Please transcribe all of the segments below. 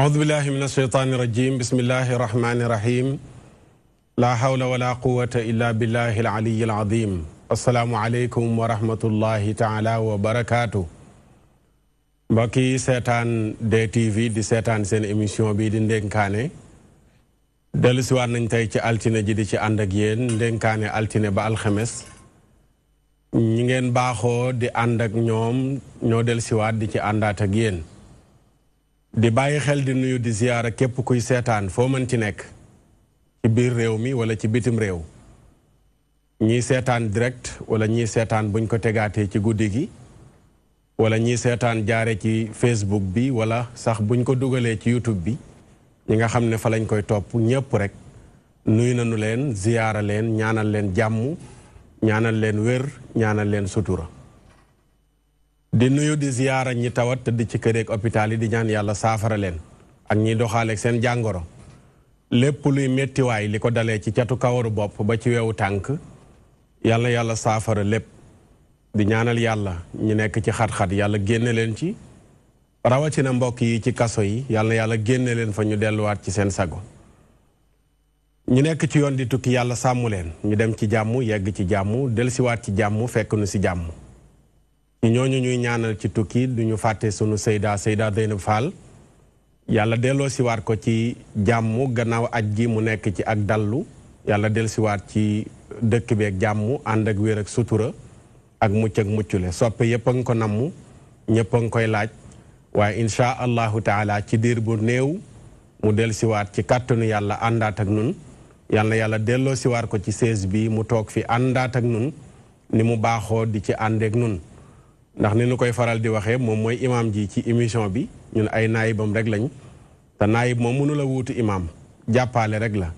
أعوذ بالله من الشيطان الرجيم بسم الله الرحمن الرحيم لا حول ولا قوة إلا بالله العلي العظيم السلام عليكم ورحمة الله تعالى وبركاته mbokki seetaan DTV di seetaan seen émission bi di Ndenkaane dellusiwaat nañ tey ci altine ji di ci ànd ak yéen Ndenkaane altine ba alxemes ñi ngeen baaxoo di ànd ak ñoom ñoo dellusiwaat di ci àndaat ak yéen di bàyyi xel di nuyu di ziyaara képp kuy seetaan foo mën ci nekk ci biir réew mi wala ci bitim réew ñii seetaan direct wala ñii seetaan buñ ko tegaatee ci guddi gi wala ñii seetaan jaare ci Facebook bi wala sax buñ ko dugalee ci YouTube bi ñi nga xam ne fa lañ koy topp ñëpp rek nuyu nañu leen ziyaara leen ñaanal leen jàmm ñaanal leen wér ñaanal leen sutura di nuyu di ziyaara ñi tawat tëdd ci kër ak hôpital yi di ñaan yàlla saafara leen ak ñi doxaaleeg seen jàngoro lépp luy méttiwaay li ko dalee ci catu kawaru bopp ba ci weewu tànk yàlla yàlla saafara lépp di ñaanal yàlla ñu nekk ci xat-xat yàlla génne leen ci rawatina mbokk yi ci kaso yi yàlla yàlla génne leen fa ñu delluwaat ci seen sago ñu nekk ci yoon di tukki yàlla sàmmu leen ñu dem ci jàmm yegg ci jàmm dellusiwaat ci jàmm fekk nu si jàmm ñooñu ñuy ñaanal ci tukki duñu fàtte sunu Seyda Zeynab Fall yàlla delloo siwaat ko ci jàmm gannaaw aj gi mu nekk ci ak dallu yàlla dellusiwaat ci dëkk bi ak jàmm ànd ak wér ak sutura ak mucc ak muccule soppe yëpp a ngi ko namm ñëpp a ngi koy laaj waaye insha allahu taala ci diir bu néew mu dellusiwaat ci kàttanu yàlla àndaat ak nun yàlla delloo siwaat ko ci sees bi mu toog fi àndaat ak nun ni mu baaxoo di ci àndeek nun ndax ni nu koy faral di waxee moom mooy imaam ji ci émission bi ñun ay naayibam rek lañ te naayib moom mënu la wuutu imaam jàppaale rek la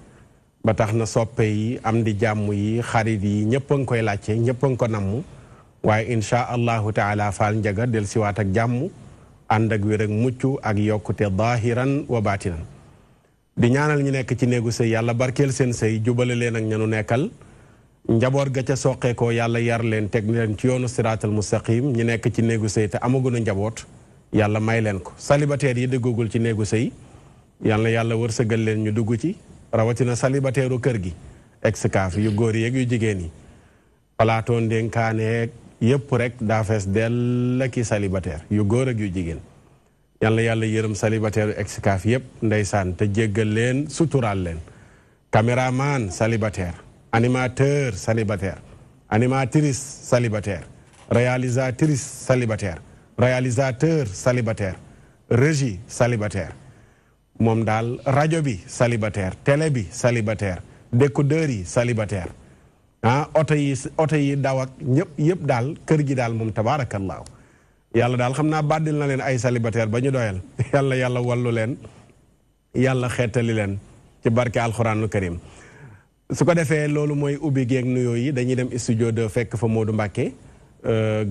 ba tax na soppe yi am di jàmm yi xarit yi ñëpp a ngi koy laajte ñëpp a ngi ko namm waaye insha allahu taala Fall Njaga del siwaat ak jàmm ànd ak wér ak mucc ak yokkute daahiran wa baatinan di ñaanal ñu nekk ci néegu sëy yàlla barkeel seen sëy jubale leen ak ñanu nekkal njaboot ga ca soqeekoo yàlla yar leen teg leen ci yoonu siraatal mustaqim ñu nekk ci néegu sëy te amaguñu njaboot yàlla may leen ko célibataire yi déggugul ci néegu sëy yàlla wërsëgal leen ñu dugg ci rawatina célibataire kër gi ex-kaaf yu góor yeeg yu jigéen yi plateau Ndenkaane yëpp rek daa fees dell ki célibataire yu góor ak yu jigéen yàlla yërëm célibataire ex-kaaf yëpp ndeysaan te jéggal leen suturaal leen caméraman célibataire animateur célibataire animatrice célibataire réalisatrice célibataire réalisateur célibataire régie célibataire moom daal rajo bi célibataire télé bi célibataire décodeur yi célibataire oto yi daw ak ñëpp yëpp daal kër gi daal moom tabaarakallaahu yàlla daal xam naa bàddil na leen ay célibataire ba ñu doyal yàlla wallu leen yàlla xeetali leen ci barke alxuraanul karim su ko defee loolu mooy ubbi geeg nuyoo yi dañuy dem studio 2 fekk fa Modou Mbacké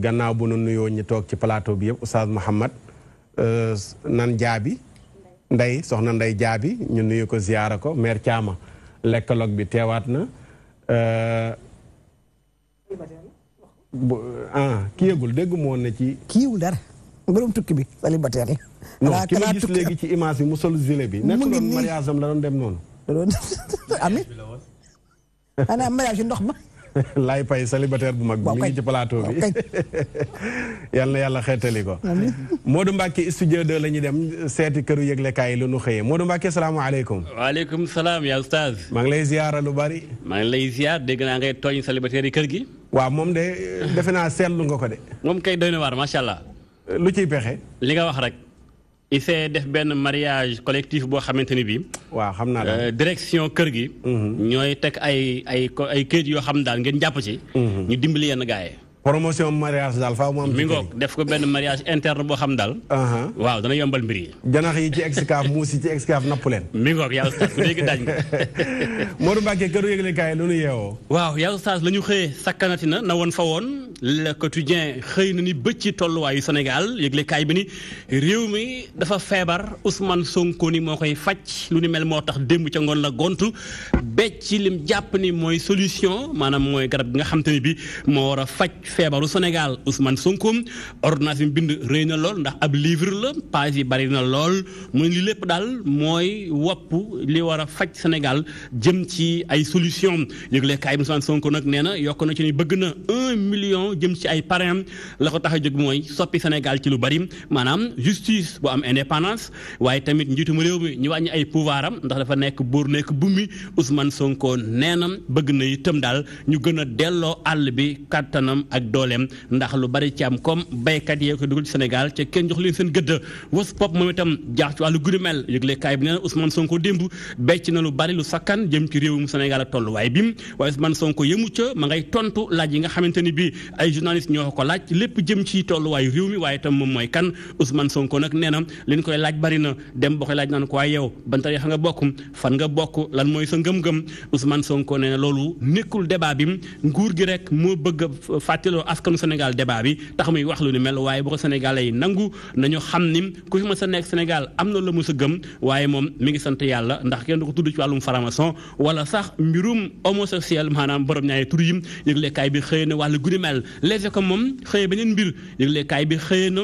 gannaaw bu nu nuyoo ñu toog ci plateau bi yëpp Oustaz Mouhammad nan jaabi Ndey soxna Ndey jaabi ñu nuyu ko ziyaara ko mère Thiama lekkaloog bi teewaat na ki yëgul dégg moon na ci ki yëgul dara borom tukki bi célibataire la non ki ma gis léegi ci image bi mu sol gilet bi nekk doon mariage am la doon dem noonu ami ana mariage ndox ma laay pay célibataire bu mag bi mi ngi ci plateau bi yal na yàlla xeetali ko Modou Mbacké studio 2 la ñuy dem seeti këru yëglekaay yi lu nu xëyee Modou Mbacké salaamaaleykum waaleykum salaam yaa oustaz maa ngi lay ziyaara lu bari maa ngi lay ziyaar dégg naa ngay tooñ célibataire yi kër gi waaw moom de defe naa seetlu nga ko de moom kay doy na waar macha allah lu ciy pexe li nga wax rek il s'est def benn mariage collectif boo xamante ni bii. waaw xam naa daal direction kër gi. ñooy teg ay këyit yoo xam daal ngeen jàpp ci. ñu dimbali yenn gars yi. promotion mariage daal faaw mu am. mi ngoog def ko benn mariage interne boo xam daal. waaw dana yombal mbir yi. janax yi ci Excaf muus yi ci Excaf napp leen. mi ngoog yaa oustaz ku dégg daaj nga. Modou Mbacké këru yëglekaay lu nu yeewoo. waaw yaa oustaz la ñu xëyee sakkanati na woon fa woon le quotidien xëy na ni bëcc ci tolluwaayu Sénégal yëglekaay bi ni réew mi dafa feebar Ousmane Sonko ni moo koy faj lu ni mel moo tax démb ca ngoon la gontu becc lim jàpp ni mooy solution maanaam mooy garab gi nga xam te ni bi moo war a faj feebaru Sénégal Ousmane Sonko ordonnance bi bind rëy na lool ndax ab livre la page yi bari na lool mu li lépp daal mooy wopp li war a faj Sénégal jëm ci ay solution yëgle kaay Ousmane Sonko nag nee na yokk na ci ni bëgg na 1 million jëm ci ay parrain la ko tax a jóg mooy soppi Sénégal ci lu bari maanaam justice bu am indépendance waaye tamit njiitum réew mi ñu wàññi ay pouvoir am ndax dafa nekk buur nekk bummi Ousmane Sonko nee na bëgg na itam daal ñu gën a delloo àll bi kattanam ak dooleem ndax lu bari ci am comme baykat yee ko dugal ci Sénégal ca kenn jox leen seen gëdd was pop moom itam jaax ci wàllu guddi mel yëgle kaay bi nee na Ousmane Sonko démb becc na lu bari lu sakkan jëm ci réew mu Sénégal ak tolluwaay bi waaye Ousmane Sonko yëmu ca ma ngay tontu laaj yi nga xamante ni bi ay journaliste ñoo ko laaj lépp jëm ci tolluwaayu réew mi waaye itam moom mooy kan Ousmane Sonko nag nee na li ñu koy laaj bari na dem boo koy laaj naan ko waaye yow ban tariixa nga bokk fan nga bokk lan mooy sa ngëm-ngëm Ousmane Sonko nee na loolu nekkul débat bi nguur gi rek moo bëgg a fàttaloo askanu Sénégal débat bi tax muy wax lu ni mel waaye bu ko Sénégalais yi nangu nañu xam ni ku fi ma sa nekk Sénégal am na la mu sa gëm waaye moom mi ngi sant yàlla ndax kenn du ko tudd ci wàllum franc-maçon wala sax mbirum homosexuel maanaam borom ñaari tur yi yëglekaay bi xëy na wàllu guddi mel léegi ko moom xëy beneen mbir yëglekaay bi xëy na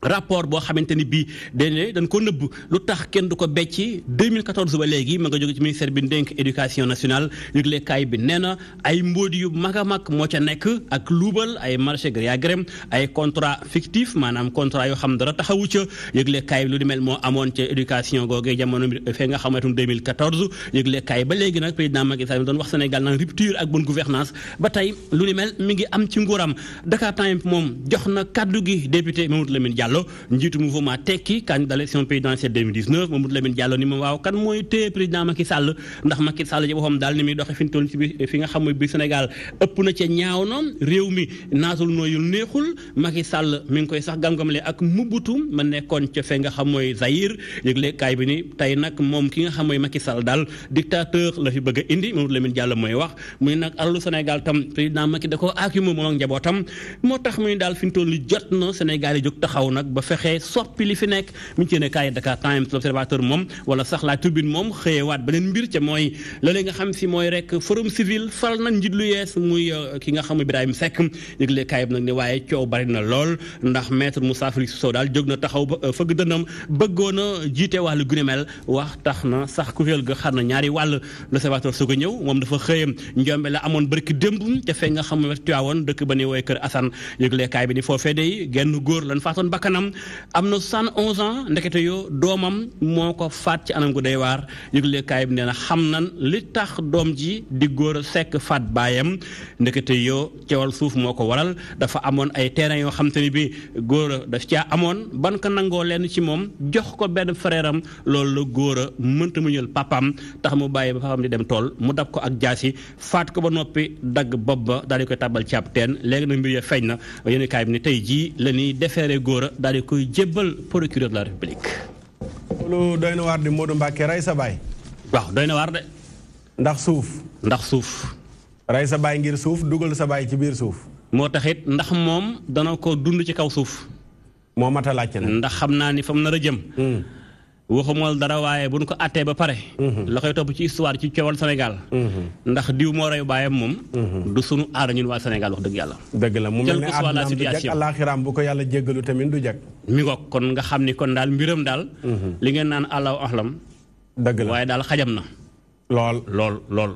rapport boo xamante ni bii dañ ko nëbb lu tax kenn du ko becci 2014 ba léegi ma nga jóge ci ministère bi dénk éducation nationale yëglekaay bi nee na ay mbóodi yu mag a mag moo ca nekk ak luubal ay marché gré à gré ay contrat fictif maanaam contrat yoo xam dara taxawu ca yëglekaay bi lu di mel moo amoon ca éducation googee jamono bi fee nga xamatum 2014 yëglekaay ba léegi nag président Macky Sall doon wax Sénégal naan rupture ak bonne gouvernance ba tey lu ni mel mi ngi am ci nguuram Dakar Times moom jox na kaddu gi député Mamadou Lamine Diallo njiitu mouvement tekki candidat élection présidentielle 2019 Mamadou Lamine Diallo ni ma waaw kan mooy téye président Macky Sall ndax Macky Sall ci boppam daal ni muy doxee fi ñu toll ci bi fi nga xam mooy bi Sénégal ëpp na ca ñaaw na réew mi naatul nooyul neexul Macky Sall mi ngi koy sax gam-gamle ak Mobutu ma nekkoon ca fe nga xam mooy Zaïre yëgle kaay bi ni tey nag moom ki nga xam mooy Macky Sall daal dictateur la fi bëgg a indi Mamadou Lamine Diallo mooy wax muy nag alalu Sénégal tam président Macky da koo accumé moom ak njabootam moo tax muy daal fi ñu toll jot na Sénégal yi jóg taxaw nag ba fexe soppi li fi nekk mi ngi ci ne kaay Dakar Times l'Observateur moom wala sax la Tribune moom xëyewaat beneen mbir ca mooy loolee nga xam si mooy rek forum civil fal na njiit lu yees muy ki nga xam Ibrahima Seck yëgle kaay bi nag ne waaye coow bari na lool ndax maître Moussa Félix Sow daal jóg na taxaw ba fëgg dënnam bëggoon a jiite wàllu gunimel wax tax na sax kuréel ga xar na ñaari wàll l'Observateur soog a ñëw moom dafa xëyam njombe la amoon barki démb te fekk nga xam Tiwaawoon dëkk ba ni wooy kër Assane yëgle kaay bi ni foofee day genn góor lan faatoon bakkanam am na 71 ans ndekete yoo doomam moo ko faat ci anam gu day waar yëgle kaay bi nee na xam nan li tax doom ji di góor a sekk faat baayam ndekete yoo ceewal suuf moo ko waral dafa amoon ay terrain yoo xam te ni bi góor a daf caa amoon ban ko nangoo leen ci moom jox ko benn frère am loolu la góor a mënta mu ñël papaam tax mu bàyyi ba papam di dem tool mu dab ko ak jaasi faat ko ba noppi dagg bopp ba daal di koy tàbbal ci ab teen léegi nag mbir ya feeñ na yéen kaay bi ni tey jii la ñuy defeere góor a daal di koy jébbal procureur de la république. loolu doy na waar di Modou Mbacké rey sa baay. waaw doy na waar de. ndax suuf. ndax suuf. rey sa baay ngir suuf dugal sa baay ci biir suuf. moo taxit ndax moom dana ko dund ci kaw suuf. moo mat a laajte nag. ndax xam naa ni fa mu nar a jëm. waxumal dara waaye bu ñu ko attee ba pare. la koy topp ci histoire ci coowal Sénégal. ndax diw moo reyu baayam moom. du sunu aada ñun waa Sénégal wax dëgg yàlla. dëgg la mu mel ne àddunaam du jag àllaaxiraam bu ko yàlla jéggalu tamit du jag. mi ngoog kon nga xam ni kon daal mbiram daal. li ngeen naan allahu ahlam. dëgg la waaye daal xajam na. lool.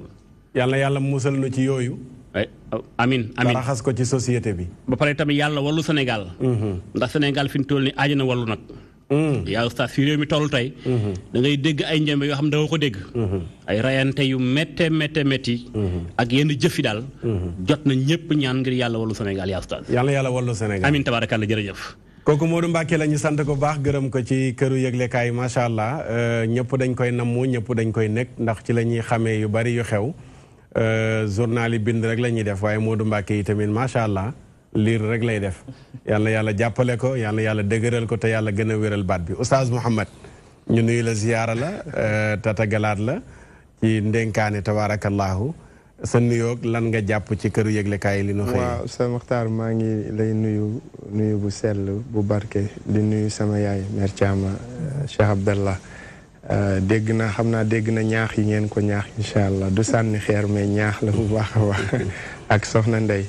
yàlla musal nu ci yooyu. amin raxas ko ci société bi. ba pare tamit yàlla wallu Sénégal. ndax Sénégal fi ñu toll ni aaji na wallu nag. yaa ustaas fi réew mi toll tey. da ngay dégg ay njëmbe yoo xam ne danga ko dégg. ay rayante yu métti. ak yenn jëf yi daal. jot na ñëpp ñaan ngir yàlla wallu Sénégal yaa ustaas. yàlla wallu Sénégal. amin tabaarakalla jërëjëf. kooku Modou Mbacké la ñu sant ko baax gërëm ko ci këru yëglekaay macha allah ñëpp dañ koy nammu ñëpp dañ koy nekk ndax ci la ñuy xamee yu bari yu xew journal yi bind rek la ñuy def waaye Modou Mbacké yi tamit macha allah. liir rek lay def yàlla jàppale ko yàlla dëgëral ko te yàlla gën a wéral baat bi Oustaz Mouhamed ñu nuyu la ziyaara la tatagalaat la ci ndénkaane tabaarakallaahu sa nuyoog lan nga jàpp ci këru yëglekaay li nu xëy. waaw sa Maxtaar maa ngi lay nuyu bu sell bu barke di nuyu sama yaay mère Thiama Cheikh Abdallah dégg na ñaax yi ngeen ko ñaax incha allah du sànni xeer mais ñaax la bu baax a baax ak soxna Ndey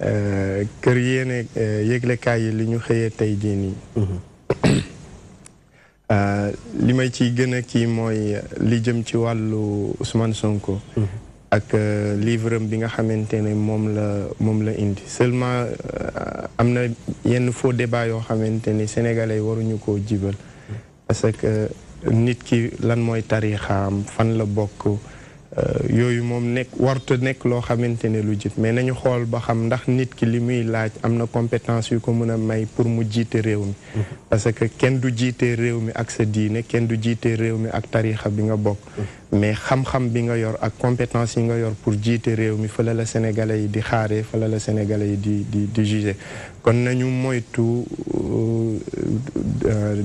kër yéene yëglekaay yi li ñu xëyee tey jii nii li may ci gën a kii mooy li jëm ci wàllu Ousmane Sonko ak livre bi nga xamante ne moom la indi seulement am na yenn faux débat yoo xamante ni sénégalais waruñu koo jibal parce que nit ki lan mooy tarixaam fan la bokk yooyu moom warta nekk loo xamante ne lu jib mais nañu xool ba xam ndax nit ki li muy laaj am na compétence yu ko mën a may pour mu jiite réew mi parce que kenn du jiite réew mi ak sa diine kenn du jiite réew mi ak tarixa bi nga bokk mais xam-xam bi nga yor ak compétence yi nga yor pour jiite réew mi fa la sénégalais yi di xaaree fa la sénégalais yi di juger kon nañu moytu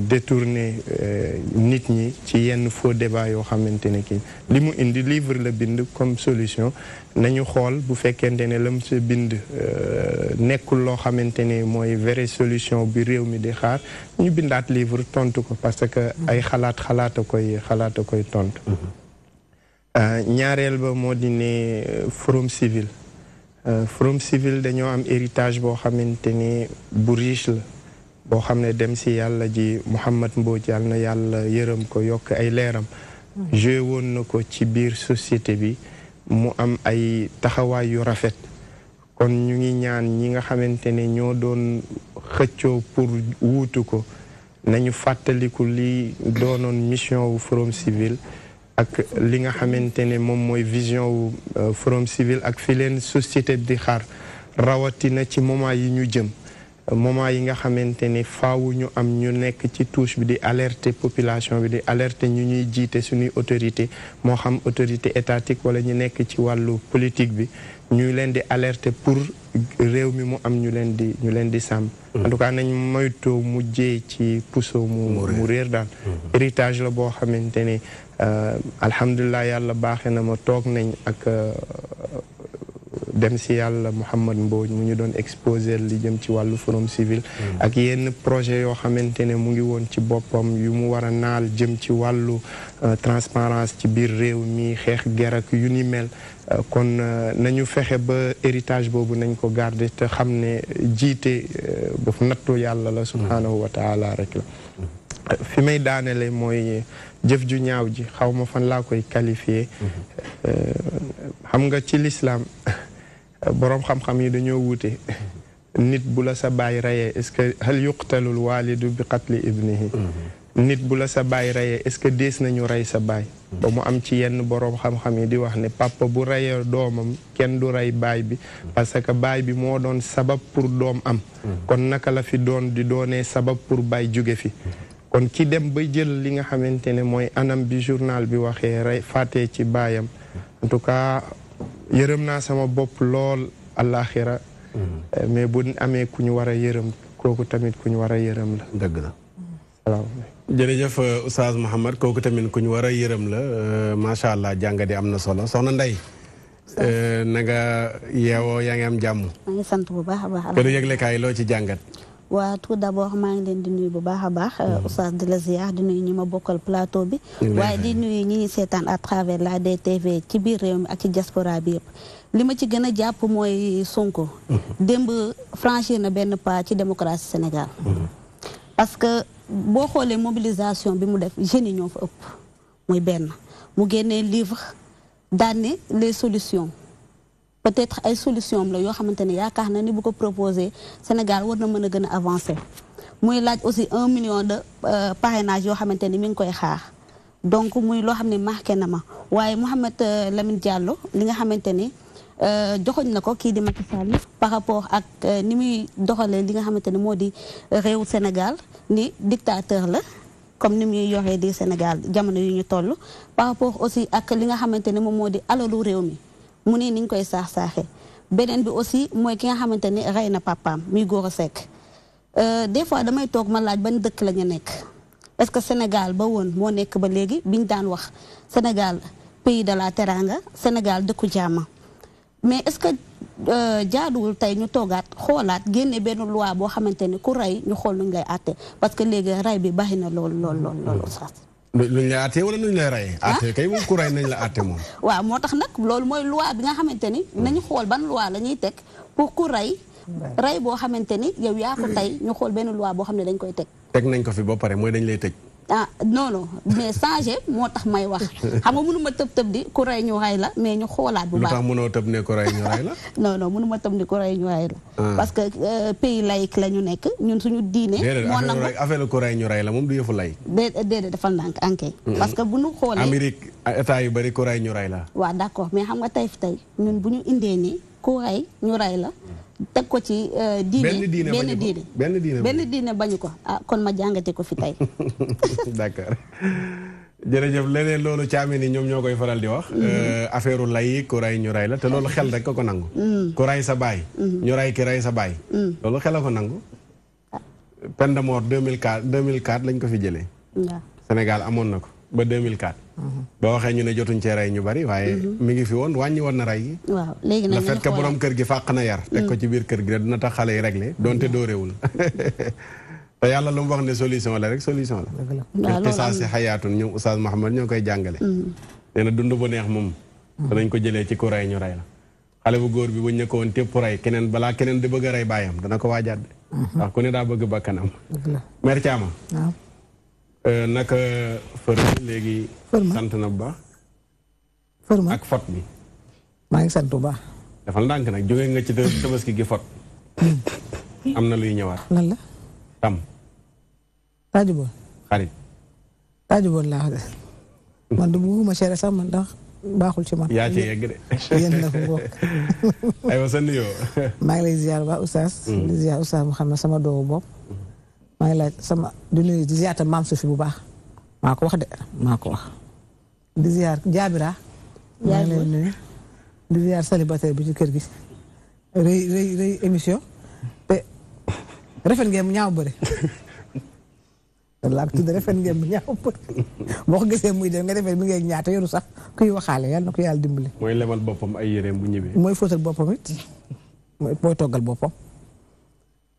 détourner nit ñi ci yenn faux débat yoo xamante ne kii li mu indi livre la bind comme solution nañu xool bu fekkente ne lam sa bind nekkul loo xamante ne mooy vraie solution bi réew mi di xaar ñu bindaat livre tontu ko parce que ay xalaata koy tontu ñaareel ba moo di ne Forum Civil Forum Civil dañoo am héritage boo xamante ne bu riche la boo xam ne dem si yàlla ji Mouhamed Mbodj yàlla na yàlla yërëm ko yokk ay leeram joué woon na ko ci biir société bi mu am ay taxawaay yu rafet kon ñu ngi ñaan ñi nga xamante ne ñoo doon xëccoo pour wuutu ko nañu fàttaliku li doonoon mission wu Forum Civil ak li nga xamante ne moom mooy vision wu Forum Civil ak fi leen société di xaar rawatina ci moment yi ñu jëm moment yi nga xamante ne faawu ñu am ñu nekk ci touche bi di alerter population bi di alerter ñu ñuy jiite suñuy autorité moo xam autorité étatique wala ñu nekk ci wàllu politique bi ñu leen di alerter pour réew mi mu am ñu leen di sàmm en tout cas nañ moytoo mujjee ci puso mu réer daal héritage la boo xamante ne alhamdulilah yàlla baaxe na ma toog nañ ak dem si yàlla Mouhamed Mbodj mu ñu doon exposer li jëm ci wàllu Forum Civil ak yenn projet yoo xamante ne mu ngi woon ci boppam yu mu war a naal jëm ci wàllu transparence ci biir réew mi xeex ger ak yu ni mel kon nañu fexe ba héritage boobu nañ ko garder te xam ne jiite boofu nattu yàlla la subhanahu wa taala rek la fi may daanele mooy jëf ju ñaaw ji xaw ma fan laa koy qualifier xam nga ci l'islam boroom xam-xam yi dañoo wuute nit bu la sa baay rayee est-ce que hal yuqtalul walidu bi qatli ibnihi nit bu la sa baay rayee est-ce que dees nañu rey sa baay ba mu am ci yenn boroom xam-xam yi di wax ne papa bu rayee doomam kenn du rey baay bi parce que baay bi moo doon sabab pour doom am kon naka la fi doon di doonee sabab pour baay jóge fi kon ki dem ba jël li nga xamante ne mooy anam bi journal bi waxee rey fàttee ci baayam en tout cas yërëm naa sama bopp lool àllaaxira mais bu amee ku ñu war a yërëm kooku tamit ku ñu war a yërëm la dëgg la salaamaaleykum jërëjëf Oustaz Mouhamed kooku tamit ku ñu war a yërëm la macha allah jàngat yi am na solo soxna Ndeye na nga yeewoo yaa ngi am jàmm maa ngi sant bu baax a baax këru yëglekaay loo ci jàngat waa tout d'abord maa ngi leen di nuyu bu baax a baax Oustaz di la ziar di nuyu ñi ma bokkal plateau bi waaye di nuyu ñi ñuy seetaan à travers la DTV ci biir réew mi ak ci diaspora bi yëpp li ma ci gën a jàpp mooy Sonko démb franchir na benn pas ci démocratie Sénégal parce que boo xoolee mobilisation bi mu def jeunes yi ñoo fa ëpp muy benn mu génnee livre daane les solutions peut-être ay solution la yoo xamante ne yaakaar na ni bu ko proposé Sénégal war na mën a gën a avancer muy laaj aussi 1 million de parrainage yoo xamante ni mi ngi koy xaar donc muy loo xam ne marqué na ma waaye Mouhamed Lamine Diallo li nga xamante ni joxoñ na ko kii di Macky Sall par rapport ak ni muy doxalee li nga xamante ni moo di réew Sénégal ni dictateur la comme ni muy yoree di Sénégal jamono yu ñu toll par rapport aussi ak li nga xamante ni moom moo di alalu réew mi mu ne ni ñu koy saax-saaxee beneen bi aussi mooy ki nga xamante ni rey na papaam muy Gora Seck des fois damay toog ma laaj ban dëkk la ñu nekk est-ce que Sénégal ba woon moo nekk ba léegi biñ daan wax Sénégal pays de la teranga Sénégal dëkku jàmm mais est-ce que jaaduwul tey ñu toogaat xoolaat génne benn loi boo xamante ni ku rey ñu xool nuñ lay àtte parce que léegi rey bi bari na lool sax luñ lay àtte wala nuñ lay rey àtte kay moom ku rey nañ la àtte moom waaw moo tax nag loolu mooy loi bi nga xamante ni nañu xool ban loi la ñuy teg pour ku rey boo xamante ni yow yaa ko tey ñu xool benn loi boo xam ne dañ koy teg nañ ko fi ba pare mooy dañ lay tëj non mais changé moo tax may wax xam nga mënu ma tëb di ku rey ñu rey la mais ñu xoolaat bu baax lu tax mënoo tëb ne ku rey ñu rey la non mënu ma tëb ni ku rey ñu rey la parce que pays laïque la ñu nekk ñun suñu diine moo nangu affaire ku rey ñu rey la moom du yëfu lay déedéet defal ndànk ankay parce que bu ñu xoolee Amérique état yu bari ku rey ñu rey la waaw d'accord mais xam nga tey fi tey ñun bu ñu indee ni ku rey ñu rey la teg ko ci diine benn diine bañu ko kon ma jàngate ko fi tey d'accord jërëjëf leneen loolu caamee ni ñoom ñoo koy faral di wax affaire u lay ku rey ñu rey la te loolu xel rek ko nangu ku rey sa baay ñu rey ki rey sa baay loolu xel a ko nangu peine de mort 2004 lañ ko fi jëlee Sénégal amoon na ko ba 2004 ba waxee ñu ne jotuñ cee rey ñu bari waaye mi ngi fi woon wàññi woon na rey gi waaw léegi nag le fait que borom kër gi fàq na yar teg ko ci biir kër gi dina tax xale yi réglé donte dóorewul te yàlla lu mu wax ne solution la rek solution la qisaasi xayaatun ñoom Oustaz Mouhamed ñoo koy jàngale nee na dund bu neex moom danañ ko jëlee ci ku rey ñu rey la xale bu góor bi buñ ne ko woon tépp rey keneen balaa keneen di bëgg a rey baayam dana ko waajaat ndax ku ne daa bëgg bakkanam mère Thiama naka fër léegi sant na bu baax fërma ak fot bi maa ngi sant bu baax dafal ndànk nag jóge nga ci tabaski gi fot am na luy ñëwaat lan la tam taajuboon xarit taajuboon laa wax de man du bugguma cere sax man ndax baaxul ci man yaa ci yegg de yéen la ko bokk aywa sa nuyoo maa ngi lay ziar ba oustaz di ziar oustaz Mouhamed sama doomu bopp maa ngi laaj sama di nuyu di ziar tam maam Sufi bu baax maa ko wax de maa ko wax di ziar jaabira maa ngi lay nuyu di ziar célibataire bi ci kër gi rëy émission te rafet ngeen mu ñaaw bëri laa ko tudd rafet ngeen mu ñaaw bëri boo ko gisee muy dem nga defee mi ngi ñaata yoru sax kuy waxaale yàlla na ko yàlla dimbali mooy lemal boppam ay yéreem bu ñëwee mooy fóotal boppam it mooy toggal boppam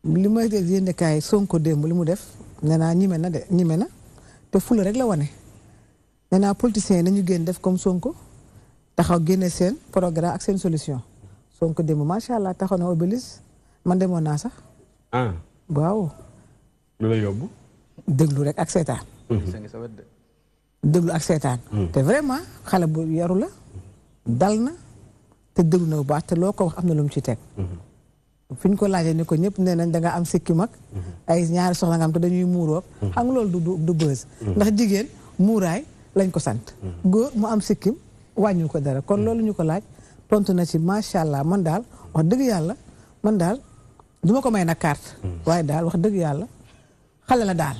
li may dégg yéen kaay Sonko démb li mu def nee naa ñime na te fula rek la wane nee naa politiciens yi nañu génn def comme Sonko taxaw génne seen programme ak seen solution Sonko démb macha allah taxaw na Obélisque man demoon naa sax waaw lu la yóbbu déglu rek ak seetaan déglu ak seetaan te vraiment xale bu yaru la dal na te déglu na bu baax te loo ko wax am na lu mu ci teg fi ñu ko laajee ni ko ñëpp nee nañ da nga am sikki mag ay ñaari soxna nga am te dañuy muuroog xam nga loolu du bës ndax jigéen muuraay lañ ko sant góor mu am sikkim wàññu ko dara kon loolu ñu ko laaj tontu na ci macha allah man daal wax dëgg yàlla man daal du ma ko may nag carte waaye daal wax dëgg yàlla xale la daal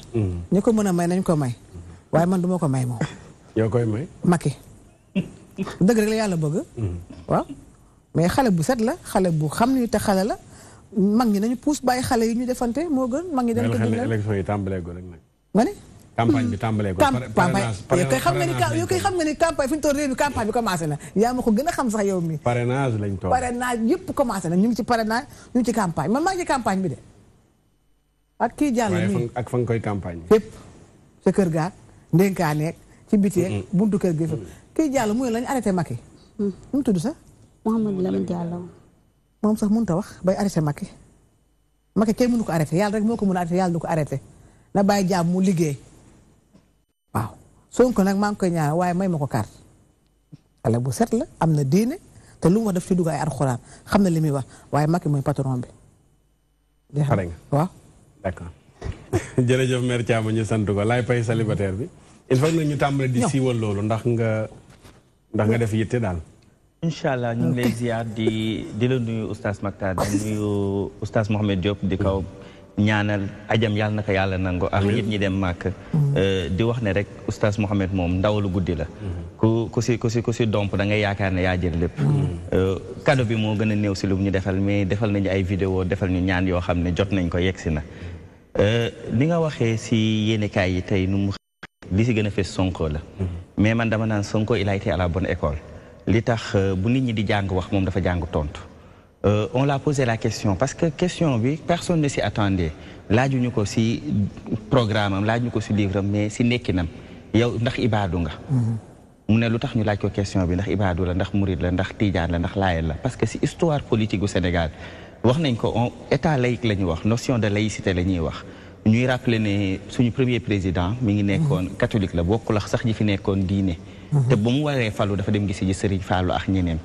ñu ko mën a may nañ ko may waaye man du ma ko may moom yoo koy may Macky dëgg rek la yàlla bëgg waaw mais xale bu set la xale bu xam ni te xale la mag ñi nañu puus bàyyi xale yi ñu defante moo gën mag ñi dem ko dundal élection yi tàmbalee ko rek nag nga ne campagne bi tàmbalee ko yow koy xam nga ni campagne fi ñu toll réew mi campagne bi commencé na yaa ma ko gën a xam sax yow mi parrainage lañ toll parrainage yëpp commencé na ñu ngi ci parrainage ñu ngi ci campagne man maa ngi ci campagne bi de ak kii jàll nii ak fa nga koy campagne fépp sa kër gaak ndénkaa nekk ci biti buntu kër gi fa kii jàll muy lañu arrêté Macky mu tudd sax Mouhamadou Lamine Diallo moom sax mënut a wax bay arrêté Macky kenn mënu ko arrêté yàlla rek moo ko mën a arrêté yàlla du ko arrêté na bàyyi jàmm mu liggéey waaw Sonko nag maa ngi koy ñaan waaye may ma ko carte xale bu set la am na diine te lu mu wax daf ci dugg ay alxuraan xam na li muy wax waaye Macky mooy patron bi. pare nga waaw. d'accord jërëjëf mère Thiam ñu sant ko laay pay célibataire bi il faut que ñu tàmbale di siiwal loolu ndax nga def yitte daal. incha allah ñu ngi lay ziar di la nuyu oustaz Mactar di nuyu oustaz Mohamed Diop di kaw ñaanal ajam yàlla na ko yàlla nangu ak nit ñi dem màkk di wax ne rek oustaz Mohamed moom ndawalu guddi la ku si domp da ngay yaakaar ne yaa jël lépp cadeau bi moo gën a néew si lu ñu defal mais defal nañu ay vidéo defal ñu ñaan yoo xam ne jot nañ ko yegg si na li nga waxee si yéenekaay yi tey nu mu li si gën a fees Sonko la mais man dama naan Sonko il a été à la bonne école li tax bu nit ñi di jàng wax moom dafa jàng tontu on l'a posé la question parce que question bi personne ne s'y attendait laajuñu ko si programme am laajuñu ko si livre am mais si nekkinam yow ndax ibaadu nga mu ne lu tax ñu laaj ko question bi ndax ibaadu la ndax murid la ndax tijaan la ndax laayeen la parce que si histoire politique gu Sénégal wax nañ ko état laïque la ñuy wax notion de laïcité la ñuy wax ñuy rappeler ne suñu premier président mi ngi nekkoon catholique la bokkul ak sax ñi fi nekkoon diine te ba mu waree falu dafa dem gisi ji Serigne Fallou ak ñeneen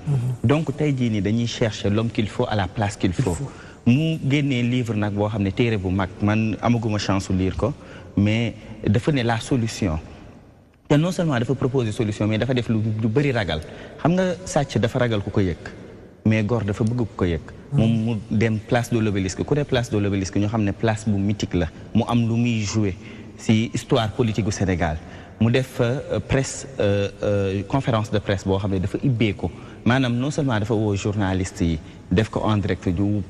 donc tey jii nii dañuy chercher l'homme qu'il faut à la place qu'il faut mu génnee livre nag boo xam ne téere bu mag man amaguma chance su lire ko mais dafa ne la solution te non seulement dafa proposer solution mais dafa def lu bëri ragal xam nga sàcc dafa ragal ku ko yëg mais góor dafa bëgg ku ko yëg moom mu dem place de l'Obélisque ku ne place de l'Obélisque ñu xam ne place bu mythique la mu am lu muy jouer ci histoire politique gu Sénégal mu def presse conférence de presse boo xam ne dafa ibbeeku maanaam non seulement dafa woo journaliste yi def ko en direct ju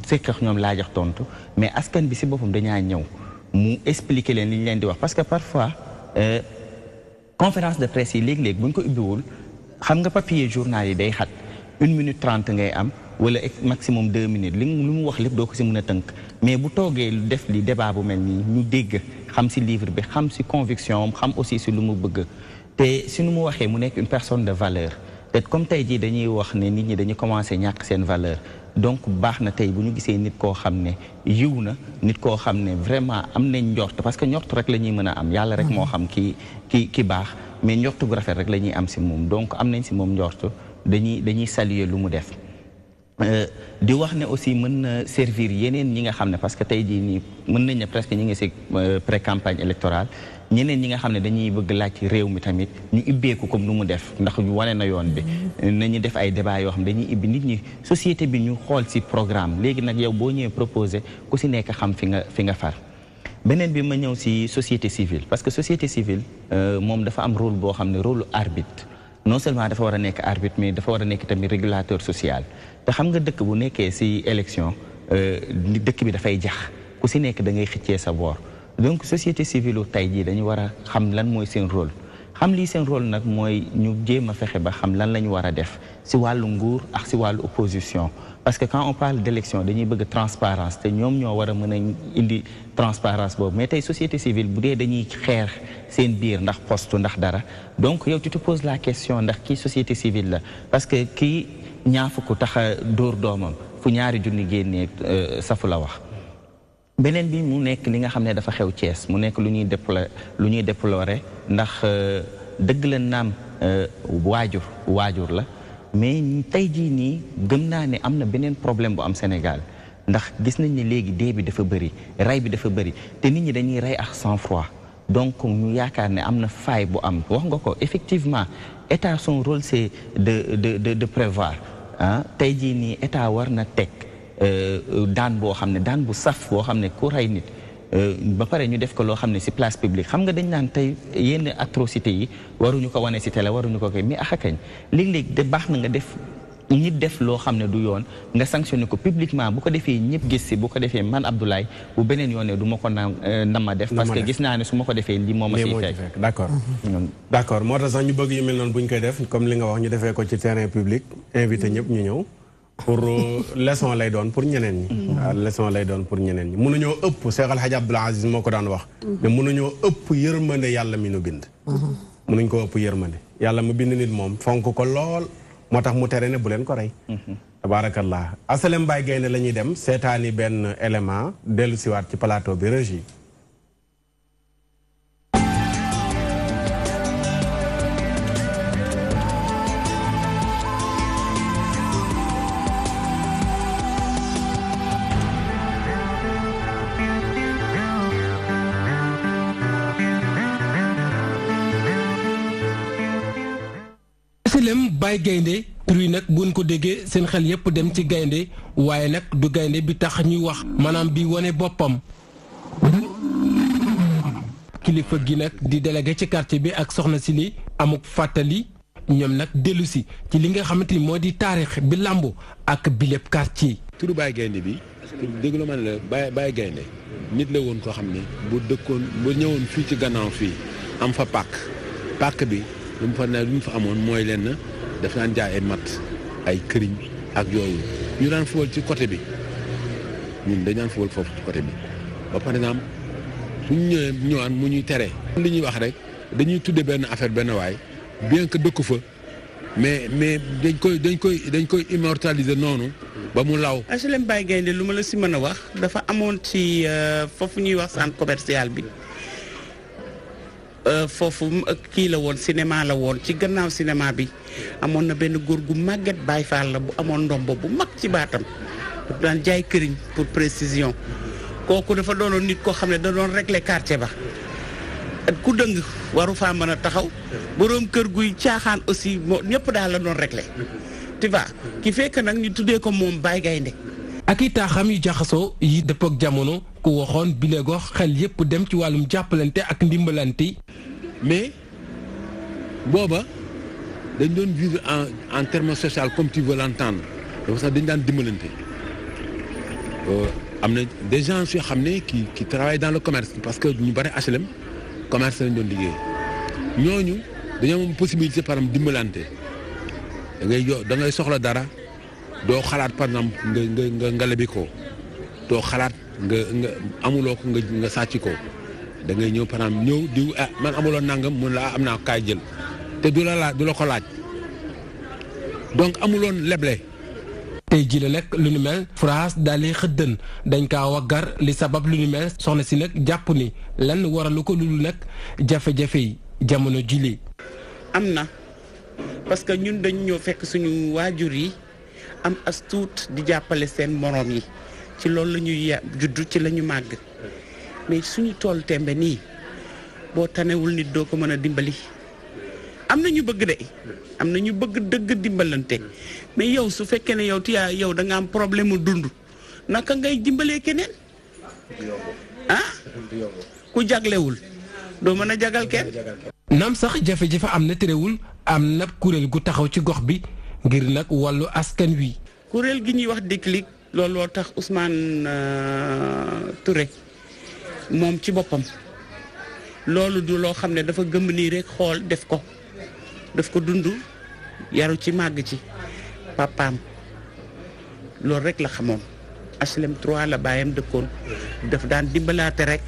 fekk ak ñoom laajax tontu mais askan bi ci boppam dañaa ñëw mu expliquer leen li ñu leen di wax parce que parfois conférence de presse yi léeg-léeg bu ñu ko ubbiwul xam nga papier journal yi day xat 1 minute 30 ngay am wala maximum 2 minutes li mu wax lépp doo ko ci mën a tënk mais bu toogee def li débat bu mel nii ñu dégg xam ci livre bi xam ci conviction am xam aussi ci lu mu bëgg te ci nu mu waxee mu nekk une personne de valeur te comme tey jii dañuy wax ne nit ñi dañuy commencer ñàkk seen valeur donc baax na tey bu ñu gisee nit koo xam ne yiw na nit koo xam ne vraiment am nañ njort parce que njort rek la ñuy mën a am yàlla rek moo xam ki baax mais njort gu rafet rek la ñuy am ci moom donc am nañ ci moom njort dañuy saluer lu mu def di wax ne aussi mën na servir yeneen ñi nga xam ne parce que tey jii nii mën nañ ne presque ñi ngi ci pré-campagne électorale ñeneen ñi nga xam ne dañuy bëgg laaj ci réew mi tamit ñu ibbeeku comme nu mu def ndax ñu wane na yoon bi nañu def ay débat yoo xam ne dañuy ibbi nit ñi société bi ñu xool ci programme léegi nag yow boo ñëwee proposé ku ci nekk xam fi nga far beneen bi ma ñëw ci société civile parce que société civile moom dafa am rôle boo xam ne rôle arbitre non seulement dafa war a nekk arbitre mais dafa war a nekk tamit régulateur social te xam nga dëkk bu nekkee ci élection dëkk bi dafay jax ku ci nekk da ngay xëccee sa boor donc société civile tey jii dañu war a xam lan mooy seen rôle xam lii seen rôle nag mooy ñu jéem a fexe ba xam lan la ñu war a def ci wàllu nguur ak ci wàllu opposition parce que quand on parle d'élection dañuy bëgg transparence te ñoom ñoo war a mën a indi transparence boobu mais tey société civile bu dee dañuy xeex seen biir ndax poste ndax dara donc yow tu te poses la question ndax kii société civile la parce que kii ñaafu ko tax a dóor doomam fu ñaari junni génnee safu la wax beneen bi mu nekk li nga xam ne dafa xew Thiès mu nekk lu ñuy déplorer ndax dëgg la naam waajur la mais tey jii nii gëm naa ne am na beneen problème bu am Sénégal ndax gis nañ ne léegi dee bi dafa bëri rey bi dafa bëri te nit ñi dañuy rey ak sang-froid donc ñu yaakaar ne am na faille bu am wax nga ko effectivement état son rôle c'est de prévoir ah tey jii nii état war na teg daan boo xam ne daan bu saf boo xam ne ku rey nit ba pare ñu def ko loo xam ne ci place publique xam nga dañ naan tey yenn atrocité yi waruñu ko wane ci télé waruñu ko koy mais axakañ léeg-léeg de baax na nga def nit def loo xam ne du yoon nga sanctionné ko publiquement bu ko defee ñëpp gis ci bu ko defee man Abdoulaye bu beneen yoon ne du ma ko nama def parce que gis naa ne su ma ko defee lii moo ma ciy fekk d'accord moo tax sax ñu bëgg yu mel noonu bu ñu koy def comme li nga wax ñu defee ko ci terrain public invité ñëpp ñu ñëw pour leçon lay doon pour ñeneen ñi waaw leçon lay doon pour ñeneen ñi mënuñoo ëpp Cheikh Al Hadj Abdoul Aziz moo ko daan wax mais mënuñoo ëpp yërmande yàlla mi nu bind mënuñ ko ëpp yërmande yàlla mu bind nit moom fonk ko lool moo tax mu tere ne bu leen ko rey tabaarakallah Asalem Baye Gaynde la ñuy dem seetaani benn élément dellu siwaat ci plateau bi régie Asalem Baye Gaynde tur yi nag buñ ko déggee seen xel yépp dem ci gaynde waaye nag du gaynde bi tax ñuy wax maanaam bi wane boppam kilifa gi nag di délégué ci quartier bi ak soxna si li amuk fàttali ñoom nag dellu si ci li nga xamante ni moo di taarix bi làmbu ak bi lépp quartier. turu Baye Gaynde bi déglu ma ne la Baye Gaynde nit la woon koo xam ne bu dëkkoon bu ñëwoon fii ci gannaaw fii am fa pàkk bi lu mu fa ne lu mu fa amoon mooy leen daf daan jaay ay matt ay këriñ ak yooyu ñu daan fóol ci côté bi ñun dañ daan fóol foofu ci côté bi ba par exemple suñu ñëwaan mu ñuy tere li ñuy wax rek dañuy tudde benn affaire benn waay bien que dëkku fa mais dañ koy immortaliser noonu ba mu law. HLM Baye Gaynde lu ma la si mën a wax dafa amoon ci foofu ñuy wax centre commercial bi foofu kii la woon cinéma la woon ci gannaaw cinéma bi amoon na benn góor gu màgget Baye Fall la bu amoon ndombo bu mag ci baatam daan jaay këriñ pour précision kooku dafa doonoon nit koo xam ne da doon régler quartier ba ku dëng waru faa mën a taxaw boroom kër guy caaxaan aussi moo ñëpp daal la doon régler tu vois ki fekk nag ñu tuddee ko moom Baye Gaynde ak i taaxam yu jaxasoo yi dëppook jamono ku waxoon bile gox xel yépp dem ci wàllum jàppalante ak ndimbalante. mais booba dañ doon vivre en terme social comme tu veux l'entendre dafa sax dañ daan dimbalante am na des gens yoo xam ne qui travaillent dans le commerce parce que ñu bari HLM commerce lañ doon liggéey ñooñu dañoo am possibilité par exemple dimbalante da ngay soxla dara doo xalaat par exemple nga lebi ko doo xalaat nga amuloo ko nga sàcc ko da ngay ñëw par exemple ñëw diw man amuloon nangam mun la am naa kaay jël te du la ko laaj donc amuloon leble. tey jii la nag lu nu mel France daal di xëddën dañ kaa waggar li sabab lu nu mel soxna si nag jàpp ni lan waralu ko lulu nag jafe-jafe yi jamono jile. am na parce que ñun dañu ñëw fekk suñu waajur yi am as tuut di jàppale seen moroom yi ci loolu la ñuy juddu ci la ñu màgg mais suñu tool tembe nii boo tanewul nit doo ko mën a dimbali. am na ñu bëgg de am na ñu bëgg dëgg dimbalante mais yow su fekkee ne yow da nga am problème mu dund naka ngay dimbalee keneen ku jaglewul doo mën a jagal kenn. naam sax jafe-jafe am na terewul am na kuréel gu taxaw ci gox bi ngir nag wàllu askan wi. kuréel gi ñuy wax Déclic looloo tax Ousmane Touré moom ci boppam loolu du loo xam ne dafa gëmm nii rek xool def ko dund yaru ci màgg ci papaam loolu rek la xamoon HLM 3 la baayam dëkkoon daf daan dimbalaate rek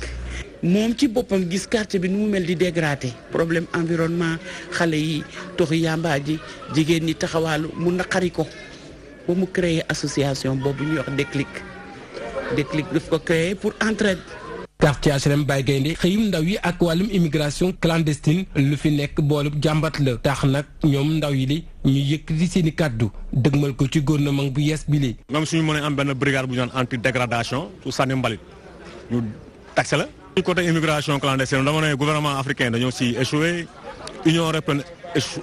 moom ci boppam gis quartier bi nu mu mel di dégradé problème environnement xale yi toxi yamba ji jigéen ñi taxawaalu mu naqari ko ba mu créer association boobu ñuy wax Déclic daf ko créer pour entraide. quartier HLM Baye Gaynde xëyum ndaw yi ak wàllum immigration clandestine lu fi nekk boolub jàmbat la tax nag ñoom ndaw yi li ñu yëkkati seeni kàddu dëgmal ko ci gouvernement bu yees bi li même suñu mënee am benn brigade bu ñu naan anti dégradation su sànni mbalit ñu taxe la. ci côté immigration clandestine dama ne gouvernement africain dañoo si échoué Union européenne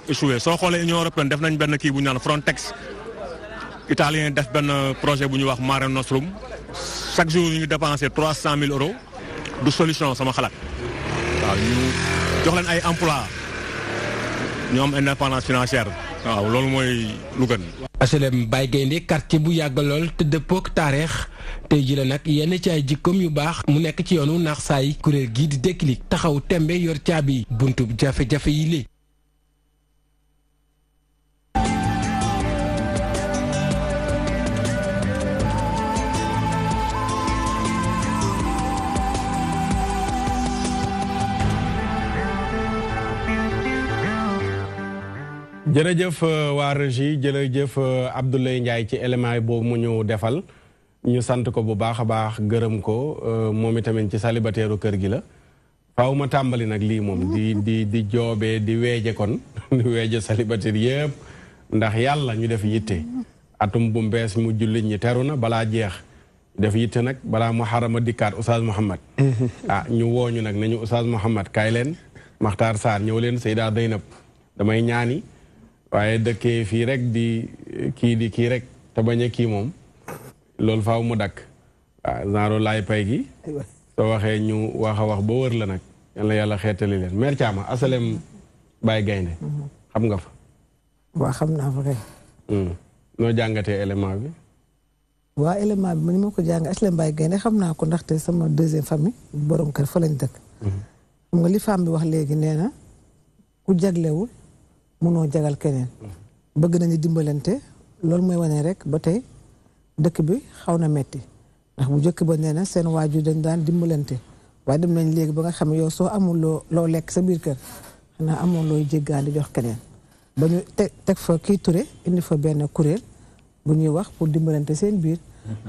échoué soo xoolee Union européenne def nañ benn kii bu ñu naan Frontex italien def benn projet bu ñuy wax Mare Nostrum chaque jour ñu dépensé 300 000 euros. du solution sama xalaat waaw ñu jox leen ay emploi ñu am indépendance financière waaw loolu mooy lu gën. HLM Baye Gaynde quartier bu yàgg lool te dëppook taarix tey ji la nag yenn ci ay jikkoom yu baax mu nekk ci yoonu naax saay kuréel gii di Déclic taxaw tembe yor caabi buntu jafe-jafe yi li jërëjëf waa régie jërëjëf Abdoulaye Ndiaye ci élément yi boobu mu ñu defal ñu sant ko bu baax a baax gërëm ko moom itamit ci célibataire kër gi la faaw ma tàmbali nag lii moom di joobee di weeje kon di weeje célibataire yëpp ndax yàlla ñu def yitte atum bu mbees mu jullit ñi teru na balaa jeex def yitte nag balaa mu xarama dikkaat Oustaz Mouhamed ñu wooñu nag nañu Oustaz Mouhamed kaay leen Makhtar Sarr ñëw leen Seyda Zeynab damay ñaani waaye dëkkee fii rek di kii rek te bañ a kii moom loolu faaw mu dakk waaw genre laay pay gi soo waxee ñu wax a wax ba wër la nag yàlla xeetali leen mère Thiama HLM Baye Gaynde xam nga fa waaw xam naa fa kay noo jàngatee élément bi waaw élément bi man ma ko jàng HLM Baye Gaynde xam naa ko ndaxte sama deuxième famille borom kër fa lañ dëkk xam nga li femme bi wax léegi nee na ku jaglewul mënoo jagal keneen bëgg nañu dimbalante loolu mooy wane rek ba tey dëkk bi xaw na metti ndax bu njëkk ba nee na seen waajur dañ daan dimbalante waaye dem nañ léegi ba nga xam ne yow soo amul loo lekk sa biir kër xanaa amoon looy jéggaan di jox keneen ba ñu teg fa kii Touré indi fa benn kuréel bu ñuy wax pour dimbalante seen biir.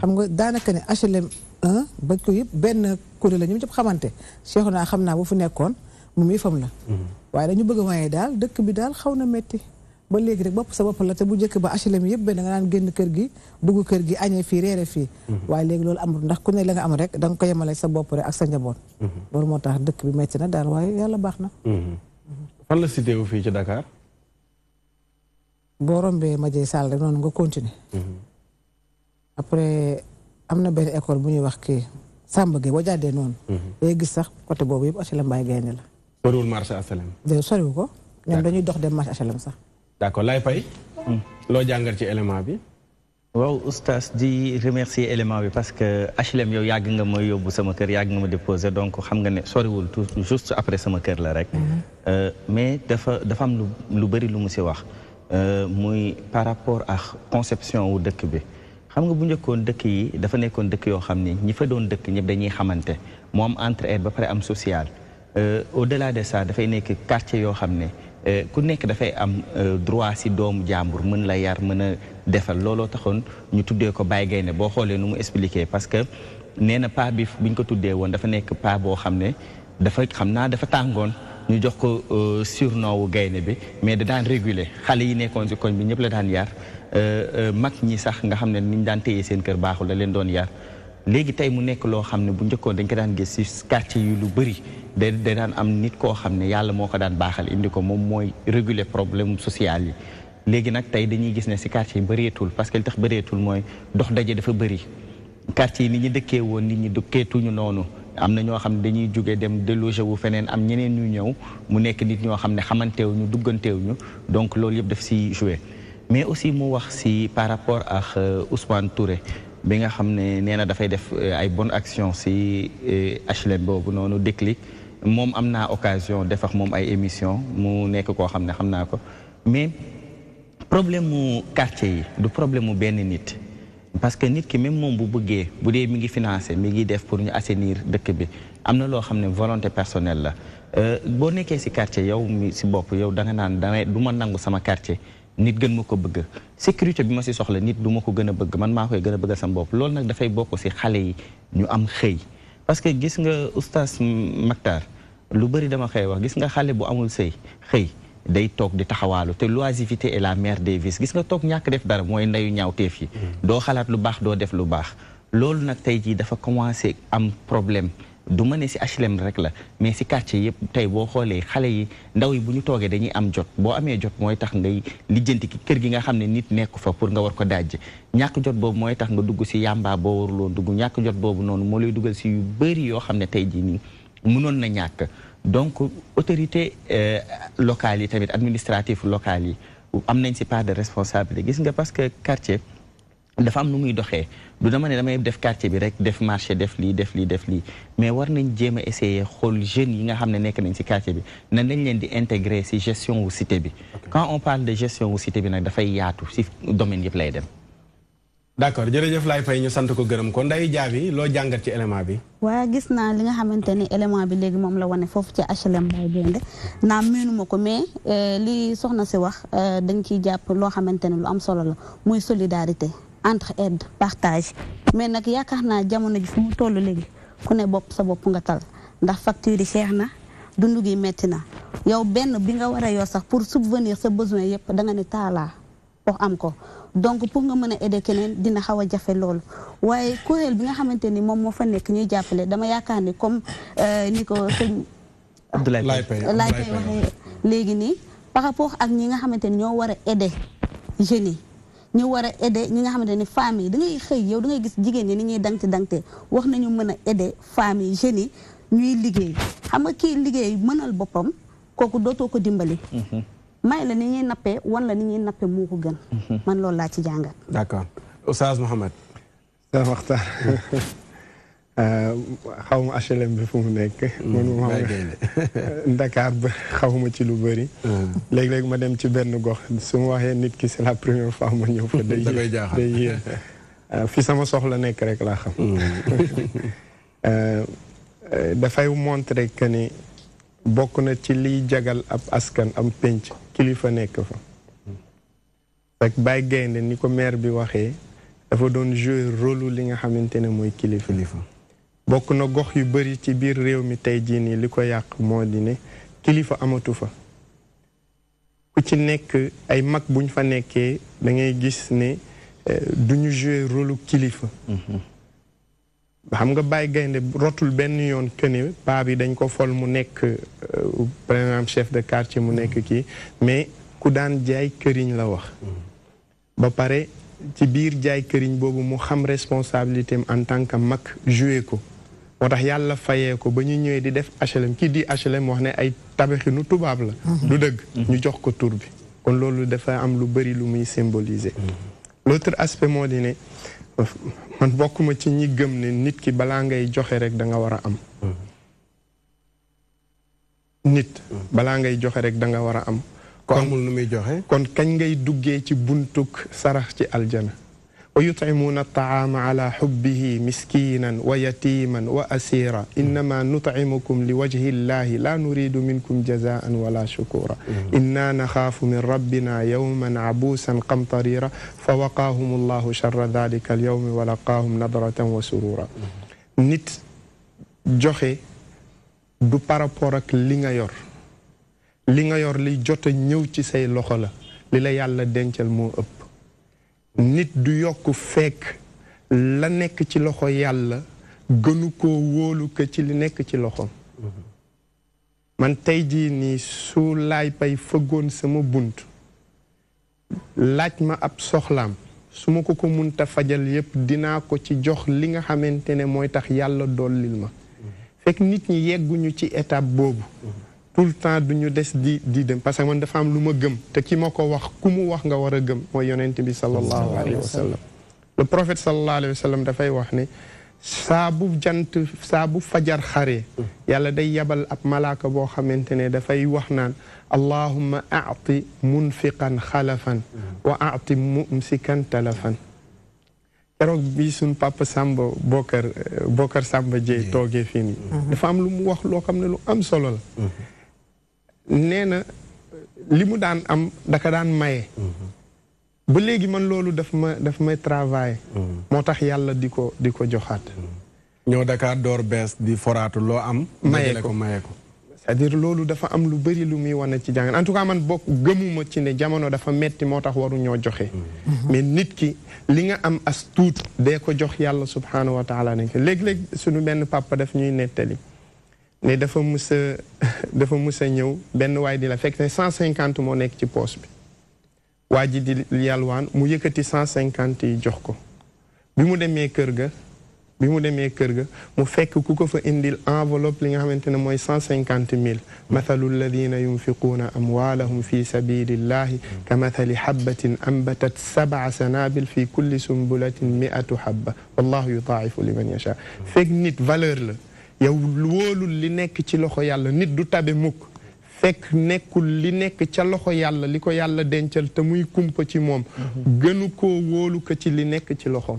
xam nga daanaka ne HLM 1 ba ko yëpp benn kuréel la ñu ñëpp xamante Cheikhouna xam naa bu fu nekkoon moom yëfam la. waaye dañu bëgg a maye daal dëkk bi daal xaw na metti ba léegi rek bopp sa bopp la te bu njëkk ba HLM yëpp benn nga naan génn kër gi dugg kër gi añee fii reere fii. waaye léegi loolu amul ndax ku ne la nga am rek da nga ko yemale sa bopp rek ak sa njaboot. loolu moo tax dëkk bi metti na daal waaye yàlla baax na. fan la cité wu fii ci Dakar. boo rombee Madiaye Sall rek noonu nga continuer. après am na benn école bu ñuy wax kii Samba Gueye boo jàddee noonu. day gis sax côté boobu yëpp HLM Mbaye Gaynde la. soriwul marché HLM. de soriwu ko. ñoom dañuy dox dem marché HLM sax. d'accord lay pay. loo jàngal ci élément bi. waaw oustaz di remercier élément bi parce que HLM yow yàgg nga ma yóbbu sama kër yàgg nga ma déposé donc xam nga ne soriwul tout juste après sama kër la rek. mais dafa am lu bëri lu mu si wax. muy par rapport ak conception wu dëkk bi. xam nga bu njëkkoon dëkk yi dafa nekkoon dëkk yoo xam ni ñi fa doon dëkk ñëpp dañuy xamante moo am entraide ba pare am social. au-delà de ça dafay nekk quartier yoo xam ne ku nekk dafay am droit si doomu jàmbur mën la yar mën a defal looloo taxoon ñu tuddee ko Baye Gaynde boo xoolee nu mu expliqué parce que nee na paa bi buñ ko tuddee woon dafa nekk paa boo xam ne dafa xam naa dafa tàngoon ñu jox ko surnom wu gaynde bi mais da daan réguler xale yi nekkoon si koñ bi ñëpp la daan yar mag ñi sax nga xam ne niñ daan téye seen kër baaxul la leen doon yar léegi tey mu nekk loo xam ne bu njëkkoon dañ ko daan gis si quartier yu lu bëri da daan am nit koo xam ne yàlla moo ko daan baaxal indi ko moom mooy réguler problème social yi léegi nag tey dañuy gis ne si quartier yi bëreetul parce que li tax bëreetul mooy dox daje dafa bëri quartier yi nit ñi dëkkee woon nit ñi dëkkeetuñu noonu am na ñoo xam ne dañuy jóge dem déloger wu feneen am ñeneen ñu ñëw mu nekk nit ñoo xam ne xamanteewuñu dugganteewuñu donc loolu yëpp daf si joué mais aussi mu wax si par rapport ak Ousmane Touré bi nga xam ne nee na dafay def ay bonne action si HLM boobu noonu Déclic moom am naa occasion def ak moom ay émission mu nekk koo xam ne xam naa ko mais problème mu quartier yi du problème mu benn nit parce que nit ki même moom bu bëggee bu dee mi ngi financé mi ngi def pour ñu assainir dëkk bi am na loo xam ne volonté personnelle la boo nekkee si quartier yow mi si bopp yow da nga naan da du ma nangu sama quartier nit gën ma ko bëgg sécurité bi ma si soxla nit du ma ko gën a bëgg man maa koy gën a bëggal sama bopp loolu nag dafay bokk si xale yi ñu am xëy parce que gis nga oustaz Mactar lu bëri dama koy wax gis nga xale bu amul sëy xëy day toog di taxawaalu te l'oisiveté est la mère des vices gis nga toog ñàkk def dara mooy ndeyu ñaawteef yi doo xalaat lu baax doo def lu baax loolu nag tey jii dafa commencé am problème du ma ne si HLM rek la mais si quartier yëpp tey boo xoolee xale yi ndaw yi bu ñu toogee dañuy am jot boo amee jot mooy tax ngay lijjanti ki kër gi nga xam ne nit nekku fa pour nga war ko dajj ñàkk jot boobu mooy tax nga dugg si yàmbaa boo waruloon dugg ñàkk jot boobu noonu moo lay dugal si yu bëri yoo xam ne tey jii nii mënoon na ñàkk donc autorité locales yi tamit administratif locales yi am nañ si part de responsabilité gis nga parce que quartier dafa am nu muy doxee du dama ne damay def quartier bi rek def marché def lii mais war nañ jéem a essayer xool jeunes yi nga xam ne nekk nañ si quartier bi nan lañ leen di intégrer si gestion wu cité bi quand on parle de gestion wu cité bi nag dafay yaatu si domaine yëpp lay dem d'accord jërëjëf Laye Faye ñu sant ko gërëm ko Ndeye Diaby loo jàngat ci élément bi waaye gis naa li nga xamante ni élément bi léegi moom la wane foofu ci HLM Mbaye Gaynde naam miinuma ko mais li soxna si wax dañ ciy jàpp loo xamante ne lu am solo la muy solidarité entre aide partage mais nag yaakaar naa jamono ji fu mu toll léegi ku ne bopp sa bopp nga tal ndax facture yi cher na dundu gi metti na yow benn bi nga war a yor sax pour subvenir sa besoin yëpp da nga ne taalaa pour am ko donc pour nga mën a aider keneen dina xaw a jafe loolu waaye kuréel bi nga xamante ni moom moo fa nekk ñuy jàppale dama yaakaar ni comme ni ko sëñ Laye Faye waxee léegi nii par rapport ak ñi nga xamante ni ñoo war a aider jeunes yi ñu war a aider ñi nga xamante ni femmes yi da ngay xëy yow da ngay gis jigéen ñi ni ñuy dangte wax nañu mën a aider femmes yi jeunes yi ñuy liggéey xam nga kii liggéey mënal boppam kooku dootoo ko dimbali may la ni ñuy nappee wan la ni ñuy nappee moo ko gën man loolu laa ci jàngat d'accord Oustaz Mouhamed sa waxtaan xaw ma HLM bi fu mu nekk mënu Dakar ba xaw ma ci lu bëri léeg-léeg ma dem ci benn gox su ma waxee nit ki c'est la première fois ma ñëw fa day yéen fi sama soxla nekk rek laa xam dafay montrer que ni bokk na ci liy jagal ab askan am pénc kilifa nekk fa rek Baye Gaynde ni ko maire bi waxee dafa doon jouer rôle li nga xamante ne mooy kilifa bokk na gox yu bari ci biir réew mi tey jii nii li ko yàq moo di ne kilifa amatu fa ku ci nekk ay mag buñ fa nekkee da ngay gis ne duñu jouer rôle kilifa xam nga Baye Gaynde rotul benn yoon que ne paa bi dañ ko fol mu nekk par exemple chef de quartier mu nekk kii mais ku daan jaay këriñ la wax ba pare ci biir jaay këriñ boobu mu xam responsabilité am en tant que mag joué ko moo tax yàlla fayee ko ba ñu ñëwee di def HLM kii di HLM wax ne ay tabaxinu tubaab la du dëgg ñu jox ko tur bi kon loolu dafa am lu bari lu muy symboliser l'autre aspect moo di ne man bokkuma ci ñi gëm ne nit ki balaa ngay joxe rek da nga war a am nit balaa ngay joxe rek da nga war a am ko amul nu muy joxe kon kañ ngay duggee ci buntuk sarax ci aljana wa yut'imuuna at-ta'aama ala hubbihi miskinan wa yatiman wa asira innama nut'imukum li wajhi llahi la nuridu minkum jazaan wala shukura inna naxaafu min rabbina yawman abuusan qamtarira fa waqaahum allahu sharra dhalika al-yawmi wa laqaahum nadratan wa surura nit joxe du par rapport ak li nga yor li jot a ñëw ci say loxo la li la yàlla dencal moo ëpp nit du yokk fekk la nekk ci loxo yàlla gënu koo wóolu ko ci li nekk ci loxoom man tey jii nii su laay pay fëggoon sama bunt laaj ma ab soxlaam su ma ko munta fajal yépp dinaa ko ci jox li nga xamante ne mooy tax yàlla dollil ma fekk nit ñi yegguñu ci étape boobu tout le temps duñu des di dem parce que man dafa am lu ma gëm te ki ma ko wax ku mu wax nga war a gëm mooy yonent bi sallallahu alayhi wa sallam le prophète sallallahu alayhi wa sallam dafay wax ne saa bu fajar xare yàlla day yabal ab malaaka boo xamante ne dafay wax naan allahumma aati munfiqan xalafan wa aati mumsikan talafan keroog bi suñ papa Samba Bokar Samba Dieye toogee fii nii dafa am lu mu wax loo xam ne lu am solo la nee na li mu daan am daka daan maye ba léegi man loolu daf may travailler moo tax yàlla di ko joxaat ñëw Dakar door bees di foraatu loo am maye ko c'est-à-dire loolu dafa am lu bari lu muy wane ci jàng en tout cas man bokk gëmuma ci ne jamono dafa metti moo tax waru ñoo joxe mais nit ki li nga am as tuut dee ko jox yàlla subhanahu wa taala nañ ko léeg-léeg suñu benn papa daf ñuy nettali ne dafa mus a ñëw benn waay di la fekk ne 150 moo nekk ci poos bi waa ji di yalwaan mu yëkkati 150 yi jox ko bi mu demee kër ga mu fekk ku ko fa indil enveloppe li nga xamante ne mooy 150,000 mathalu alladina yunfiquuna amwaalahum fi sabilillahi ka mathali habbatin ambatat 7 sanabil fi kulli sumbulatin 100 habba wallahu yudaa'ifu liman yasha fekk nit valeur la yow wóolul li nekk ci loxo yàlla nit du tabe mukk fekk nekkul li nekk ca loxo yàlla li ko yàlla dencal te muy kumpa ci moom gënu koo wóolu ko ci li nekk ci loxoom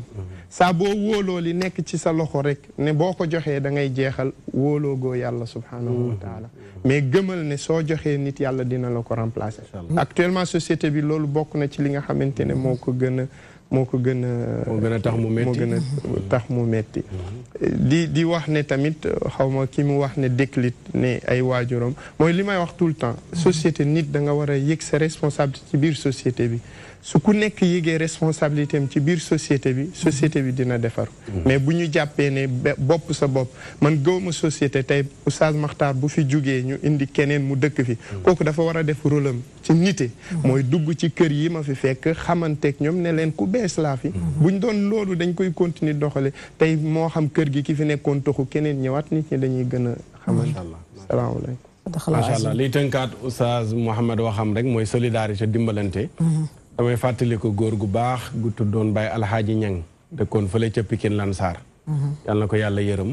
saa boo wóoloo li nekk ci sa loxo rek ne boo ko joxee da ngay jeexal wóoloo goo yàlla subhanahu wa taala mais gëmal ne soo joxee nit yàlla dina la ko remplacer actuellement société bi loolu bokk na ci li nga xamante ne moo gën a tax mu metti di wax ne tamit xawma ki mu wax ne déclic ne ay waajuram mooy li may wax tout le temps société nit da nga war a yëg sa responsabilité ci biir société bi su ku nekk yëgee responsabilité am ci biir société bi dina defar mais bu ñu jàppee ne bopp sa bopp man gëwma société tey Oustaz Makhtar bu fi jugee ñu indi keneen mu dëkk fi kooku dafa war a def rôle am ci nite mooy dugg ci kër yi ma fi fekk xamanteeg ñoom ne leen ku bees laa fi buñ doon loolu dañ koy continuer doxale tey moo xam kër gi ki fi nekkoon toxu keneen ñëwaat nit ñi dañuy gën a xamante salaamaaleykum macha allah liy tënkaat Oustaz Mouhamed waxam rek mooy solidarité dimbalante damay fàttali ko góor gu baax gu tuddoon Baye Alxaaji Ñang dëkkoon fële ca Pikine Lansar yàlla na ko yàlla yërëm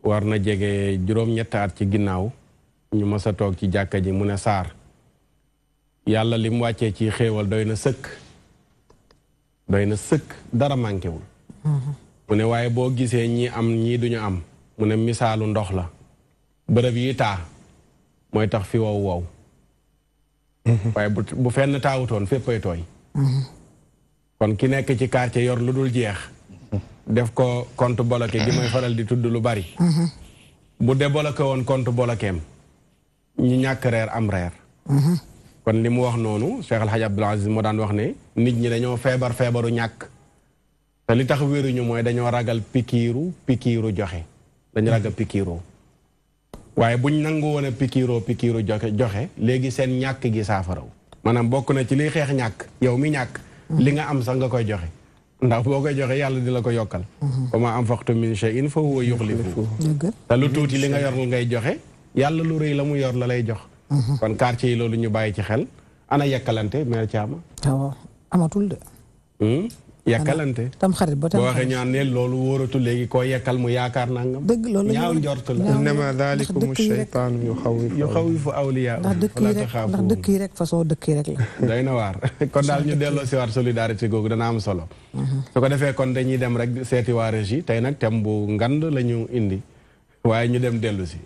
war na jege juróom-ñetti at ci ginnaaw ñu mës a toog ci jàkka ji mu ne Saar yàlla li mu wàccee ci xéewal doy na sëkk dara manqué wul mu ne waaye boo gisee ñii am ñii duñu am mu ne misaalu ndox la bërëb yi taa mooy tax fi wow waaye bu fenn taawutoon féppay tooy kon ki nekk ci quartier yor lu dul jeex def ko compte bloqué gi may faral di tudd lu bari bu débloqué woon compte bloquéem ñi ñàkk reer am reer kon li mu wax noonu Cheikh El Hadj Abdoul Aziz moo daan wax ne nit ñi dañoo feebaru ñàkk te li tax wéruñu mooy dañoo ragal pikiiru joxe dañu ragal pikiiroo waaye buñ nangu woon a pikiiru joxe léegi seen ñàkk gi saafaraw maanaam bokk na ci liy xeex ñàkk yow mi ñàkk li nga am sax nga koy joxe ndax boo koy joxe yàlla di la ko yokkal wa maa anfaqtum min shay'in fa huwa yukhlifu te lu tuuti li nga yor ngay joxe yàlla lu rëy la mu yor la lay jox kon quartier yi loolu ñu bàyyi ci xel ana yekkalante mère Thiama waaw amatul de yekkalante tam xarit ba tam boo waxee ñaan ne loolu wóoratu léegi koo yekkal mu yaakaar nangam dëgg loolu ñaaw njort la innama dhalikumu shaytaanu yuxawwifu awliyaa ndax dëkk yi rek façon dëkk yi rek la day na waar kon daal ñu delloo si waat solidarité googu dana am solo su ko defee kon dañuy dem rek seeti waa régie tey nag thème bu ngand la ñu indi waaye ñu dem dellu si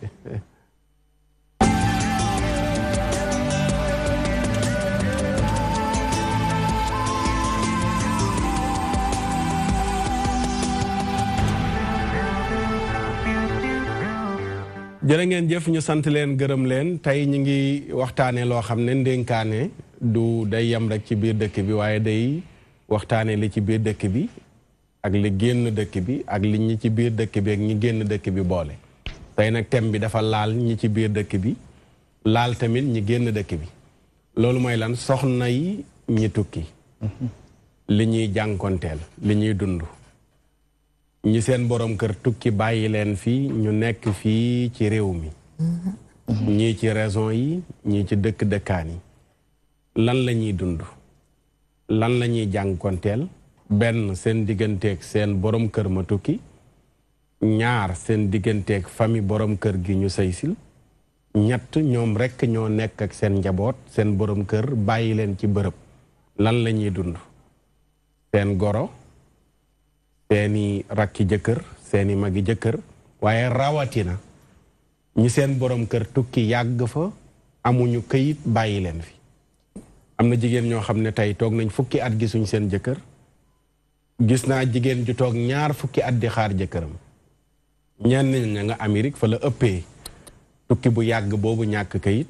jërë ngeen jëf ñu sant leen gërëm leen tey ñu ngi waxtaane loo xam ne ndénkaane du day yem rek ci biir dëkk bi waaye day waxtaane li ci biir dëkk bi ak li génn dëkk bi ak li ñi ci biir dëkk bi ak ñi génn dëkk bi boole tey nag thème bi dafa laal ñi ci biir dëkk bi laal tamit ñi génn dëkk bi loolu mooy lan soxna yi ñi tukki li ñuy jànkonteel li ñuy dund ñi seen borom kër tukki bàyyi leen fii ñu nekk fii ci réew mi ñii ci raison yi ñii ci dëkk-dëkkaan yi lan la ñuy dund lan la ñuy jànkonteel benn seen digganteeg seen borom kër ma tukki ñaar seen digganteeg famille borom kër gi ñu sëysil ñett ñoom rekk ñoo nekk ak seen njaboot seen borom kër bàyyi leen ci bërëb lan la ñuy dund seen goro seeni rakki jëkkër seeni magi jëkkër waaye rawatina ñi seen borom kër tukki yàgg fa amuñu këyit bàyyi leen fi am na jigéen ñoo xam ne tey toog nañ fukki at gisuñ seen jëkkër gis naa jigéen ju toog ñaar fukki at di xaar jëkkëram ñenn ña nga Amérique fa la ëppee tukki bu yàgg boobu ñàkk këyit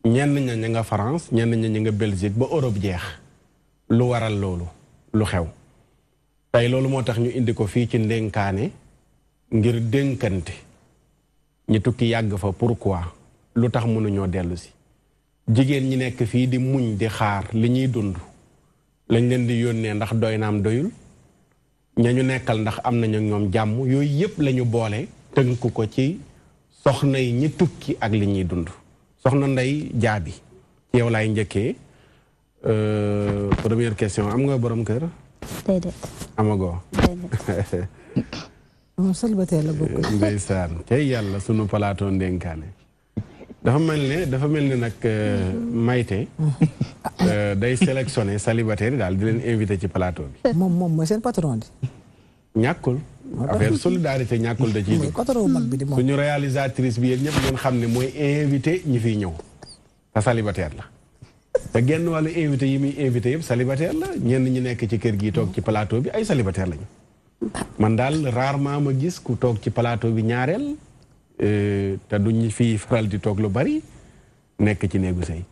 ñenn ña nga France ñenn ña nga Belgique ba Europe jeex lu waral loolu lu xew tey loolu moo tax ñu indi ko fii ci ndénkaane ngir dénkante ñi tukki yàgg fa pourquoi lu tax mënuñoo dellu si jigéen ñi nekk fii di muñ di xaar li ñuy dund lañ leen di yónnee ndax doy naam doyul ña ñu nekkal ndax am nañu ñoom jàmm yooyu yëpp lañu boole tënk ko ci soxna yi ñi tukki ak li ñuy dund soxna Ndey Jaabi ci yow laay njëkkee première question am nga borom kër déedéet amagoo moom célibataire la bokk ndeysaan tey yàlla sunu plateau ndénkaane dafa mel ni nag Mayte day sélectionné célibataire yi daal di leen invité ci plateau bi moom mooy seen patron di ñàkkul affaire solidarité ñàkkul da ciy patron mag bi di moom suñu réalisatrice bi yéen ñëpp ngeen xam ne mooy invité ñi fiy ñëw te célibataire la te genn wàllu invité yi muy invité yëpp célibataire la ñenn ñi nekk ci kër gi toog ci plateau bi ay célibataire lañu man daal rarement ma gis ku toog ci plateau bi ñaareel te duñ fii faral di toog lu bari nekk ci néegu sëy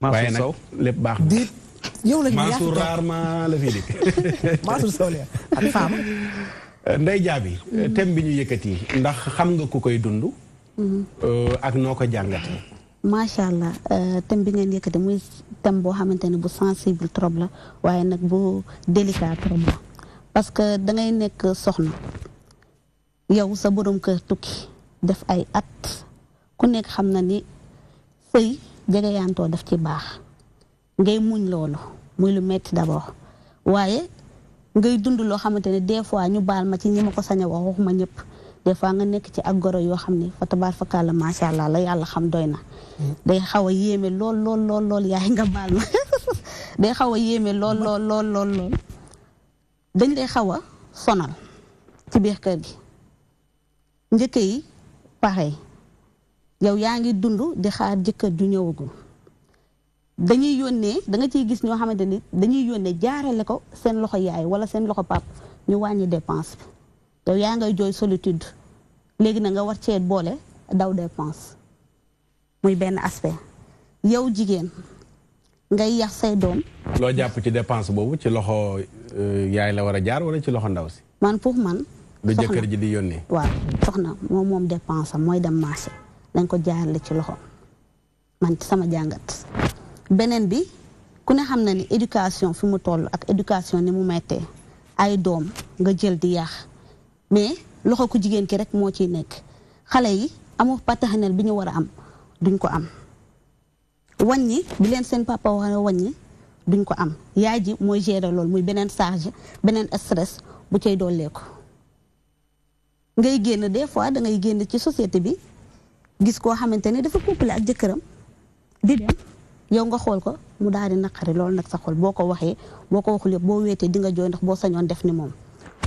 waaye nag lépp baax na yow la ñu Mansour rarement la fii dikk Mansour Sow la ak Fama Ndey Jaabi thème bi ñu yëkkati ndax xam nga ku koy dund ak noo ko jàngatee macha allah thème bi ngeen yëkkati muy thème boo xamante ne bu sensible trop la waaye nag bu délicat trop la parce que da ngay nekk soxna yow sa borom kër tukki def ay at ku nekk xam na ni sëy jegeyantoo daf ci baax ngay muñ loolu muy lu metti d'abord waaye ngay dund loo xamante ne des fois ñu baal ma ci ñi ma ko sañ a wax waxuma ñëpp des fois nga nekk ci ak goro yoo xam ne fa tabaar fakàlla macha allah la yàlla xam doy na day xaw a yéeme lool yaay nga baal ma day xaw a yéeme lool dañ lay xaw a sonal ci biir kër gi njëkk yi pareil yow yaa ngi dund di xaar jëkkër ju ñëwagul dañuy yónnee da nga ciy gis ñoo xamante ni dañuy yónnee jaarale ko seen loxo yaay wala seen loxo pap ñu wàññi dépense bi yow yaa ngay jooy solitude léegi na nga war cee boole daw dépense muy benn aspect yow jigéen ngay yax say doom. loo jàpp ci dépense boobu ci loxo yaay la war a jaar wala ci loxo ndaw si. man pour man. du jëkkër ji di yónnee. waaw soxna moom dépense am mooy dem marché dañ ko jaarale ci loxo man ci sama jàngat. beneen bi ku ne xam na ni éducation fi mu toll ak éducation ni mu mettee ay doom nga jël di yàq mais loxo ku jigéen ki rek moo ciy nekk xale yi amour paternel bi ñu war a am duñ ko am. wàññi bi leen seen papa wax a wàññi duñ ko am yaay ji mooy gérer loolu muy beneen charge beneen stress bu cay dolleeku ngay génn des fois da ngay génn ci société bi gis koo xamante ne dafa couplé ak jëkkëram di dem yow nga xool ko mu daal di naqari loolu nag sa xol boo ko waxee boo ko waxul yëpp boo weetee di nga jooy ndax boo sañoon def ni moom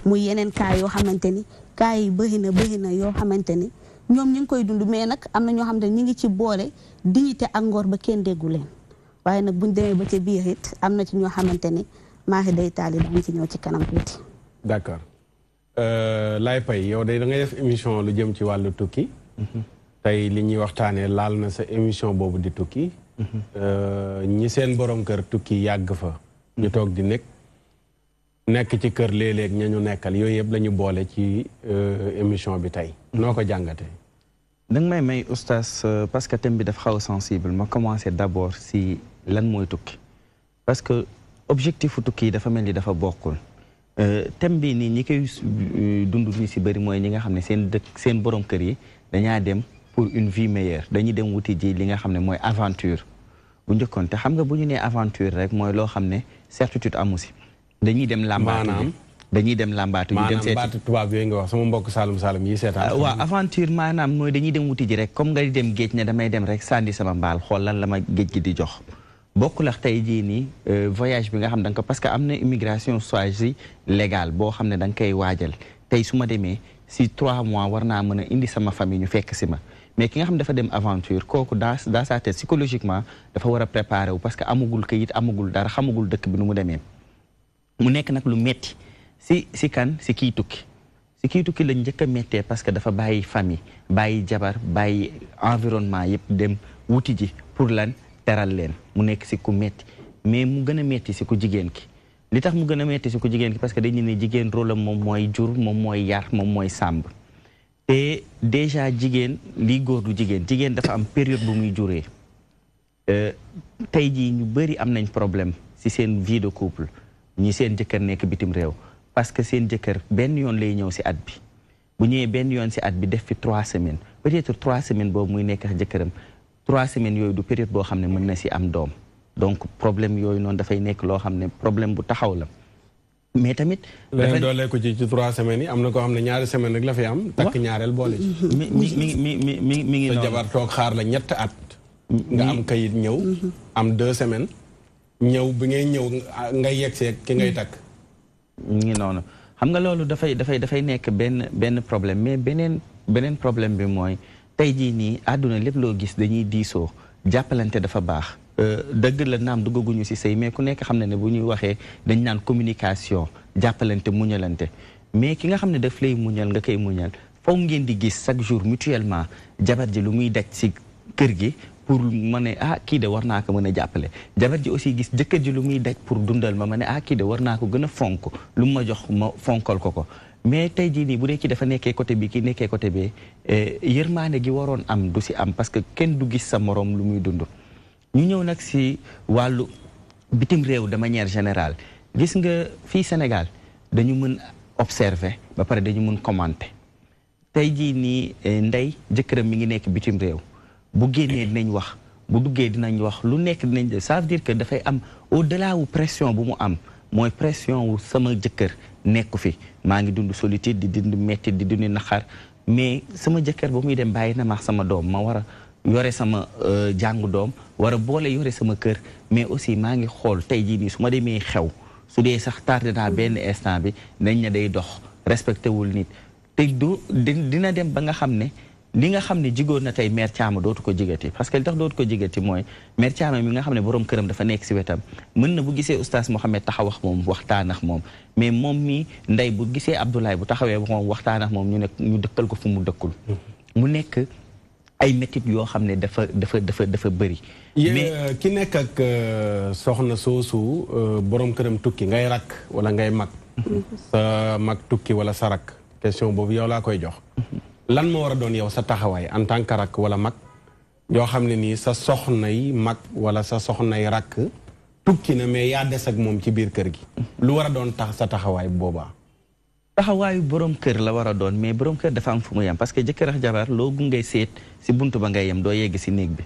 muy yeneen cas yoo xamante ni cas yi bëri na yoo xamante ni ñoom ñu ngi koy dund mais nag am na ñoo xam ne ñu ngi ci boole dignité ak ngor ba kenn déggu leen waaye nag buñ demee ba ca biir it am na ci ñoo xamante ni maaxi day taali dañ ci ñëw ci kanam tuuti. d'accord Laye Paye yow day da ngay def émission lu jëm ci wàllu tukki. tey li ñuy waxtaanee laal na sa émission boobu di tukki. ñi seen borom kër tukki yàgg fa. ñu toog di nekk ci kër léeg-léeg ña ñu nekkal yooyu yëpp la ñu boole ci émission bi tey. noo ko jàngatee. da nga may oustaz parce que thème bi dafa xaw a sensible ma commencé d'abord si lan mooy tukki parce que objectifu tukki yi dafa mel ni dafa bokkul thème bi nii ñi koy dund ñu si bëri mooy ñi nga xam ne seen borom kër yi dañaa dem pour une vie meilleure dañuy dem wuti ji li nga xam ne mooy aventure bu njëkkoon te xam nga bu ñu nee aventure rek mooy loo xam ne certitude amu si dañuy dem làmbaatu dañuy dem làmbaatu ñu dem seeti maanaam baatu tubaab yooyu nga wax sama mbokk Saalum yi seetaan. waaw aventure maanaam mooy dañuy dem wuti ji rek comme nga dem géej ne damay dem rek sànni sama mbaal xool lan la ma géej gi di jox bokkul ak tey jii nii voyage bi nga xam da nga ko parce que am na immigration choisie légale boo xam ne da nga koy waajal tey su ma demee si 3 mois war naa mën a indi sama famille ñu fekk si ma mais ki nga xam dafa dem aventure kooku dans sa tête psychologiquement dafa war a préparer wu parce que amagul kayit amagul dara xamagul dëkk bi nu mu demee mu nekk nag lu metti si kii tukki lañ njëkk a méttee parce que dafa bàyyi famille bàyyi jabar bàyyi environnement yëpp dem wuti ji pour lan teral leen mu nekk si ku métti mais mu gën a métti si ku jigéen ki li tax mu gën a métti si ku jigéen ki parce que dañu ne jigéen rôle am moom mooy jur moom mooy yar moom mooy sàmb te déjà jigéen lii góor du jigéen dafa am période bu muy juree tey jii ñu bëri am nañ problème si seen vie de couple ñi seen jëkkër nekk bitim réew parce que seen jëkkër benn yoon lay ñëw si at bi bu ñëwee benn yoon si at bi def fi 3 semaines peut-être 3 semaines boobu muy nekk ak jëkkëram 3 semaines yooyu du période boo xam ne mën na si am doom donc problème yooyu noonu dafay nekk loo xam ne problème bu taxaw la mais tamit dafa doolee ko ci 3 semaines yi am na koo xam ne ñaari semaine rek la fi am takk ñaareel boole ci mi ngi sa jabar toog xaar la 7 at nga am kayit ñëw am 2 semaines ñëw bi ngay ñëw ngay yegsee ki ngay takk ngi noonu xam nga loolu dafay nekk benn problème mais beneen problème bi mooy tey jii nii àdduna lépp loo gis dañuy diisoo jàppalante dafa baax dëgg la naam duggaguñu ci sëy mais ku nekk xam ne bu ñuy waxee dañ naan communication jàppalante muñalante mais ki nga xam ne daf lay muñal nga koy muñal foog ngeen di gis chaque jour mutuellement jabar ji lu muy daj ci kër gi pour ma ne kii de war naa ko mën a jàppale jabar ji aussi gis jëkkër ji lu muy daj pour dundal ma ne kii de war naa ko gën a fonk lu ma jox ma fonkal ko mais tey jii nii bu dee kii dafa nekkee côté bi kii nekkee côté bi yërmaande gi waroon am du si am parce que kenn du gis sa morom lu muy dund ñu ñëw nag si wàllu bitim réew de manière générale gis nga fii Sénégal dañu mën observer ba pare dañu mën commenter tey jii nii ndey jëkkëram mi ngi nekk bitim réew bu génnee dinañ wax bu duggee dinañ wax lu nekk dinañ ça veut dire que dafay am au-delà wu pression bu mu am mooy pression wu sama jëkkër nekku fi maa ngi dund solitude di dund metti di dund naqar mais sama jëkkër ba muy dem bàyyi na ma sama doom ma war a yore sama jàngu doom war a boole yore sama kër mais aussi maa ngi xool tey jii nii su ma demee xew su dee sax tardé naa benn instant bi nañ ne day dox respecté wul nit te dina dem ba nga xam ne li nga xam ne jigoon na tey mère Thiam dootu ko jigati parce que li tax dootu ko jigati mooy mère Thiam mi nga xam ne borom këram dafa nekk si wetam mën na bu gisee oustaz Mohamed taxaw wax moom waxtaan ak moom mais moom mi ndey bu gisee Abdoulaye bu taxawee moom waxtaan ak moom ñu dëkkal ko fu mu dëkkul mu nekk ay métit yoo xam ne dafa bëri. mais ki nekk ak soxna soosu borom këram tukki ngay rakk wala ngay mag. sa mag tukki wala sa rakk question boobu yow laa koy jox. lan moo war a doon yow sa taxawaay en tant que rakk wala mag yoo xam ne nii sa soxnay mag wala sa soxnay rakk tukki na mais yaa des ak moom ci biir kër gi. lu war a doon tax sa taxawaay boobaa. taxawaayu borom kër la war a doon mais borom kër dafa am fu mu yem parce que jëkkër ak jabar loo ngay seet si buntu ba ngay yem doo yegg si néeg bi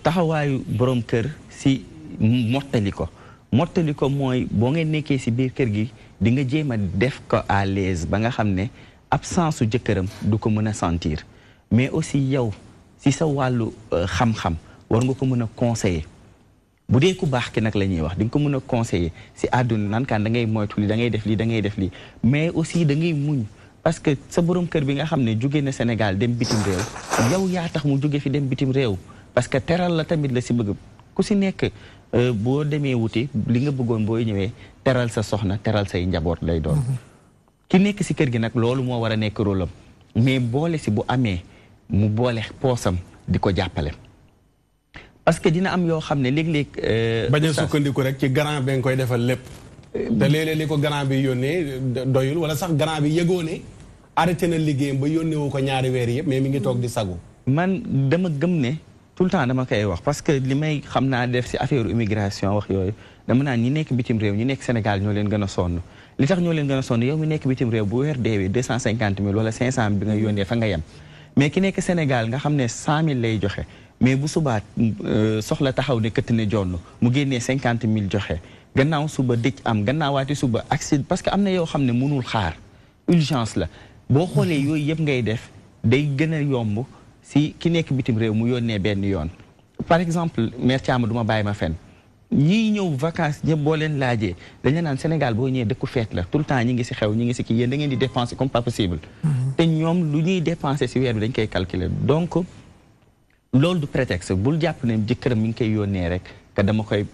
taxawaayu borom kër si mottali ko mooy boo ngeen nekkee si biir kër gi di nga jéem a def ko à l'aise ba nga xam ne absence su jëkkëram du ko mën a sentir mais aussi yow si sa wàllu xam-xam war nga ko mën a conseiller bu dee ku baax ki nag la ñuy wax di nga ko mën a conseiller si àdduna naan kaan da ngay moytu li da ngay def lii da ngay def lii mais aussi da ngay muñ parce que sa borom kër bi nga xam ne jóge na Sénégal dem bitim réew yow yaa tax mu jóge fi dem bitim réew parce que teral la tamit la si bëgg ku si nekk boo demee wuti li nga bëggoon booy ñëwee teral sa soxna teral say njaboot lay doon ki nekk si kër gi nag loolu moo war a nekk rôle am mais boole si bu amee mu boole poosam di ko jàppale parce que dina am yoo xam ne léeg-léeg bañ a sukkandiku rek ci grand bi nga koy defal lépp te léeg-léeg li ko grand bi yónnee doyul wala sax grand bi yëgoo ne arrêté na liggéeyam ba yónnee wu ko ñaari weer yëpp mais mi ngi toog di sagu man dama gëm ne tout le temps dama koy wax parce que li may xam naa def si affaire immigration wax yooyu dama naan ñi nekk bitim réew ñi nekk Sénégal ñoo leen gën a sonn li tax ñoo leen gën a sonn yow mi nekk bitim réew bu weer deewee 250 000 wala 500 bi nga yónnee fa nga yem mais ki nekk Sénégal nga xam ne 100 000 lay joxe mais bu subaat soxla taxaw ne këtt ne jonn mu génnee 50 000 joxe gannaaw suba dëj am gannaawaati suba accident parce que am na yoo xam ne mënul xaar urgence la boo xoolee yooyu yëpp ngay def day gën a yomb si ki nekk bitim réew mu yónnee benn yoon par exemple mère Thiam du ma bàyyi ma fen ñii ñëw vacances ñëpp boo leen laajee dañu naan Sénégal boo ñëwee dëkku feet la tout le temps ñi ngi si xew ñi ngi si kii yéen da ngeen di dépenser comme pas possible te ñoom lu ñuy dépenser si weer bi dañ koy calculer donc loolu du prétexte bul jàpp ne jëkkëram mi ngi koy yónnee rek que dama koy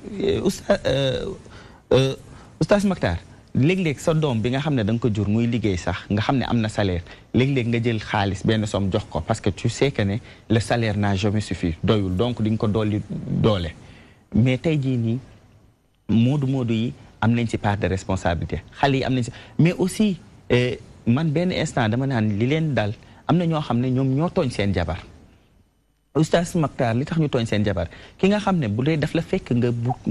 oustaz Mactar léeg-léeg sa doom bi nga xam ne da nga ko jur muy liggéey sax nga xam ne am na salaire léeg-léeg nga jël xaalis benn somme jox ko parce que tu sais que ne le salaire n'a jamais suffi doyul donc di nga ko dolli doole mais tey jii nii moodu yi am nañ si part de responsabilité xale yi am nañ si mais aussi man benn instant dama naan li leen dal am na ñoo xam ne ñoom ñoo tooñ seen jabar oustaz Mactar li tax ñu tooñ seen jabar ki nga xam ne bu dee daf la fekk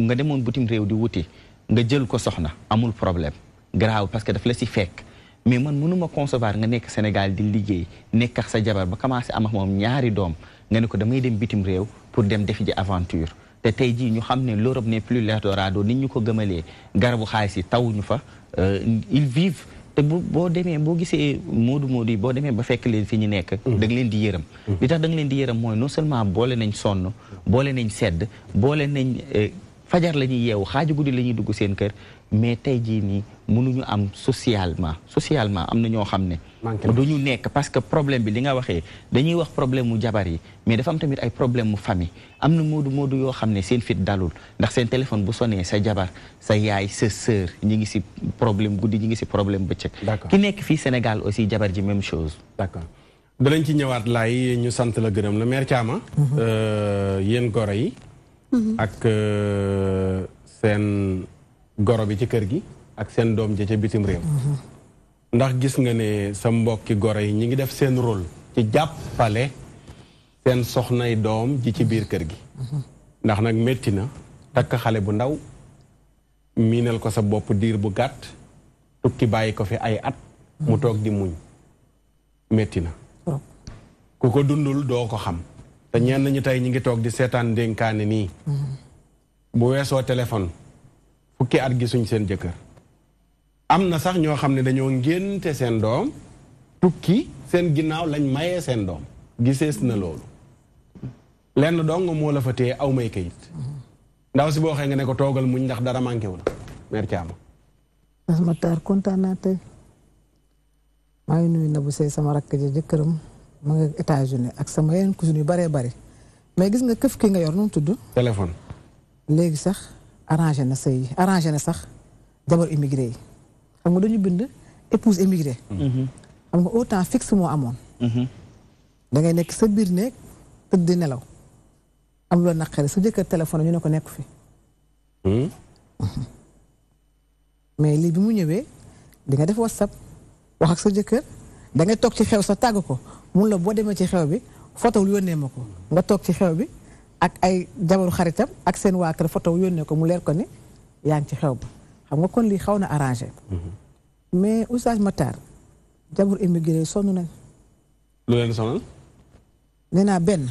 nga demoon bitim réew di wuti nga jël ko soxna amul problème grave parce que daf la si fekk mais man mënuma concevoir nga nekk Sénégal di liggéey nekk ak sa jabar ba commencé am ak moom ñaari doom nga ne ko damay dem bitim réew pour dem defi ji aventure te tey jii ñu xam ne l'Europe n'est plus l'Eldorado nit ñu ko gëmalee garabu xaalis yi tawuñu fa ils vivent te boo demee boo gisee moodu yi boo demee ba fekk leen fi ñu nekk da nga leen di yërëm li tax da nga leen di yërëm mooy non seulement boole nañ sonn boole nañ sedd boole nañ fajar la ñuy yeewu xaaju guddi la ñuy dugg seen kër mais tey jii nii mënuñu am socialement am na ñoo xam ne duñu nekk parce que problème bi li nga waxee dañuy wax problème mu jabar yi mais dafa am tamit ay problème mu famille am na moodu yoo xam ne seen fit dalul ndax seen téléphone bu sonné sa jabar sa yaay sa sœur ñi ngi si problème guddi ñi ngi si problème bëccëg ki nekk fii Sénégal aussi jabar ji même chose d'accord danañ ci ñëwaat laay ñu sant la gërëm la mère Thiam yéen goro yi ak seen goro bi ci kër gi ak seen doom ji ca bitim réew ndax gis nga ne sa mbokki goro yi ñi ngi def seen rôle ci jàppale seen soxnay doom ji ci biir kër gi ndax nag métti na takk xale bu ndaw miinal ko sa bopp diir bu gàtt tukki bàyyi ko fi ay at mu toog di muñ métti na ku ko dundul doo ko xam te ñenn ñi tey ñi ngi toog di seetaan ndénkaane nii bu weesoo téléphone fukki at gisuñ seen jëkkër am na sax ñoo xam ne dañoo ngénte seen doom tukki seen ginnaaw lañ mayee seen doom gisees na loolu lenn dong moo la fa téye aw may kayit ndaw si boo xëy nga ne ko toogal muñ ndax dara manqué wu la mère Thiam Mactar kontaan naa tey maa ngi nuyu Nabou Seye sama rakk ji jëkkëram ma nga États-Unis ak sama yeneen cousine yu bëree bëri mais gis nga këf ki nga yor nu mu tudd. téléphone. léegi sax arrangé na sëy arrangé na sax jabar immigré yi xam nga dañu bind épouse immigré. xam nga autant fixe moo amoon. da ngay nekk sa biir néeg tëdd di nelaw am loo naqare sa jëkkër téléphone ñu ne ko nekk fi. mais lii bi mu ñëwee di nga def WhatsApp wax ak sa jëkkër da ngay toog ci xew sa tàgg ko mun la boo demee ci xew bi photo wu yónnee ma ko nga toog ci xew bi ak ay jabaru xaritam ak seen waa kër photo wu yónnee ko mu leer ko ni yaa ngi ci xew ba xam nga kon lii xaw na arrangé. mais Oustaz Matar jabaru immigré sonn nañ. lu leen sonal. nee naa benn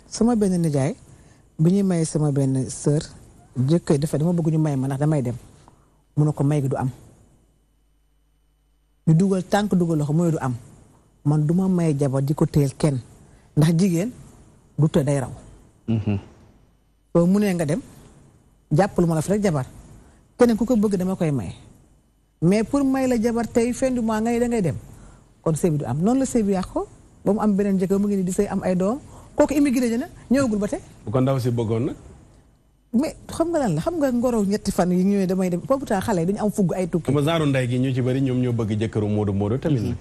sama benn nijaay bi ñuy may sama benn sœur jëkkër dafa dama bëgg ñu may ma ndax damay dem mu ne ko may gi du am. ñu dugal tànk dugal loxo mooy du am man duma may jabar di ko téyel kenn ndax jigéen du të day raw. soo mu nee nga dem jàppalu ma la fi rek jabar keneen ku ko bëgg dama koy may mais pour may la jabar tey fin du mois ngay da ngay dem kon sëy bi du am noonu la sëy bi yàq ko ba mu am beneen jëkkër mu ngi nii di sëy am ay doom kooku immigré ji na ñëwagul ba tey. bu ko ndaw si bëggoon nag. mais xam nga lan la xam nga ngoro ñetti fan yi ñëwee damay dem pourtant xale yi dañu am fugg ay tukki. comme genre ndey gi ñu ci bëri ñoom ñoo bëgg jëkkëru Moodu tamit nag.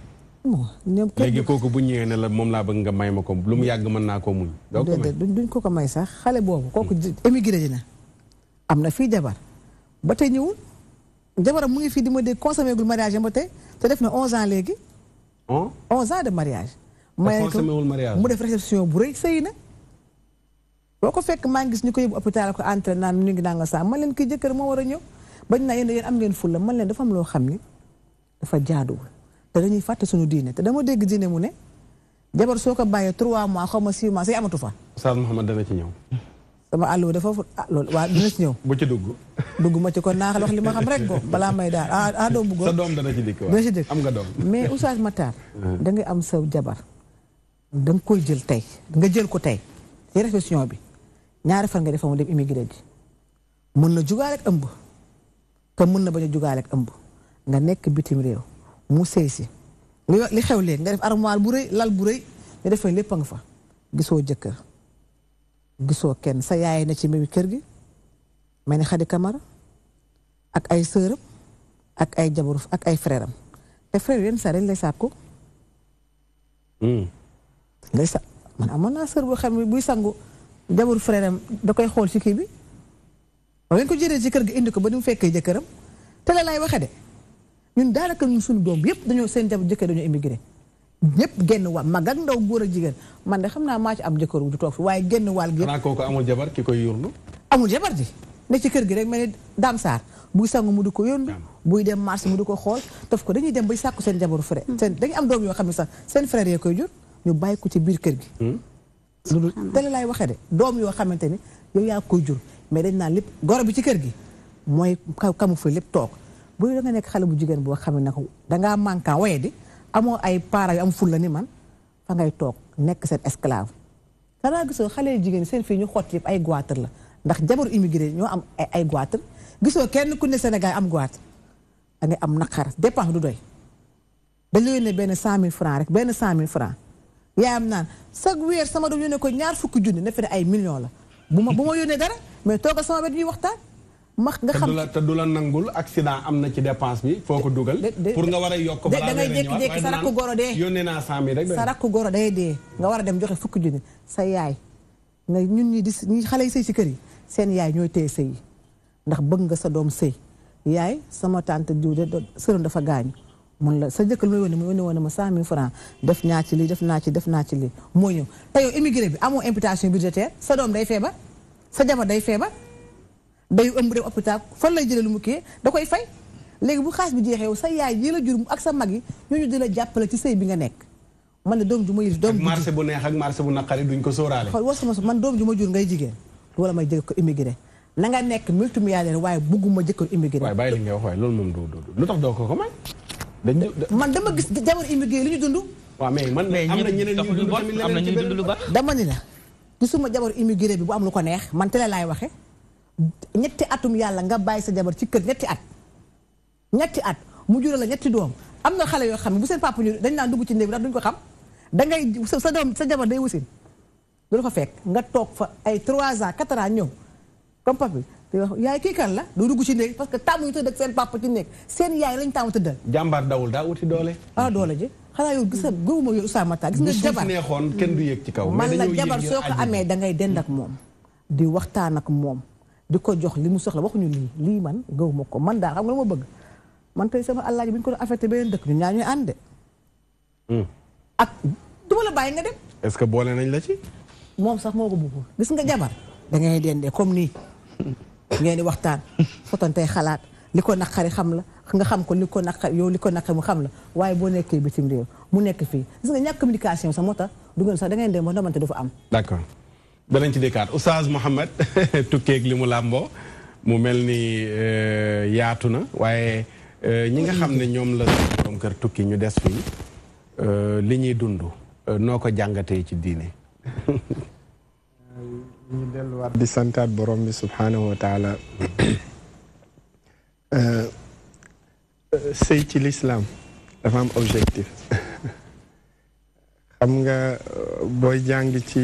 ñoom léegi kooku bu ñëwee ne la moom laa bëgg nga may ma ko lu mu yàgg mën naa koo muñ. doo ko may duñ ko may sax xale boobu kooku émigré ji na am na fii jabar ba tey ñëwul jabaram mu ngi fii di ma dégg consommé gul mariage ba tey te def na 11 ans léegi. 11 ans de mariage. may ko mu def réception bu rëy sëy na. boo ko fekk maa ngi gis ñu ko yóbbu hôpital ko entré naan ñu ngi nanga saa man leen kii jëkkër moo war a ñëw bañ naa yéen am ngeen fulla man leen dafa am loo xam ni dafa jaaduwul te dañuy fàtte suñu diine te dama dégg diine mu ne jabar soo ko bàyyee 3 mois xaw ma 6 mois say amatu fa. Oustaz Mouhamed dana ci ñëw. sama àll bi dafa loolu waa dina ci ñëw. bu ci dugg. dugg ma ci kon naaxal wax li ma xam rek ko balaa may daal doom bu góor. sa doom dana ci dikk dana ci dikk am nga doom. mais Oustaz Matar. da ngay am sa jabar da nga koy jël tey nga jël ko tey ci réflexion bi. ñaari fan nga defa mu dem immigré ji mën na jugaale ak ëmb te mën na bañ a jugaale ak ëmb nga nekk bitim réew mu sëy si li xew léegi nga def armoire bu rëy lal bu rëy nga def lépp a nga fa gisoo jëkkër gisoo kenn sa yaay na ci mbi kër gi mel ni Xadi Kamara ak ay sëram ak ay jabaru ak ay frère am te frère yenn saa dañ lay sàkku lay sa man amoon naa sër boo xam ne buy sangu jabaru frère am da koy xool ci kii bi ba ngeen ko jëlee ci kër gi indi ko ba ni mu fekkee jëkkëram te la lay waxe de ñun daanaka ñun suñu doom yëpp dañoo seen jabar jëkkër dañoo immigré ñëpp genn wàll mag ak ndaw góor ak jigéen man de xam naa maa ci am jëkkër wu du toog fi waaye genn wàll gi. xanaa kooku amul jabar ki koy yurlu. amul jabar ji ne ci kër gi rek mel ni Dame Sarr buy sangu mu di ko yóndu buy dem marché mu di ko xool daf ko dañuy dem bay sàkku seen jabaru frère. seen dañuy am doom yoo xam ne sax seen frère yee koy jur ñu bàyyi ko ci biir kër gi. loolu tele laay waxee de doom yoo xamante ni yow yaa koy jur mais dañ naan lépp goro bi ci kër gi mooy kamu fa lépp toog bu da nga nekk xale bu jigéen boo xam ne nag dangaa manquant waye di amoo ay parents yu am fulla ni man fa ngay toog nekk seen esclave xanaa gisoo xale yu jigéen seen fii ñu xott yëpp ay goitre la ndax jabaru immigré ñoo am ay goitre gisoo kenn ku ne Sénégal am goitre da ngay am naqar dépense du doy dañ la yónnee benn 100 000 francs rek benn 100 000 francs yaayam naan chaque weer sama doom yónnee ko ñaar fukki junni ne fi ne ay millions la bu ma yónnee dara mais toogal sama wet ñuy waxtaan nga xam te du la nangul accident am na ci dépense bi foo ko dugal pour nga war a yokk balaa da ngay jékki-jékki sa rakku goro dee yónnee naa 100 000 rek sa rakku goro day dee nga war a dem joxe fukki junni sa yaay nga ñun ñi xale yi sëy ci kër yi seen yaay ñooy téye sëy yi ndax bëgg nga sa doom sëy yaay sama tante diw de sëram dafa gaañu mun la sa jëkkër lu mu yónnee woon ma 100 000 francs def naa ci lii def naa ci lii moo ñëw te yow immigré bi amoo imputation budgétaire sa doom day feebar sa jabar day feebar day ëmb dem hôpital fan lay jëlee lu mu kii da koy fay léegi bu xaas bi jeexee yow sa yaay ji la jur ak sa mag yi ñooñu di la jàppale ci sëy bi nga nekk man de doom ju ma yilif doom marché bu neex ak marché bu naqari duñ ko sóoraale man doom ju ma jur ngay jigéen wala may jëkk ko immigré na nga nekk multimilliardaire waaye bugguma jëkkër immigré waaye bàyyi li nga wax waaye loolu moom du lu tax doo ko may man dama gis jamono immigré li ñu dund waaw mais man am na ñeneen ñu dund tamit am na ñuy dund lu baax dama ni la gisuma jabaru immigré bi bu am lu ko neex man te la laay waxe ñetti atum yàlla nga bàyyi sa jabar ci kër ñetti at mu jural la ñetti doom am na xale yoo xam ne bu seen papa ñu dañ naan dugg ci néeg ndax duñ ko xam da ngay sa doom sa jabar day wasin du la fa fekk nga toog fa ay 3 ans 4 ans ñëw comme papi te wax yaay kii kan la du dugg ci néeg parce que tàmmuñu tëdd ak seen papa ci néeg seen yaay lañ tàmmu tëddal. jàmbaar dawul daa wuti doole. doole ji xanaa yow gis nga gëwuma yow Oustaz Makhtar gis nga jabar bu suuf neexoon kenn du yëg ci kaw. man la jabar soo ko amee da ngay dend ak moom di waxtaan ak moom di ko jox li mu soxla waxuñu lii man gëwuma ko man daal xam nga lu ma bëgg man tey sama àllaaji bi ñu ko doon affecté beneen dëkk ñu ñaar ñuy ànde ak du ma la bàyyi nga dem. est-ce que boole nañ la ci. moom sax moo ko bëggul gis nga jabar da ngay dendee comme nii ngeen di waxtaan fotantey xalaat li ko naqari xam la nga xam ko li ko naqari yow li ko naqari mu xam la waaye boo nekkee bitim réew mu nekk fii gis nga ñàkk communication sax moo tax du ngeen sax da ngeen dem ba domante du fa am. d'accord danañ ci dikkaat Oustaz Mouhamed tukkeeg li mu làmboo mu mel ni yaatu na waaye ñi nga xam ne ñoom la borom kër tukki ñu des fii li ñuy dund noo ko jàngatee ci diine. ñu delluwaat di santaat borom bi subhaanahu wa taala sëy ci lislaam dafa am objectif xam nga booy jàng ci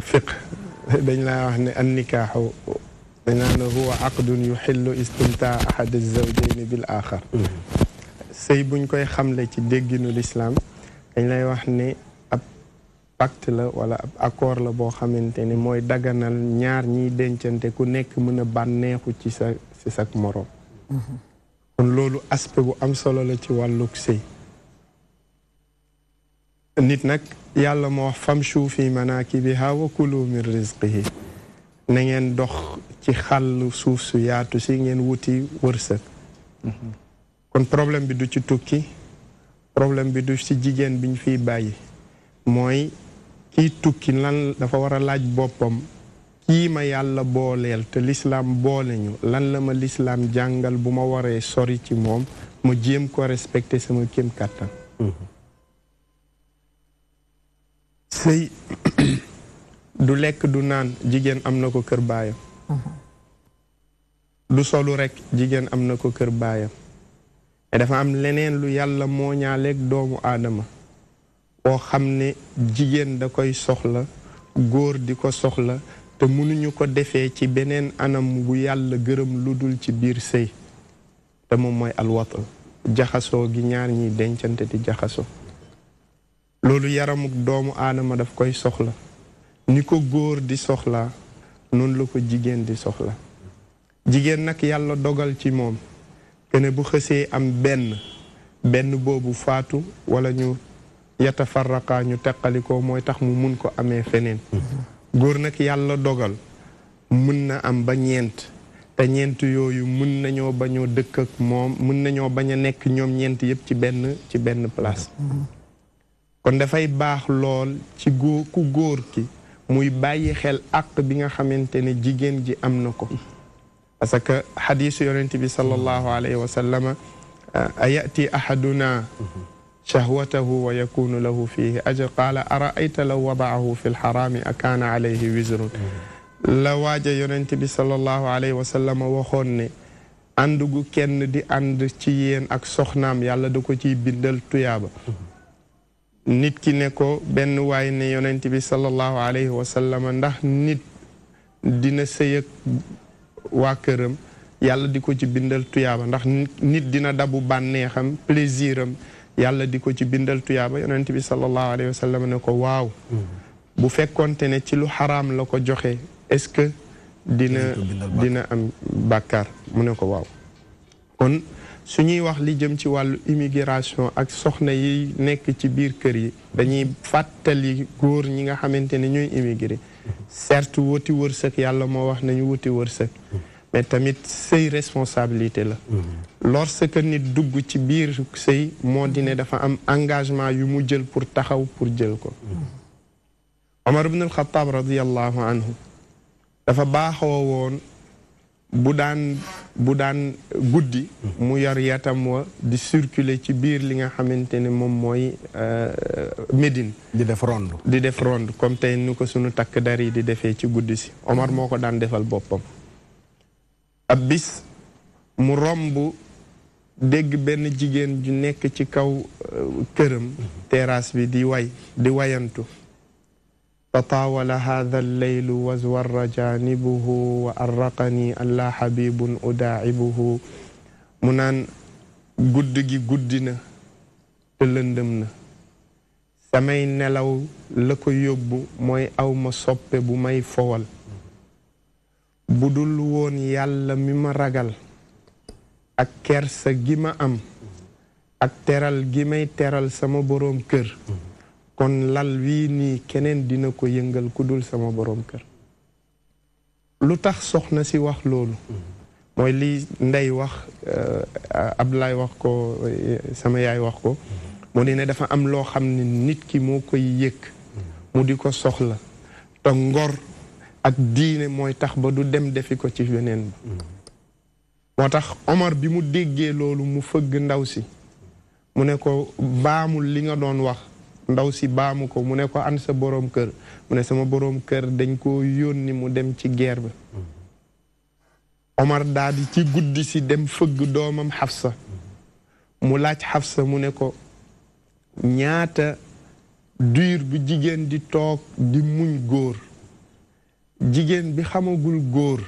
fiqh dañ laa wax ne an nikaaxu dañ laa ne huwa aqdun yuxillu istimtaa ahad az-zawjayni bil axar sëy buñ koy xamle ci dégginu lislaam dañ lay wax ne pacte la wala ab accord la boo xamante ni mooy daganal ñaar ñiy dencante ku nekk mën a bànneexu ci sa moroom kon loolu aspect bu am solo la ci wàlluk sëy nit nag yàlla moo wax famshu fi manakibiha wa kulu min rizqihi na ngeen dox ci xàll suuf su yaatu si ngeen wuti wërsëg kon problème bi du ci tukki problème bi du ci jigéen biñ fiy bàyyi mooy kii tukki lan dafa war a laaj boppam kii ma yàlla booleel te lislaam boole ñu lan la ma lislaam jàngal bu ma waree sori ci moom ma jéem ko respecté sama kéem kàttan sëy du lekk du naan jigéen am na ko kër baayam du solu rekk jigéen am na ko kër baayam te dafa am leneen lu yàlla mooñaaleeg doomu aadama boo xam ne jigéen da koy soxla góor di ko soxla te mënuñu ko defee ci beneen anam bu yàlla gërëm lu dul ci biir sëy te moom mooy alwata jaxasoo gi ñaar ñiy dencante di jaxasoo loolu yaramuk doomu aadama daf koy soxla ni ko góor di soxla noonu la ko jigéen di soxla jigéen nag yàlla dogal ci moom kene bu xësee am benn boobu faatu wala ñu yatafarraqa ñu teqalikoo mooy tax mu mun ko amee feneen góor nag yàlla dogal mun na am ba ñeent te ñeent yooyu mun nañoo bañoo dëkk ak moom mun nañoo bañ a nekk ñoom ñeent yépp ci benn place kon dafay baax lool ci ku góor ki muy bàyyi xel àq bi nga xamante ne jigéen ji am na ko parce que xadiisu yonent bi sallallahu alayhi wa sallama ayati ahaduna shahwatahu wa yakunu lahu fihi ajr qaala araayta law wadaahu fi lxaraami akaana alayhi wisrun la waaja yonent bi sallallahu alayhi wa sallama waxoon ne ànd gu kenn di ànd ci yéen ak soxnaam yàlla da ko ciy bindal tuyaaba nit ki ne ko benn waay ne yonent bi sallallahu alayhi wa sallama ndax nit dina sëy ak waa këram yàlla di ko ci bindal tuyaaba ndax nit dina dabu bànneexam plaisir am yàlla di ko ci bindal tuyaaba yonent bi sallallahu alayhi wa sallam ne ko waaw bu fekkonte ne ci lu xaraam la ko joxe est-ce que dina am bàkkaar mu ne ko waaw kon su ñuy wax li jëm ci wàllu immigration ak soxna yi nekk ci biir kër yi dañuy fàttali góor ñi nga xamante ne ñooy immigré certes wuti wërsëg yàlla moo wax nañu wuti wërsëg mais tamit sëy responsabilité la lorsque nit dugg ci biir sëy moo di ne dafa am engagement yu mu jël pour taxaw pour jël ko Omar ibn al-Khattab radiyallahu anhu dafa baaxoo woon bu daan guddi mu yor yatam wa di circuler ci biir li nga xamante ne moom mooy Médine di def ronde comme tey nu ko sunu takk dar yi di defee ci guddi si Omar moo ko daan defal boppam ab bis mu romb dégg benn jigéen ju nekk ci kaw këram te terrasse bi di wayantu tataawala hadha al-laylu wa zwarra janibuhu wa arraqani alla habibun udaa'ibuhu mu naan guddi gi guddi na te lëndëm na samay nelaw la ko yóbbu mooy awma soppe bu may fowal bu dul woon yàlla mi ma ragal ak kersa gi ma am ak teral gi may teral sama boroom kër kon lal wii nii keneen dina ko yëngal ku dul sama boroom kër lu tax soxna si wax loolu mooy li ndey wax Abdoulaye wax ko sama yaay wax ko moo di ne dafa am loo xam ne nit ki moo koy yëg mu di ko soxla te ngor ak diine mooy tax ba du dem defi ko ci beneen ba moo tax Omar bi mu déggee loolu mu fëgg ndaw si mu ne ko baamul li nga doon wax ndaw si baamu ko mu ne ko an sa boroom kër mu ne sama boroom kër dañ ko yónni mu dem ci guerre ba Omar daal di ci guddi si dem fëgg doomam Hafsa mu laaj Hafsa mu ne ko ñaata diir bu jigéen di toog di muñ góor jigéen bi xamagul góor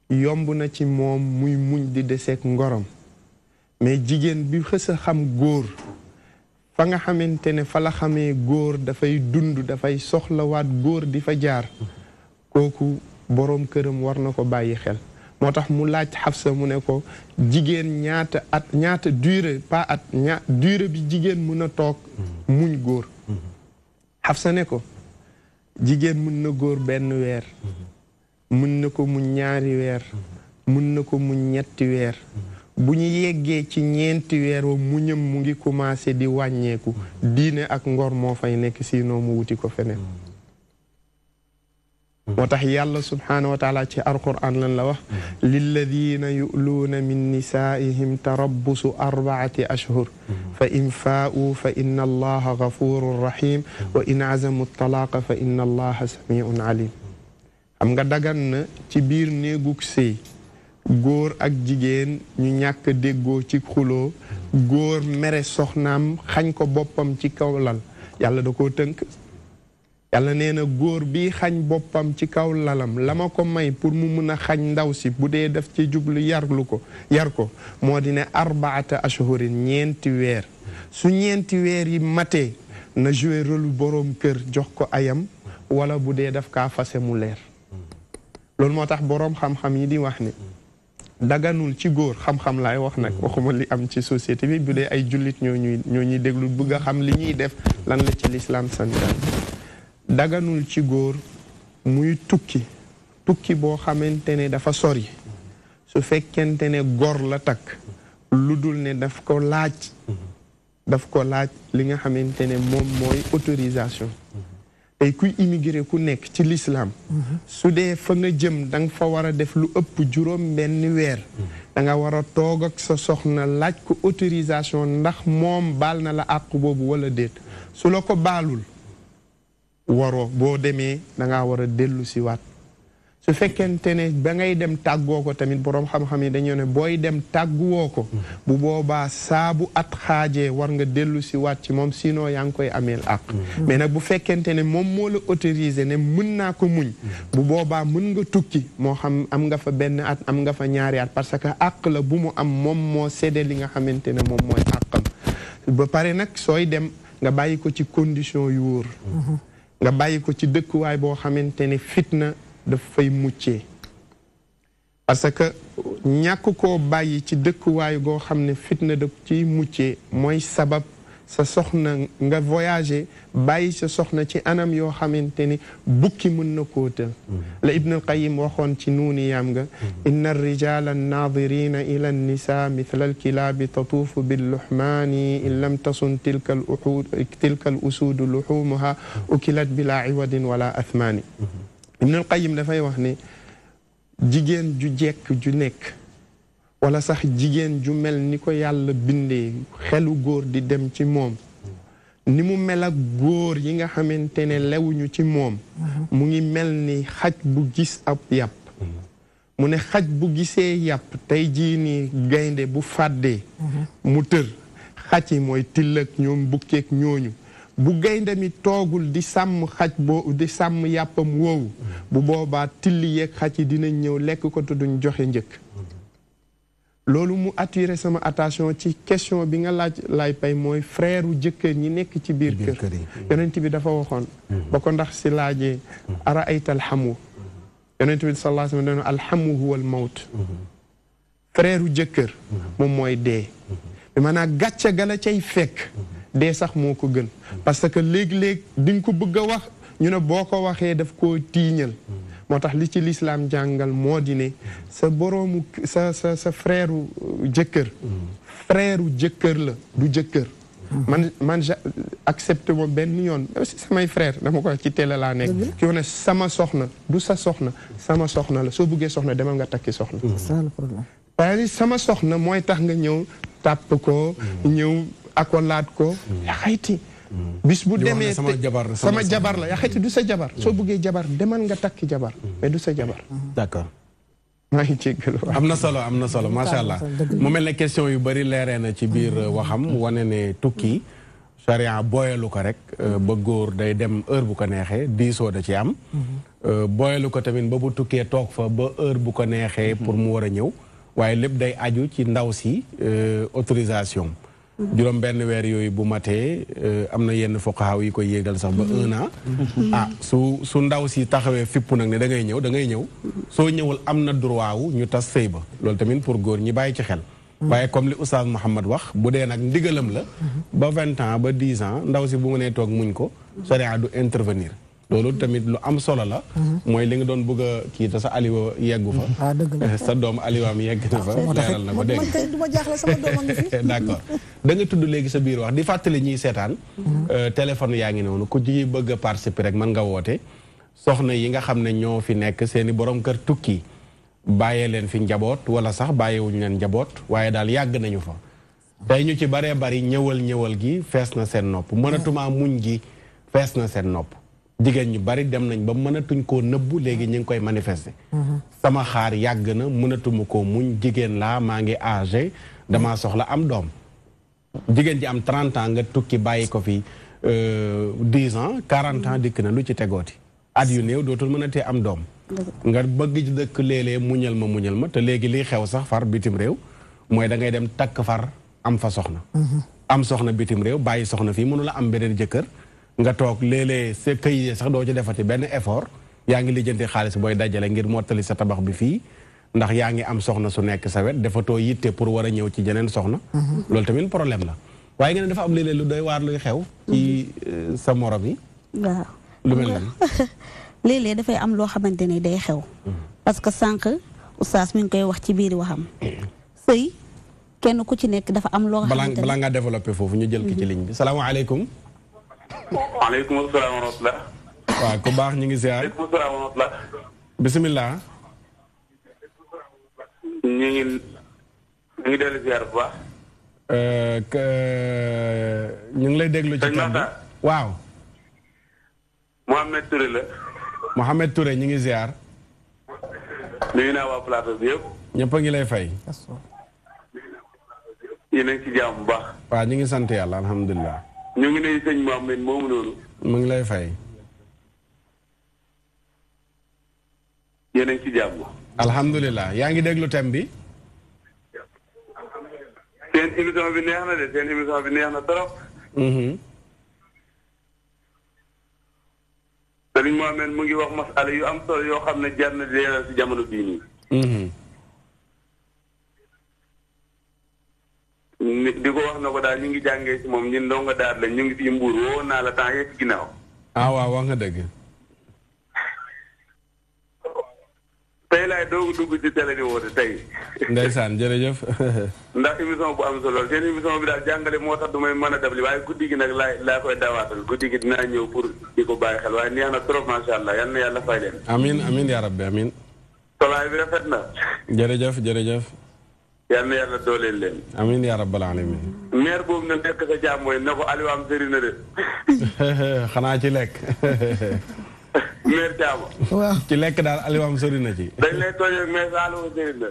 yomb na ci moom muy muñ di deseek ngorom mais jigéen bi xës a xam góor fa nga xamante ne fa la xamee góor dafay dund dafay soxlawaat góor di fa jaar kooku boroom këram war na ko bàyyi xel moo tax mu laaj Hafsa mu ne ko jigéen ñaata durée pas at durée bi jigéen mën a toog muñ góor Hafsa ne ko jigéen mën na góor benn weer mën na ko muñ ñaari weer mën na ko muñ ñetti weer bu ñu yeggee ci ñeenti weer wa muñam mu ngi commencé di wàññeeku diine ak ngor moo fay nekk sinon mu wuti ko feneen moo tax yàlla subhaanahu wa taala ci alquran lan la wax lilladina yu'luuna min nisaa'ihim tarabbusu 4 ashhur fa in faa'u fa inna allaha gafurun rahim wa in azamu talaaqa fa inna allaha samiun alim xam nga dagan na ci biir néegug sëy góor ak jigéen ñu ñàkk déggoo ci xuloo góor mere soxnaam xañ ko boppam ci kaw lal yàlla da koo tënk yàlla nee na góor bi xañ boppam ci kaw lalam la ma ko may pour mu mun a xañ ndaw si bu dee def ci jublu yar ko moo di ne 4 ashhurin ñeenti weer su ñeenti weer yi matee na jouer rôle boroom kër jox ko ayam wala bu dee daf kaa fase mu leer loolu moo tax boroom xam-xam yi di wax ne daganul ci góor xam-xam laay wax nag waxuma li am ci société bi bu dee ay jullit ñoo ñuy déglu bëgg a xam li ñuy def lan la ci lislaam santaan daganul ci góor muy tukki boo xamante ne dafa sori su fekkente ne gor la takk lu dul ne daf ko laaj li nga xamante ne moom mooy autorisation tey kuy immigré ku nekk ci l'islam su dee fa nga jëm da nga fa war a def lu ëpp juróom benn weer da nga war a toog ak sa soxna laaj ko autorisation ndax moom baal na la àq boobu wala déet su la ko baalul waroo boo demee da ngaa war a dellu si waat su fekkente ne ba ngay dem tàggoo ko tamit boroom xam-xam yi dañoo ne booy dem tàgguwoo ko bu boobaa saabu at xaajee war nga dellu si waat ci moom sinon yaa ngi koy ameel àq mais nag bu fekkente ne moom moo la autorisé ne mën naa ko muñ bu boobaa mën nga tukki moo xam am nga fa benn at am nga fa ñaari at parce que àq la bu mu am moom moo séddee li nga xamante ne moom mooy àqam ba pare nag sooy dem nga bàyyi ko ci condition yu wóor nga bàyyi ko ci dëkkuwaay boo xamante ne fitna daf fay muccee parce que ñàkk koo bàyyi ci dëkkuwaay goo xam ne fitna daf ciy muccee mooy sabab sa soxna nga voyager bàyyi sa soxna ci anam yoo xamante ni bukki mën na koo tël la Ibn al-Qayyim waxoon ci nuuni yaam nga inna ar-rijala an-nadirina ila an-nisa mithla al-kilabi tatuufu bil-luhmani in lam tasun tilka al-usudu luhumuha ukilat bila iwadin wala athmani Ibn al-Qayyim dafay wax ne jigéen ju jekk ju nekk wala sax jigéen ju mel ni ko yàlla bindee xelu góor di dem ci moom ni mu mel ak góor yi nga xamante ne lewuñu ci moom mu ngi mel ni xaj bu gis ab yàpp mu ne xaj bu gisee yàpp tey jii ni gaynde bu fàddee mu tër xaj yi mooy till ak ñoom bukkeek ñooñu bu gaynde mi toogul di sàmm xaj boo di sàmm yàppam woowu bu boobaa till yeeg xaj yi dinañ ñëw lekk ko te duñ joxe njëkk loolu mu attiré sama attention ci question bi nga laaj lay pay mooy frère u jëkkër ñi nekk ci biir kër yonent bi dafa waxoon ba ko ndax si laajee ara ayta alxamu yonent bi sallallahu alayhi wa sallam alxamu huwa al mawt frère u jëkkër moom mooy dee bi maanaam gàcce ga la cay fekk dee sax moo ko gën parce que léeg-léeg diñ ko bëgg a wax ñu ne boo ko waxee daf koo tiiñal moo tax li ci lislaam jàngal moo di ne sa boroomu sa frère u jëkkër frère u jëkkër la du jëkkër man accepté ma benn yoon aussi samay frère dama ko ci télé laa nekk ki ne sama soxna du sa soxna sama soxna la soo buggee soxna demal nga takki soxna parce que sama soxna mooy tax nga ñëw tàpp ko ñëw akolaat ko yaa xayti bis bu demee sama jabar la yaa xayti du sa jabar soo buggee jabar demal nga takki jabar mais du sa jabar d'accord maa ngi jéggalu am na solo macha allah mu mel ne question yu bari leeree na ci biir waxam wane ne tukki charia booyalu ko rek ba góor day dem heure bu ko neexee diisoo da ci am booyalu ko tamit ba bu tukkee toog fa ba heure bu ko neexee pour mu war a ñëw waaye lépp day aju ci ndaw si autorisation juróom benn weer yooyu bu matee am na yenn fuqahaa yi koy yéegal sax ba 1 an su ndaw si taxawee fippu nag ne da ngay ñëw soo ñëwul am na droit wu ñu tas sëy ba loolu tamit pour góor ñi bàyyi ci xel waaye comme li oustaz Mouhamed wax bu dee nag ndigalam la ba 20 ans ba 10 ans ndaw si bu nga nee toog muñ ko sharia du intervenir loolu tamit lu am solo la mooy li nga doon bëgg a kii te sa aliwa yeggu fa sa doom aliwaam yegg na fa leeral na ko dégg man kay du ma jaaxle sama doom a ngi fi d'accord da nga tudd léegi sa biir wax di fàttali ñiy seetaan téléphone yaa ngi noonu ku ci bëgg a participer rek mën nga woote soxna yi nga xam ne ñoo fi nekk seeni borom kër tukki bàyyee leen fi njaboot wala sax bàyyeewuñu leen njaboot waaye daal yàgg nañu fa tey ñu ci baree bari ñëwal gi fees na seen nopp mënatuma muñ gi fees na seen nopp jigéen ñu bari dem nañ ba mënatuñ koo nëbbu léegi ñu ngi koy manifester sama xaar yàgg na mënatuma koo muñ jigéen laa maa ngi âgé damaa soxla am doom jigéen ji am 30 ans nga tukki bàyyi ko fi 10 ans 40 ans dikk na lu ci tegooti at yu néew dootul mën a tee am doom nga bëgg ci dëkk léeg-léeg muñal ma te léegi liy xew sax far bitim réew mooy da ngay dem takk far am fa soxna am soxna bitim réew bàyyi soxna fii mënu la am beneen jëkkër nga toog léeg-léeg sa këyit sax doo ci defati benn effort yaa ngi lijjanti xaalis booy dajale ngir mottali sa tabax bi fii ndax yaa ngi am soxna su nekk sa wet defatoo yitte pour war a ñëw ci jeneen soxna loolu tamit problème la waaye nga ne dafa am léeg-léeg lu doy waar luy xew ci sa morom yi waaw lu mel nan léeg-léeg dafay am loo xamante ni day xew parce que sànq oustaz mi ngi koy wax ci biir waxam sëy kenn ku ci nekk dafa am loo xamante ni balaa ngaa développé foofu ñu jël ki ci ligne bi salaamaaleykum waaleykum salaam wa rahmatulah. waaw ku baax ñu ngi ziar. waaleykum salaam wa rahmatulah. bisimilah. ñu ngi dellu ziar bu baax. ñu ngi lay déglu ci kàddu bi waaw. Mohamed Touré la. Mohamed Touré ñu ngi ziar. nuyu naa waa plateau bi yëpp. ñëpp a ngi lay fay. yéen a ngi ci jàmm bu baax. waaw ñu ngi sant yàlla alhamdulilah. ñu ngi nuyu sëñ Mohamed moomu noonu. mu ngi lay fay. yéen a ngi ci jàmm. alhamdulilah yaa ngi déglu thème bi. seen émission bi neex na de seen émission bi neex na trop. sëñ Mohamed mu ngi wax masala yu am solo yoo xam ne jar na leeral si jamono bii nii. di ko wax na ko daal ñu ngi jàngee ci moom ñun ndongo daal la ñu ngi fii Mbuur woo naa la temps yëpp ginnaaw. ah waaw wax nga dëgg. tey laay doog dugg ci télé di woote tey. ndeysaan jërëjëf. ndax émission bu am solo seen émission bi daal jàngale moo tax du may mën a dabli waaye guddi gi nag laa koy dawaatal guddi gi dinaa ñëw pour di ko bàyyi xel waaye neex na trop macha allah yal na yàlla fay leen. amiin yaa rabbi amiin. solaay bi rafet na. jërëjëf. yal na yàlla dooleel leen. amiin yaa rabbal alamin. maire boobu na nekk sa jàmm mooy ne ko Aliou am sëri na de. xanaa ci lekk. maire Thiam. waaw ci lekk daal Aliou am sori na ci. dañ lay tooñee mais sa Aliou sëri na.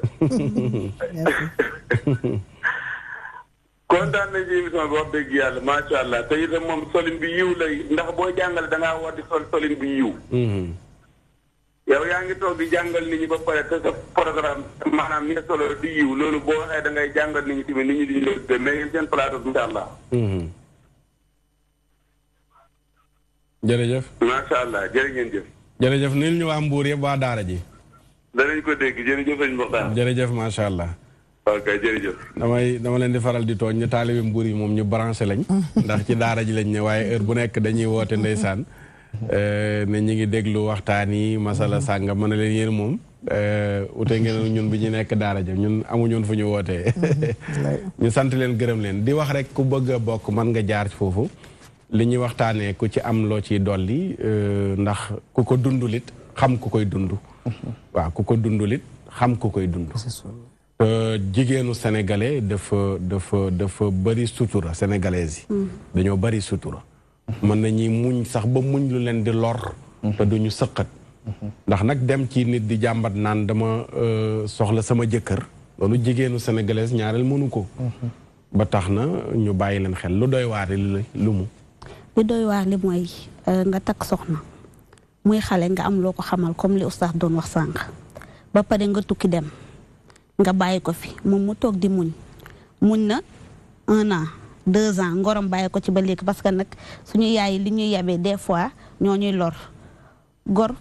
kontaan kontaan nañ ci émission bi wax dëgg yàlla macha allah te itam moom solin bi yiw lay ndax boo jàngale da ngaa war di solin bi yiw. yow yaa ngi toog di jàngal nit ñi ba pare te sa programme maanaam ni nga solo di yiw loolu boo waxee da ngay jàngal nit ñi tamit nit ñi di ñu leen mais ngeen seen plateau bi incha allah. jërëjëf. macha allah jërë ngeen jëf. jërëjëf nil ñu waa Mbour yëpp waa Daara ji. danañ ko dégg jërëjëf sëñ Mokhtar. jërëjëf macha allah. ok jërëjëf. dama leen di faral di tooñ ñu taalibe Mbour yi moom ñu branché lañ. ndax ci Daara ji lañ ne waaye heure bu nekk dañuy woote ndeysaan. ne ñu ngi déglu waxtaan yi masala sànga mën na leen yéen moom. ute ngeen ñun bi ñu nekk Daara ja ñun amuñoon fu ñu wootee. ñu sant leen gërëm leen di wax rek ku bëgg a bokk mën nga jaar foofu. li ñuy waxtaanee ku ci am loo ciy dolli ndax ku ko dundulit xam ku koy dund. waaw ku ko dundulit xam ku koy dund. jigéenu sénégalais dafa bëri sutura sénégalaise yi. dañoo bëri sutura. mën nañuy muñ sax ba muñ lu leen di lor. te duñu sëqat. ndax nag dem ci nit di jàmbat naan dama soxla sama jëkkër. loolu jigéenu sénégalaise ñaareel mënu ko. ba tax na ñu bàyyi leen xel lu doy waar lu mu. li doy waar li mooy nga takk soxna muy xale nga am loo ko xamal comme li oustaz doon wax sànq ba pare nga tukki dem nga bàyyi ko fi moom mu toog di muñ na 1 an 2 ans ngorom bàyyi ko ci ba léegi parce que nag suñu yaay li ñuy yabee des fois ñoo ñuy lor gor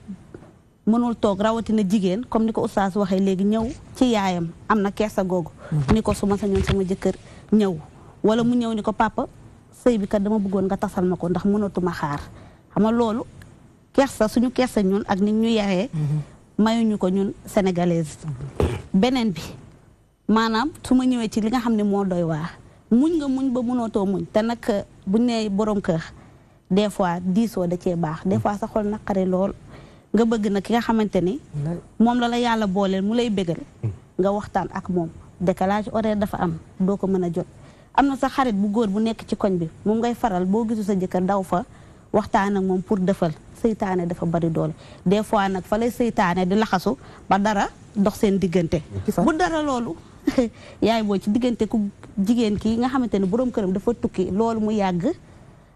mënul toog rawatina jigéen comme ni ko oustaz waxee léegi ñëw ci yaayam am na kersa googu ni ko su ma sañoon sama jëkkër ñëw wala mu ñëw ni ko papa sëy bi kat dama bëggoon nga tasal ma ko ndax mënatuma xaar xam nga loolu kersa suñu kersa ñun ak nit ñu yaree mayuñu ko ñun sénégalaise beneen bi maanaam su ma ñëwee ci li nga xam ne moo doy waa muñ nga muñ ba mënatoo muñ te nag buñ ne borom kër des fois diisoo da cee baax des fois sa xol naqare lool nga bëgg na ki nga xamante ni moom la yàlla booleel mu lay bégal nga waxtaan ak moom décalage horaire dafa am doo ko mën a jot am na sa xarit bu góor bu nekk ci koñ bi moom ngay faral boo gisu sa jëkkër daw fa waxtaan ak moom pour defal seytaane dafa bari doole des fois nag fa lay seytaane di laxasu ba dara dox seen diggante bu dara loolu yaay boo ci diggante ku jigéen ki nga xamante ne boroom këram dafa tukki loolu mu yàgg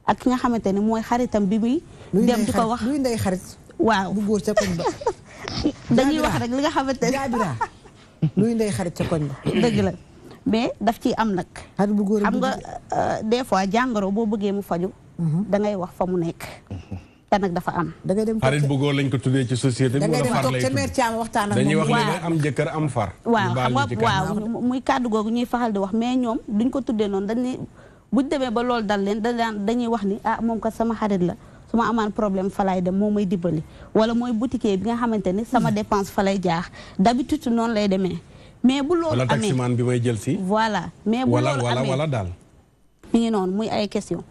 ak ki nga xamante ne mooy xaritam bi muy dem di ko wax luy ndey xarit waaw bu góor ca koñ ba dañuy wax rek li nga xamante ne jaabira luy ndey xarit ca koñ ba dëgg la mais daf ciy am nag xam nga des fois jàngoro boo bëggee mu faju da ngay wax fa mu nekk te nag dafa am da ngay dem xarit bu góor lañ ko tuddee ci société bi wala far lay tudd dañuy wax ne am jëkkër am far waaw xam nga waaw muy kàddu googu ñuy faxal di wax mais ñoom duñ ko tuddee noonu dañ ne buñ demee ba loolu dal leen dañuy wax ni ah moom kat sama xarit la su ma amaan problème fa lay dem moo may dimbali wala mooy boutique bi nga xamante ni sama dépense fa lay jaax d'habitude noonu lay demee mais bu loolu amee wala taximaan bi may jël si. voilà mais bu loolu amee wala daal. mi ngi noonu muy ay question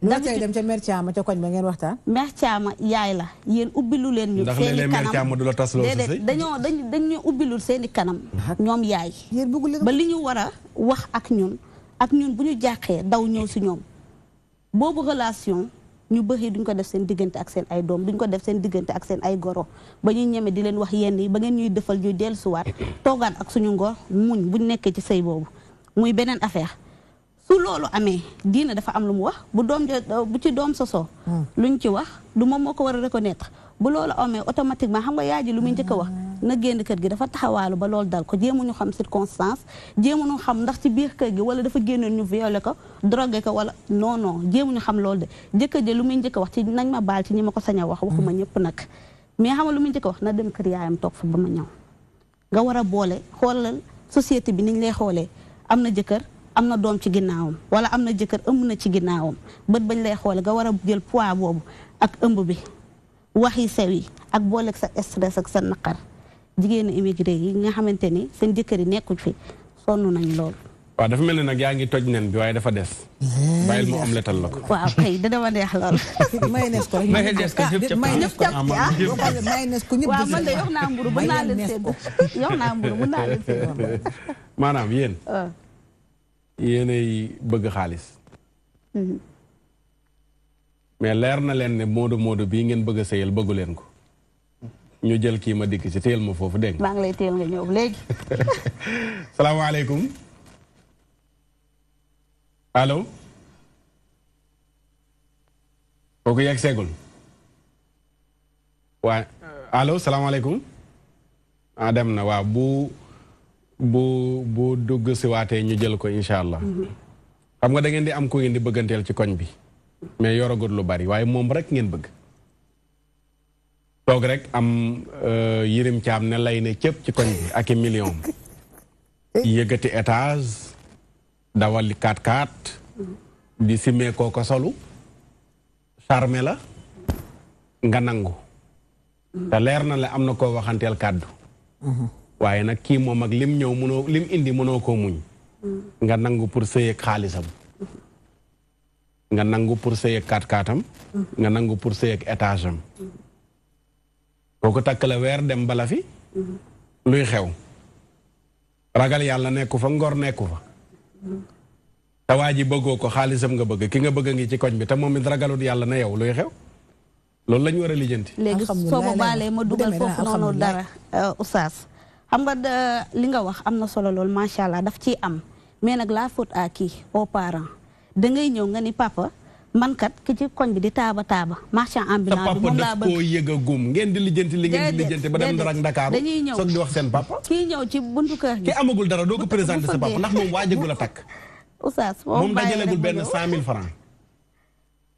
da ngay dem ca mère Thiama ca koñ ba ngeen waxtaan. mère Thiama yaay la yéen ubbilu leen ñu. seen i kanam ndax léeg-léeg mère Thiama du la tas loolu sa sëy. dañu ubbilul seen i kanam. ñoom yaay. ba li ñu war a wax ak ñun bu ñu jàqee daw ñëw si ñoom boobu relation. ñu bëri duñ ko def seen diggante ak seen ay doom duñ ko def seen diggante ak seen ay goro ba ñuy ñeme di leen wax yenn yi ba ngeen ñuy defal ñuy dellusiwaat toogaan ak suñu ngor muñ buñ nekkee ci sëy boobu muy beneen affaire su loolu amee diina dafa am lu mu wax bu ci doom sosoo luñ ci wax du moom moo ko war a reconnaître bu loolu amee automatiquement xam nga yaay ji lu muy njëkk a wax na génn kër gi dafa taxawaalu ba loolu dal ko jéemuñu xam circonstance jéemuñu xam ndax ci biir kër gi wala dafa génnoon ñu violé ko drogué ko wala non jéemuñu xam loolu de jëkkër ji lu muy njëkk a wax ci nañ ma baal ci ñi ma ko sañ a wax waxuma ñëpp nag mais xam nga lu muy njëkk a wax na dem kër yaayam toog fa ba ma ñëw nga war a boole xoolal société bi niñ lay xoolee am na jëkkër am na doom ci ginnaawam wala am na jëkkër ëmb na ci ginnaawam bët bañ lay xoole nga war a jël poids boobu ak ëmb bi wax yi sew yi ak booleeg sa stress ak sa naqar jigéenu immigré yi nga xamante ni seen jëkkër yi nekkuñ fi sonn nañ lool. waaw dafa mel ni nag yaa ngi toj nen bi waaye dafa des. bàyyil ma omletal la ko. waaw kay dana ma neex lool. mayonnaise ko waaw man de yox naa mburu mën naa leen sedd yox naa mburu mën naa leen sedd. maanaam yéen. yéenay bëgg xaalis. mais leer na leen ne moodu bii ngeen bëgg a sëyal bëggu leen ko. ñu jël kii ma dikk ci téyel ma foofu dégg nga. maa ngi lay téyel nga ñëw léegi. salaamaaleykum. allo kooku yegg seegul waa allo salaamaaleykum dem na waaw bu dugg si waatee ñu jël ko incha allah xam nga da ngeen di am ku ngeen di bëgganteel ci koñ bi mais yoragut lu bari waaye moom rek ngeen bëgg toog rek am Yirim Caam ne lay ne cëpp ci koñ bi ak i million yëgati étage dawali 4x4 di simee kooko solu charme la nga nangu te leer na la am na koo waxanteel kàddu waaye nag kii moom ak lim ñëw mënoo lim indi mënoo koo muñ nga nangu pour sëy ak xaalisam nga nangu pour sëy ak 4x4am nga nangu pour sëy ak étage am kooku takk la weer dem bala fi luy xew ragal yàlla nekku fa ngor nekku fa te waa ji bëggoo ko xaalisam nga bëgg ki nga bëgg ngi ci koñ bi te moom it ragalut yàlla na yow luy xew loolu lañu war a lijjanti léegi soo ma baalee ma dugal foofu noonu dara oustaz xam nga li nga wax am na solo lool macha allah daf ciy am mais nag la faute à qui aux parents da ngay ñëw nga ni papa man kat ki ci koñ bi di taaba marchand ambulant bi moom laa bëgg sa papa daf koo yëg a gum ngeen di lijjanti li ngeen di lijjanti ba dem dara ak Ndakaaru dañuy ñëw soog di wax seen papa kii ñëw ci buntu kër gi ki amagul dara doo ko présenté sa papa ndax moom waajagul a takk oustaz moom dajalagul benn 100 000 francs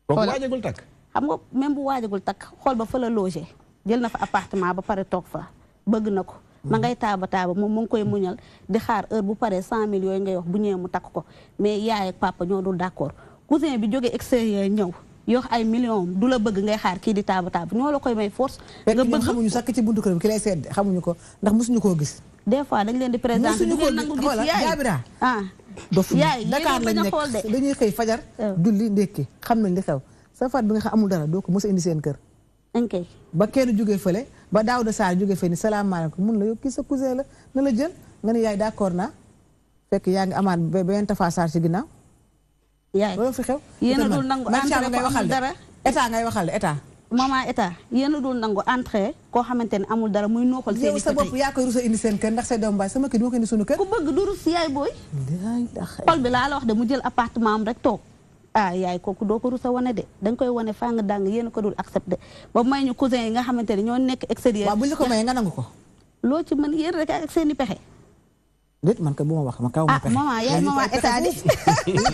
kooku waajagul takk xam nga même bu waajagul takk xool ba fa la logé jël na fa appartement ba pare toog fa bëgg na ko ma ngay taaba moom mu ngi koy muñal di xaar heure bu paree 100 000 yooyu ngay wax bu ñëwee mu takk ko mais yaay ak papa ñoo dul d'accord cousin bi jógee extérieur ñëw yox ay millions du la bëgg ngay xaar kii di taaba ñoo la koy may force nga bëgg xamuñu sax ci buntu këram ki lay seet xamuñu ko ndax mosuñu koo gis des fois dañ leen di présenter du ngeen nangu gis yaay Jaabira dof yaay Dakar lañ nekk dañuy xëy fajar julli ndékki xam nañ li xew sa fat bi nga xam amul dara doo ko mos a indi seen kër ok ba kenn jógee fële ba Daouda Sarr jógee fële ni salaamaaleykum mun la yow kii sa cousin la na la jël nga ne yaay d'accord naa fekk yaa ngi amaat beneen Tafa Sarr ci ginnaaw yaay loolu fi xew yéen a dul nangu entrée ngay waxal dara état ngay waxal état maman état yéen a dul nangu entrée koo xamante ne amul dara muy nooxal seen yow sa bopp yaa koy rusa indi seen kër ndax say doom baay sama kër duma ko indi sunu kër ku bëgg du rus yaay booy xol bi laa la wax de mu jël appartement am rek toog yaay kooku doo ko rusa wane de dañ koy wane fàng dàng yéen a ko dul accepté ba may ñu cousin yi nga xamante ne ñoo nekk extérieur waaw bu ñu ko mayee nga nangu ko loo ci mën yéen rek ak seen i pexe déet man ko bu ma wax ma kaw ma pexe maman yaay maman état di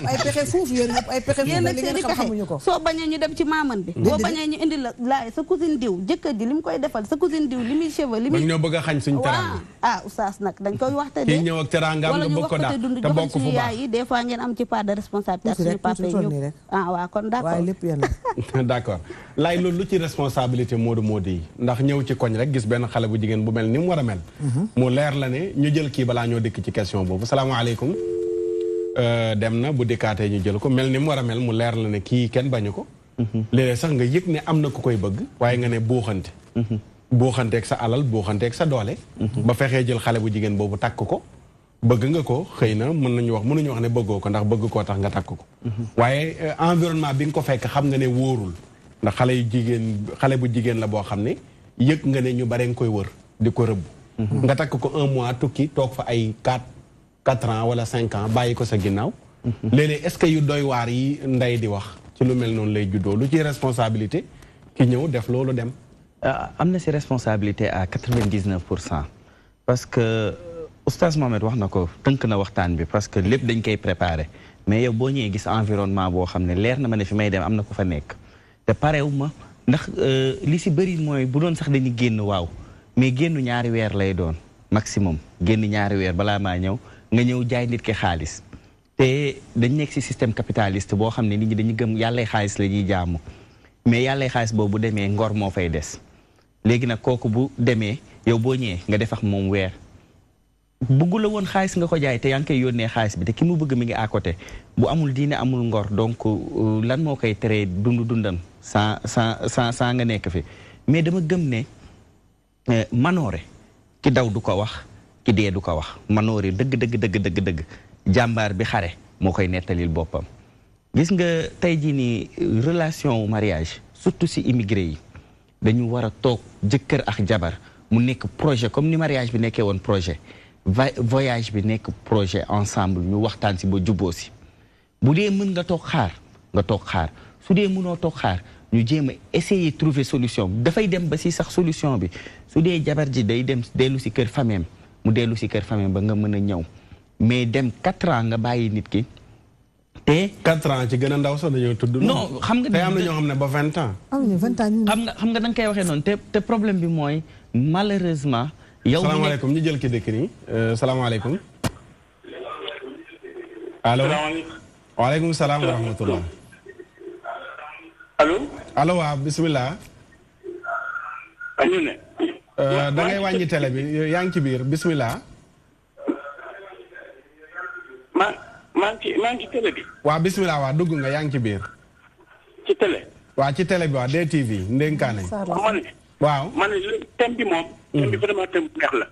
ay pexe foofu yéen ñëpp ay pexe yéen ak seen i pexe soo bañee ñu dem ci maaman bi boo bañee ñu indi la laay sa cousine diw jëkkër ji li mu koy defal sa cousine diw li muy cheveux li muy ñoo bëgg a xañ suñ teraanga oustaz nag dañ koy wax te de kii ñëw ak teraangaam nga bëgg ko daal te bokk fu baax yaay yi des fois ngeen am ci part de responsabilité ak suñu papa yi ñu waaw kon d'accord waaye lépp yéen la d'accord laay loolu lu ci responsabilité Modou yi ndax ñëw ci koñ rek gis benn xale bu jigéen bu mel ni mu war a mel mu leer la ne ñu jël kii balaa ñoo dikk ci question boobu salaamaaleykum dem na bu dikkaatee ñu jël ko mel ni mu war a mel mu leer la ne kii kenn bañu ko léeg-léeg sax nga yëg ne am na ku koy bëgg waaye nga ne buuxante buuxanteeg sa alal buuxanteeg sa doole ba fexee jël xale bu jigéen boobu takk ko bëgg nga ko xëy na mënuñu wax ne bëggoo ko ndax bëgg koo tax nga takk ko waaye environnement bi nga ko fekk xam nga ne wóorul ndax xale bu jigéen la boo xam ne yëg nga ne ñu bare nga koy wër di ko rëbb nga takk ko 1 mois tukki toog fa ay 4 ans wala 5 ans bàyyi ko sa ginnaaw léeg-léeg est-ce que yu doy waar yi ndey di wax ci lu mel noonu lay juddoo lu ci responsabilité ki ñëw def loolu dem am na si responsabilité à 99% parce que oustaz Mohamed wax na ko tënk na waxtaan bi parce que lépp dañ koy préparer mais yow boo ñëwee gis environnement boo xam ne leer na ma ne fi may dem am na ko fa nekk te parewu ma ndax li si bëri mooy bu doon sax dañuy génn waaw mais génn 2 weer lay doon maximum génn 2 weer balaa maa ñëw nga ñëw jaay nit ki xaalis te dañ nekk si système capitaliste boo xam ne nit ñi dañuy gëm yàllay xaalis la ñuy jaamu mais yàllay xaalis boobu bu demee ngor moo fay des léegi nag kooku bu demee yow boo ñëwee nga def ak moom weer bëggu la woon xaalis nga ko jaay te yaa ngi koy yónnee xaalis bi te ki mu bëgg mi ngi à côté bu amul diine amul ngor donc lan moo koy teree dundam sans nga nekk fi mais dama gëm ne manoore ki daw du ko wax ki dee du ko wax manoore dëgg jàmbaar bi xare moo koy nettalil boppam gis nga tey jii nii relation mariage surtout si immigré yi dañu war a toog jëkkër ak jabar mu nekk projet comme ni mariage bi nekkee woon projet voyage bi nekk projet ensemble ñu waxtaan si ba juboo si bu dee mën nga toog xaar su dee mënoo toog xaar ñu jéem a essayer trouver solution dafay dem ba si sax solution bi su dee jabar ji day dem dellu si kër famem mu dellu si kër famem ba nga mën a ñëw mais dem 4 ans nga bàyyi nit ki te 4 ans ci gën a ndaw sax dañoo tudd. non xam nga. te am na ñoo xam ne ba 20 ans. am na 20 ans. xam nga da nga koy waxee noonu te problème bi mooy malheureusement. yow salaamaaleykum ñu jël ki dëkk nii salaamaaleykum. allo waaleykum salaam wa rahmatullah. allo waaw bisimilah. da ngay wàññi télé bi yaa ngi ci biir bisimilah. maa ngi ci télé bi. waaw bisimilah waaw dugg nga yaa ngi ci biir. ci télé. waaw ci télé bi waaw DTV ndénkaane. waaw man thème bi moom. thème bi vraiment thème bu neex la.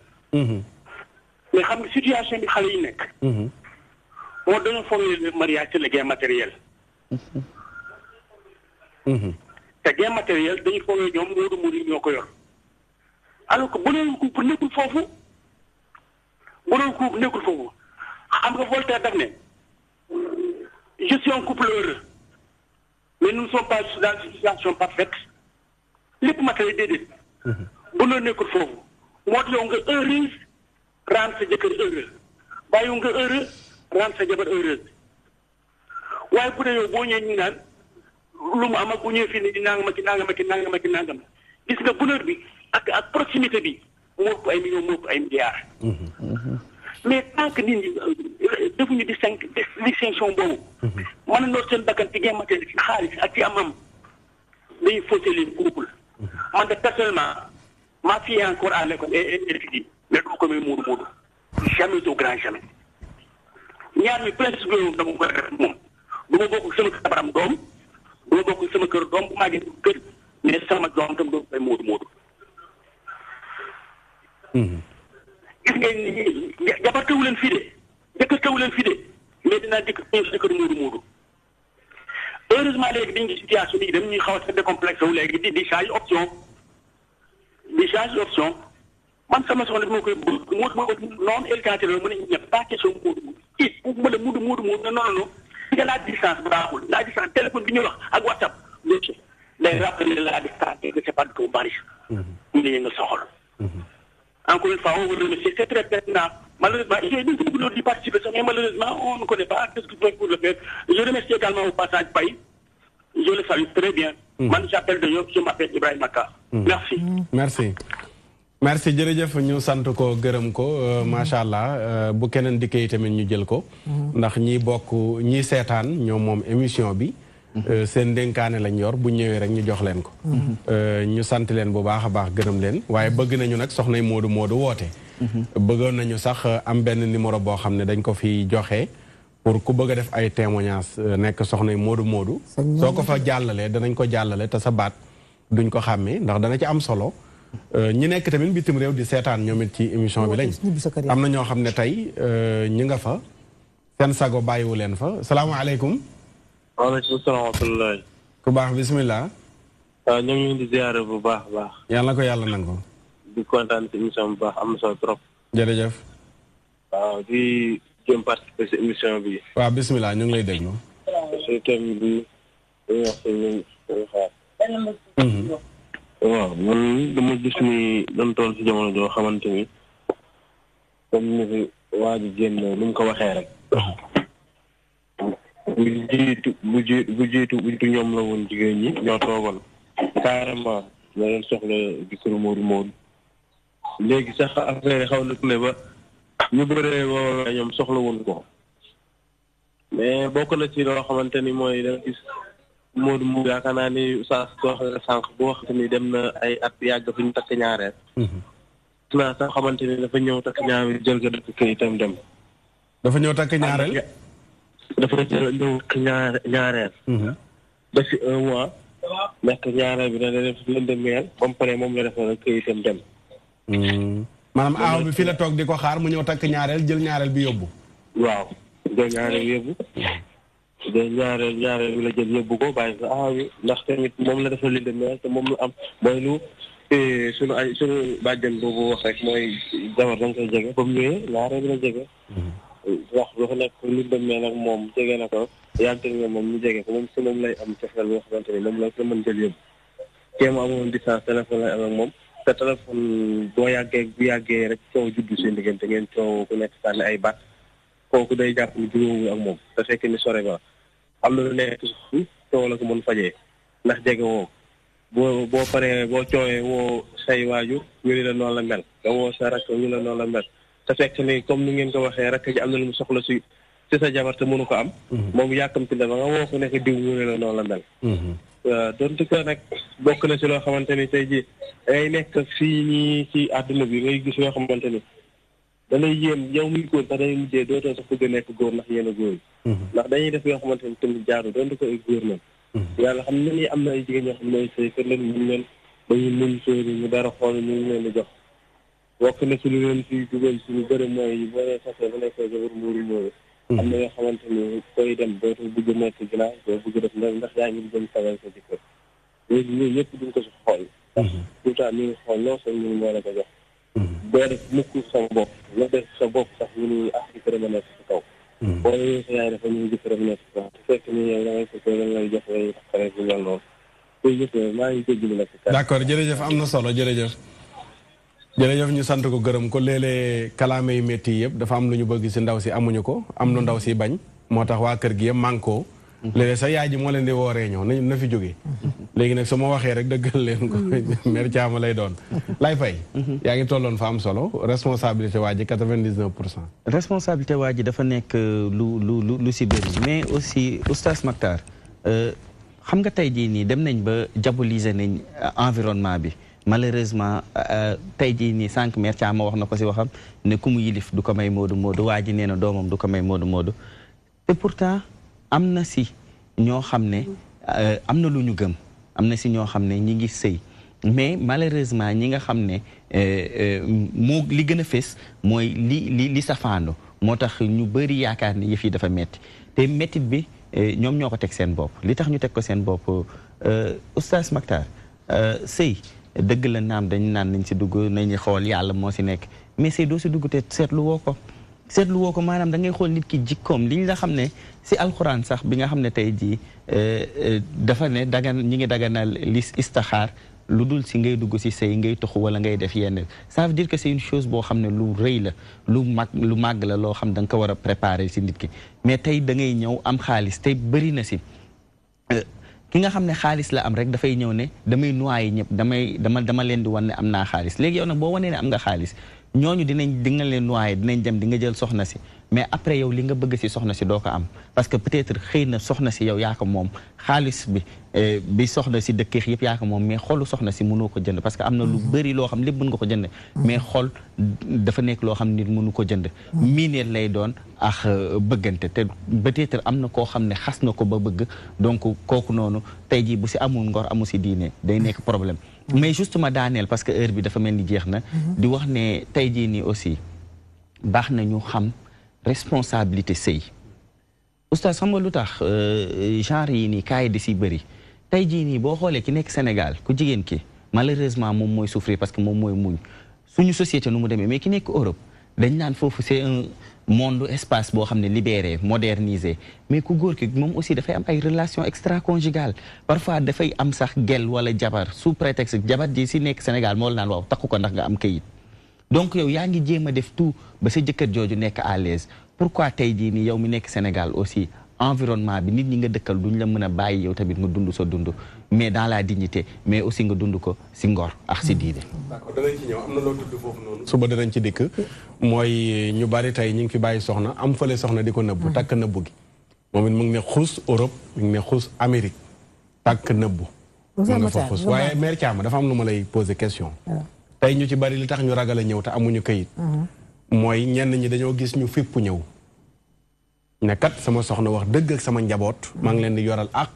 mais xam nga situation bi xale yi nekk. moo dañoo foog ne mariage c'est le gain matériel. te gain matériel dañu foog ne ñoom moodu moodu ñoo ko yor. alors que bu doon couple nekkul foofu. xam nga Voltaire daf ne je suis un couple heureux mais nous ne sommes pas dans une situation parfaite lépp matériel déedéet. bu loolu nekkul foofu moo tax yow nga heureuse rendre sa jëkkër heureux bàyyi nga heureux rendre sa jabar heureuse waaye bu dee yow boo ñëwee ñu naan lu mu am ak bu ñëwee fii nii di nangam gis nga bonheur bi ak proximité bi moo ëpp ay millions moo ëpp ay milliards. mais tant que nit ñi defuñu distinction boobu. mën na noot seen bakkan ci gain matériel ci xaalis ak ci am-am dañuy fausser les couple. man de personnellement ma fille est encore à l'école et étudie mais du ko may muudu jamais au grand jamais. ñaar mi principe yooyu dama koy def moom du ma bokk sama kër am doom du ma bokk sama kër doom bu maa ngi kër mais sama doom tam doo koy muudu. gis nga jabar tewu leen fii de jëkkër tewu leen fii de mais dinaa dikk jëkkër muudu heureusement léegi dañu ngi situation bi dem ñuy xaw a décomplexe wu léegi di changer option man sama soxna bi ma koy bëgg non élegante la mu ne ñëpp pas question muudu bu ma la muudu non nga la distance baaxul la distance téléphone bi ñu wax ak WhatsApp léegi day rappeler la distance que c'est pas du tout bari ñu ne nga soxal. Encore une fois, on vous remercie. C'est très pertinent. Malheureusement, j'ai eu beaucoup de participer, mais malheureusement, on ne connaît pas ce qu'il faut pour le faire. Je remercie également au passage Paye. Je le salue très bien. Moi, j'appelle de Yob, je m'appelle Ibrahim Maka. Merci. Merci jërëjëf ñu sant ko gërëm ko macha allah bu keneen dikkee tamit ñu jël ko. ndax ñi bokk ñi seetaan ñoom moom émission bi. seen dénkaane lañ yor bu ñëwee rek ñu jox leen ko. ñu sant leen bu baax a baax gërëm leen waaye bëgg nañu nag soxnay Modou woote. bëggoon nañu sax am benn numéro boo xam ne dañ ko fi joxe pour ku bëgg a def ay témoignages nekk soxnay Modou. soo ko fa jàllalee danañ ko jàllale te sa baat duñ ko xàmmee ndax dana ci am solo. ñi nekk tamit bitim réew di seetaan ñoom it ci émission bi lañ. am na ñoo xam ne tey ñi nga fa seen sago bàyyiwu leen fa salaamaaleykum. waaleykum salaam wa rahmatulah. ku baax bisimilah. waaw ñoo ngi di ziare bu baax a baax. yàlla na ko yàlla nangu. di kontaan ci émission bu baax am na solo trop. jërëjëf. waaw di jëm participer si émission bi. waaw bisimilah ñu ngi lay déglu. si thème bi dañuy wax si ñun dañuy xaar. waaw man dama gis ni dañ toll si jamono joo xamante ni comme ni fi waa ji génn ni mu ko waxee rek. bu jiitu ñoom la woon jigéen ñi ñoo toogoon carrément ñoo leen soxla gisaru Modou léegi sax affaire xaw na ne ba ñu bëree woo ñoom soxla woon ko mais bokk na ci loo xamante ni mooy da gis Modou yaakaar naa ni saa wax sànq boo xamante ni dem na ay at yàgg fi ñu takk ñaareel naa sax xamante ni dafa ñëw takk ñaareel jël ko dëkk këyitam dem dafa ñëw takk ñaareel dafa ñëw ñaareel. ba si 1 mois. nekk ñaareel bi dana def lëndëmeel ba mu paree moom la defal këyitam dem. maanaam aaw bi fii la toog di ko xaar mu ñëw takk ñaareel jël ñaareel bi yóbbu. waaw jël ñaareel bi yóbbu. jël ñaareel bi la jël yóbbu ko bàyyi ko aaw bi ndax tamit moom la defal lëndëmeel te moom la am mooy lu sunu bàjjen boobu wax rek mooy jabar da nga koy jege ba mu ñëwee ñaareel bi la jege. wax dafa nekk lu demee nag moom jege na ko yàgg nga moom ñu jege ko moom si moom lay am cofeel boo xamante ni moom la ko mën jël yëpp kéem amoon distance téléphone lay am ak moom te téléphone boo yàggee bu yàggee rek coow juddu seen diggante ngeen coow ku nekk sànni ay baat kooku day jàpp ni juróomu ak moom te fekk ni sore ba am na lu nekk suuf coow la ko mën fajee ndax jege woo boo paree boo coowee woo say waajur ñu ni la noonu la mel nga woo sa rakk ñu la noonu la mel te fekk ni comme ni ngeen ko waxee rakk ji am na lu mu soxla si sa jabar te mënu ko am moom yàkkamti la ba nga woo ko nekk diw ñu ne la noonu la mel donte que nag bokk na si loo xamante ni tey ji day nekk fii nii ci àdduna bi ngay gis yoo xamante ni da lay yéem yow muy góor sax day mujjee dootoo sax bëgg a nekk góor ndax yéen a góor yi ndax dañuy def yoo xamante ni tamit jaaru donte ko ay góor nañ yàlla xam ne ni am na ay jigéen ñoo xam ne ay sëy kër leen muñ leen dañuy muñ sóori ñu dara xool ñu ngi leen di jox bokk na si lu leen si dugal si lu bëri mooy boo nee sasee ba nekkee jabar muuru muuru am na yoo xamante ni koy dem dootul bëgg a nekk ginnaaw doo bëgg def ndax yaa ngi jëm sagal sa jëkkër léegi ñooyu yëpp duñ ko si xool ndax tout temps ñu ngi xool non sa ñu moo la ko jox doo def mukk sa bopp la def sa bopp sax ñu ni jëkkëram a nekk si kaw boo yooyu sa yaay dafa ñu jëkkëram nekk si kaw te fekk ni yow da ngay ko koy lan lay jox lay xare bu mel noonu koy jëf maa ngi jéggi nag d'accord jërëjëf am na solo jërëjëf ñu sant ko gërëm ko léeg-léeg kalaame yu métti yëpp dafa am lu ñu bëgg si ndaw si amuñu ko am lu ndaw si bañ moo tax waa kër gi yëpp mànkoo léeg-léeg sa yaay ji moo leen di wooree ñëw na fi jógee léegi nag su ma waxee rek dëggal leen ko mère Thiama lay doon lay fay yaa ngi tolloon fa am solo responsabilité waa ji 99%. responsabilité waa ji dafa nekk lu si bëri mais aussi oustaz Mactar xam nga tey jii nii dem nañ ba diaboliser nañ environnement bi malheureusement tey jii nii sànq mère Thiama wax na ko si waxam ne ku mu yilif du ko may moodu moodu waa ji nee na doomam du ko may moodu moodu te pourtant am na si ñoo xam ne am na lu ñu gëm am na si ñoo xam ne ñi ngi sëy mais malheureusement ñi nga xam ne moo li gën a fës mooy li safaando moo tax ñu bëri yaakaar ne yëf yi dafa metti te mettit bi ñoom ñoo ko teg seen bopp li tax ñu teg ko seen bopp oustaz Mactar sëy dëgg la naam dañu naan nañ si dugg nañu xool yàlla moo si nekk mais sëy doo si dugg te seetlu woo ko maanaam da ngay xool nit ki jikkoom li ñu la xam ne si alxuraan sax bi nga xam ne tey jii dafa ne ñi ngi daganal li istaxaar lu dul si ngay dugg si sëy ngay toxu wala ngay def yenn ça veut dire que c'est une chose boo xam ne lu rëy la lu màgg la loo xam da nga ko war a préparer si nit ki mais tey da ngay ñëw am xaalis tey bëri na si ki nga xam ne xaalis la am rek dafay ñëw ne damay noyyi ñëpp dama leen di wan ne am naa xaalis léegi yow nag boo wanee ne am nga xaalis ñooñu di nga leen noyyi dinañ dem di nga jël soxna si mais après yow li nga bëgg si soxna si doo ko am parce que peut-être xëy na soxna si yow yaa ko moom xaalis bi soxna si dëkkeex yëpp yaa ko moom mais xolu soxna si mënoo ko jënd parce que am na lu bëri loo xam lépp mën nga ko jënd mais xol dafa nekk loo xam nit mënu ko jënd miineel lay doon ak bëggante te peut-être am na koo xam ne xas na ko ba bëgg donc kooku noonu tey jii bu si amul ngor amu si diine day nekk problème mais justement daaneel parce que heure bi dafa mel ni jeex na di wax ne tey jii nii aussi baax na ñu xam responsabilité sëy oustaz xam nga lu tax genre yi nii kaay di si bëri tey jii nii boo xoolee ki nekk Sénégal ku jigéen ki malheureusement moom mooy souffrir parce que moom mooy muñ suñu société nu mu demee mais ki nekk Europe dañ naan foofu c'est un monde espace boo xam ne libéré modernisé mais ku góor ki moom aussi dafay am ay relations extra-conjugales parfois dafay am sax gel wala jabar sous prétexte jabar ji si nekk Sénégal moo la naan waaw takku ko ndax nga am kayit donc yow yaa ngi jéem a def tout ba sa jëkkër jooju nekk à l'aise pourquoi tey jii nii yow mi nekk Sénégal aussi environnement bi nit ñi nga dëkkal duñ la mën a bàyyi yow tamit nga dund sa dund mais dans la dignité mais aussi nga dund ko si ngor ak si diine. d'accord danañ ci ñëw am na loo tudd foofu noonu. suba danañ ci dikk mooy ñu bari tey ñu ngi fi bàyyi soxna am fële soxna di ko nëbbu takk nëbbu gi moom it mu ngi ne xuus Europe mu ngi ne xuus Amérique takk nëbbu. mu nga fa xuus waaye mère Thiama dafa am lu ma lay poser question. tey ñu ci bari li tax ñu ragal a ñëw te amuñu kayit. mooy ñenn ñi dañoo gis ñu fipp ñëw. ne kat sama soxna wax dëgg ak sama njaboot. maa ngi leen di yoral àq.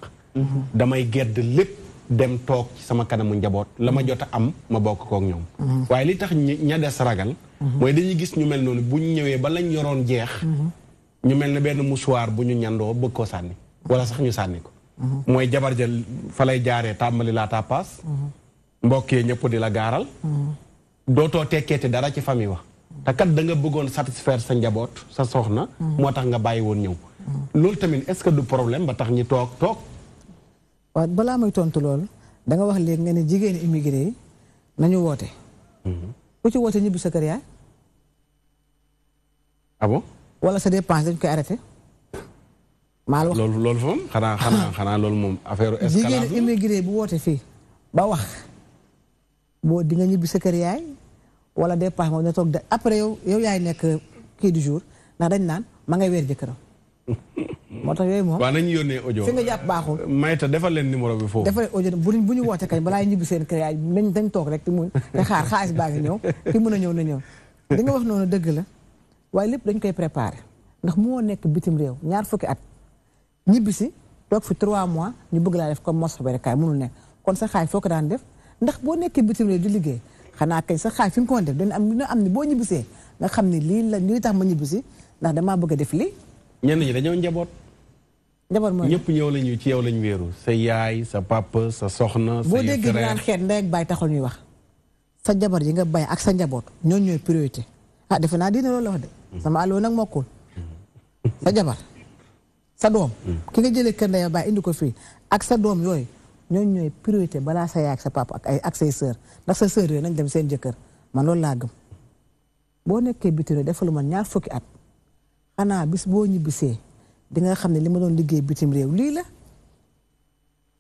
damay gedd lépp dem toog ci sama kanamu njaboot la ma jot a am ma bokk kook ñoom. waaye li tax ña des ragal. mooy dañuy gis ñu mel noonu bu ñu ñëwee ba lañ yoroon jeex. ñu mel ne benn mouchoir bu ñu ñandoo bëgg koo sànni. wala sax ñu sànni ko. mooy jabar ja fa lay jaaree tàmbali laa tàppaas. mbokk yi ñëpp di la gaaral. dootoo tekkeeti dara ci famille wax. te kat da nga bëggoon satisfaire sa njaboot sa soxna. moo tax nga bàyyi woon ñëw. loolu tamit est-ce que du problème ba tax ñi toog. waaw balaa may tontu loolu da nga wax léegi nga ne jigéeni immigré yi nañu woote. ku ci woote ñibbi sa kër yaay. ah bon. wala sa dépense dañ koy arrêté. maa la wax loolu fa moom xanaa loolu moom affaire escalade. jigéeni immigré bu woote fii ba wax boo di nga ñibbi sa kër yaay wala dépense moom na toog de après yow yaay nekk kii du jour ndax dañ naan ma ngay weer jëkkëram. moo tax yooyu moom waaw nañu yónnee audio fi nga jàpp baaxul. Mayta defal leen numéro bi foofu. defal audio bu ñu woote kañ balaa ñibbi seen kër yaay dañ toog rek te muñ te xaar xaalis baa ngi ñëw ki mën a ñëw na ñëw. li nga wax noonu dëgg la waaye lépp dañ koy préparé ndax moo nekk bitim réew ñaar fukki at ñibbi si toog fi 3 mois ñu bëgg laa def comme mos fa kaay mënul nekk kon sa xaay foo ko daan def ndax boo nekkee bitim réew di liggéey xanaa kañ sa xaay fi nga ko def dina am ni boo ñibbisee nga xam ne lii tax ma ñibbisi ndax damaa bëgg a def lii. ñenn ñi dañoo njaboot. njaboot mooy ñëpp ñëw lañu ci yow lañu wéeru sa yaay sa papa sa soxna. sa boo déggee ñu naan xeet ndey ak baay taxul ñuy wax sa jabar yi nga bay ak sa njaboot ñooñu ñooy priorité ah defe naa diine loolu la wax de. sama àll nag mokkul sa jabar sa doom. ki nga jëlee kër ndey baay indi ko fii ak sa doom yooyu ñooñu ñooy priorité balaa sa yaay ak sa papa ak say sœur ndax sa sœur yooyu nañ dem seen jëkkër man loolu laa gëm boo nekkee bitim réew defalu man ñaar fukki at xanaa bis boo ñibbisee di nga xam ne li ma doon liggéey bitim réew lii la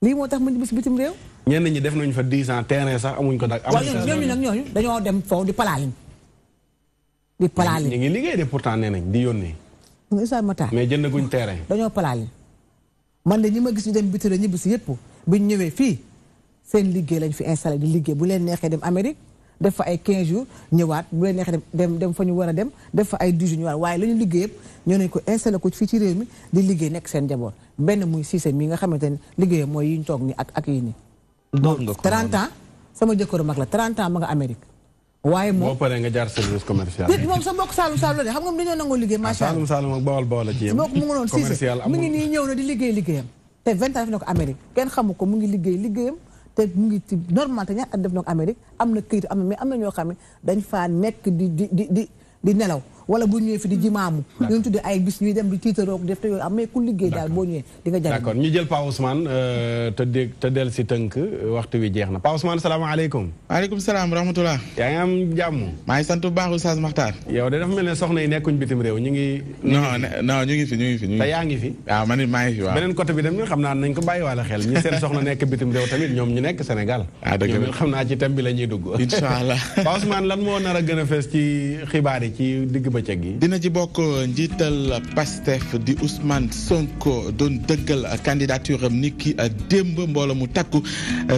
lii moo tax ma ñibbisi bitim réew. ñenn ñi def nañu fa 10 ans terrain sax amuñ ko. ñooñu dañoo dem foofu di palaalin. di palaalin ñu ngi liggéey de pourtant nee nañ di yónnee. mais jëndaguñ terrain. dañoo palaalin man de ñi ma gis ñu dem bitim réew ñibbisi yëpp biñ ñëwee fii seen liggéey lañ fi installé di liggéey bu leen neexee dem Amérique. def fa ay 15 jours ñëwaat bu leen neexee dem fa ñu war a dem def fa ay 10 jours ñëwaat waaye la ñu liggéey yëpp ñoo nañ ko installé ko fii ci réew mi di liggéey nekk seen njaboot benn muy Cissé mi nga xamante ne liggéeyam mooy yi ñu toog ni ak yi nii. door nga ko 30 ans sama jëkkëru mag la 30 ans ma nga Amérique. waaye moom boo paree nga jaar service commercial. moom sa mbokk Saalum Saalum la de xam nga dañoo nangoo liggéey macha allah. Saalum Saalum ak Bawol Bawol la ci yem. mbokk mu ngi noonu Cissé mu ngi nii ñëw na di liggéeyam te 20 ans def na ko Amérique kenn xamu ko mu ngi liggéeyam te mu ngi ci normal te ñaar at def na ko Amérique am na këyit am na mais am na ñoo xam ne dañ faa nekk di nelaw wala bu ñëwee fi di jimaamu. ñu tuddee ay bis ñuy dem di tiitaroo def te yooyu am mais ku liggéey daal boo ñëwee di nga jariñ. d'accord ñu jël Pa Ousmane te del si tënk waxtu wi jeex na Pa Ousmane salaamaaleykum. waaleykum salaam wa rahmatulah. yaa ngi am jàmm. maa ngi sant bu baax Oustaz Makhtar. yow de dafa mel ne soxna yi nekkuñ bitim réew ñu ngi. non ñu ngi fi. te yaa ngi fi. waaw man it maa ngi fi waaw. beneen côté bi dem xam naa nañ ko bàyyi wala xel ñi seen soxna nekk bitim réew tamit ñoom ñu nekk Sénégal. dëgg la ñoom xam naa ci thème bi la ñuy dugg. incha allah Pa Ousmane lan moo nar a gën a fees ci xibaar yi ci digg bëccëg gi. dina ci bokk njiital Pastef di Ousmane Sonko doon dëggal candidature am ni ki démb mbooloo mu takku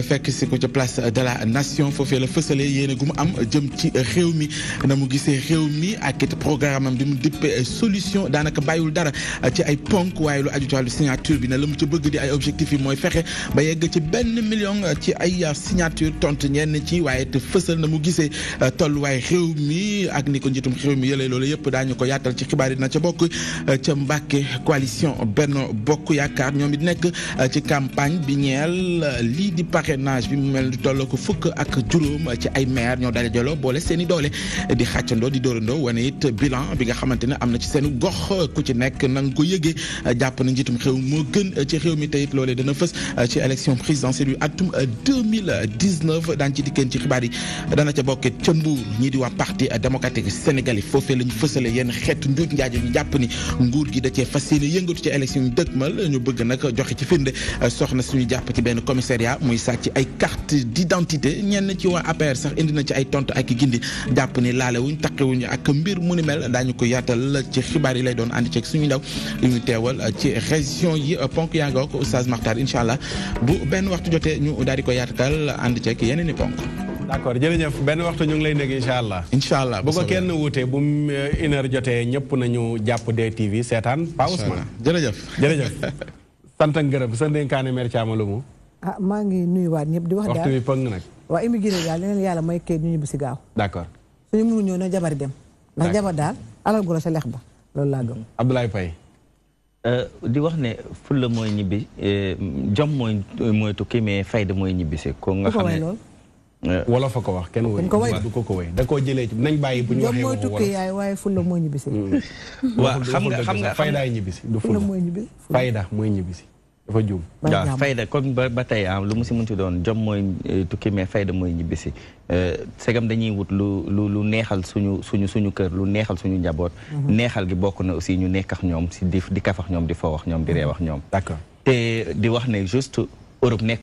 fekk si ko ci place de la nation foofee la fësale yéene gu mu am jëm ci réew mi na mu gisee réew mi ak it programme am di mu dippe solution daanaka bàyyiwul dara ci ay ponk waaye lu aju ci wàllu signature bi ne la mu ci bëgg di ay objectif yi mooy fexe ba yegg ci 1 million ci ay signature tontu ñenn ci waaye te fësal na mu gisee tolluwaay réew mi ak ni ko njiitum réew mi yëlee loolu yëpp daañu ko yaatal ci xibaar yi dina ca bokk ca Mbàkke coalition Benno Bokk Yaakaar ñoom it nekk ci campagne bi ñeel lii di parrainage bi mu mel ni tolloo ko fukk ak juróom ci ay maire ñoo daal jaloo boole seen i doole di xàccandoo di dóorandoo wane it bilan bi nga xamante ne am na ci seen gox ku ci nekk na nga ko yëgee jàpp na njiitum réew moo gën ci réew mi teyit loolee dana fës ci élection présidentielle yu atum 2019 daan ci dikkeen ci xibaar yi dana ca bokkee ca Mbuur ñii di waa parti démocratique sénégalais foofee lañu fësale yenn xeetu njuuj njaaje ñu jàpp ni nguur gi da cee fas yéene yëngatu ci élection yu dëgmal ñu bëgg nag joxe ci firnde soxna suñu jàpp ci benn commissariat muy sàcc ay carte d'identité ñenn ci waa APR sax indi na ci ay tontu ak gindi jàpp ni laalewuñ taqewuñ ak mbir mu ni mel daañu ko yaatal ci xibaar yi lay doon ànd ceeg suñu ndaw yu ñu teewal ci région yi ponk yaa nga ko Oustaz Makhtar incha allah bu benn waxtu jotee ñu daal di ko yaatal ànd ceeg yeneen i ponk. d'accord jërëjëf benn waxtu ñu ngi lay nekk incha allah. incha allah bu ko kenn wuute bu mu 1h jotee ñëpp nañu jàpp DTV seetaan. Pa Ousmane jërëjëf. sant ak ngërëm sa dénkaane mère Thiam lu mu. maa ngi nuyuwaat ñëpp di wax daal waxtu bi pëng nag. waa immigré daal leneen yàlla may kayit ñu ñibbi si gaaw. d'accord. suñu mënu ñëw na jabari dem. ndax jabar daal alal goro sa lex ba loolu laa gëm. Abdoulaye Paye. di wax ne fulla mooy ñibbi jom mooy tukki mais fayda mooy ñibbisi ko nga xam ne wala fa ko wax kenn woy du ko woy da koo jëlee ci nañ bàyyi bu ñu waxee mooy tukki yaay waaye fulla mooy ñibbisi. waaw xam nga faydaay ñibbisi du fulla mooy ñibbisi. fayda mooy ñibbisi dafa juum. waaw fayda comme ba tey lu mu si mënti doon jom mooy tukki mais fayda mooy ñibbisi segam dañuy wut lu neexal suñu kër lu neexal suñu njaboot. neexal gi bokk na aussi ñu nekk ak ñoom si di kafax ñoom di foo wax ñoom di reew ak ñoom. d'accord te di wax ne juste Europe nekk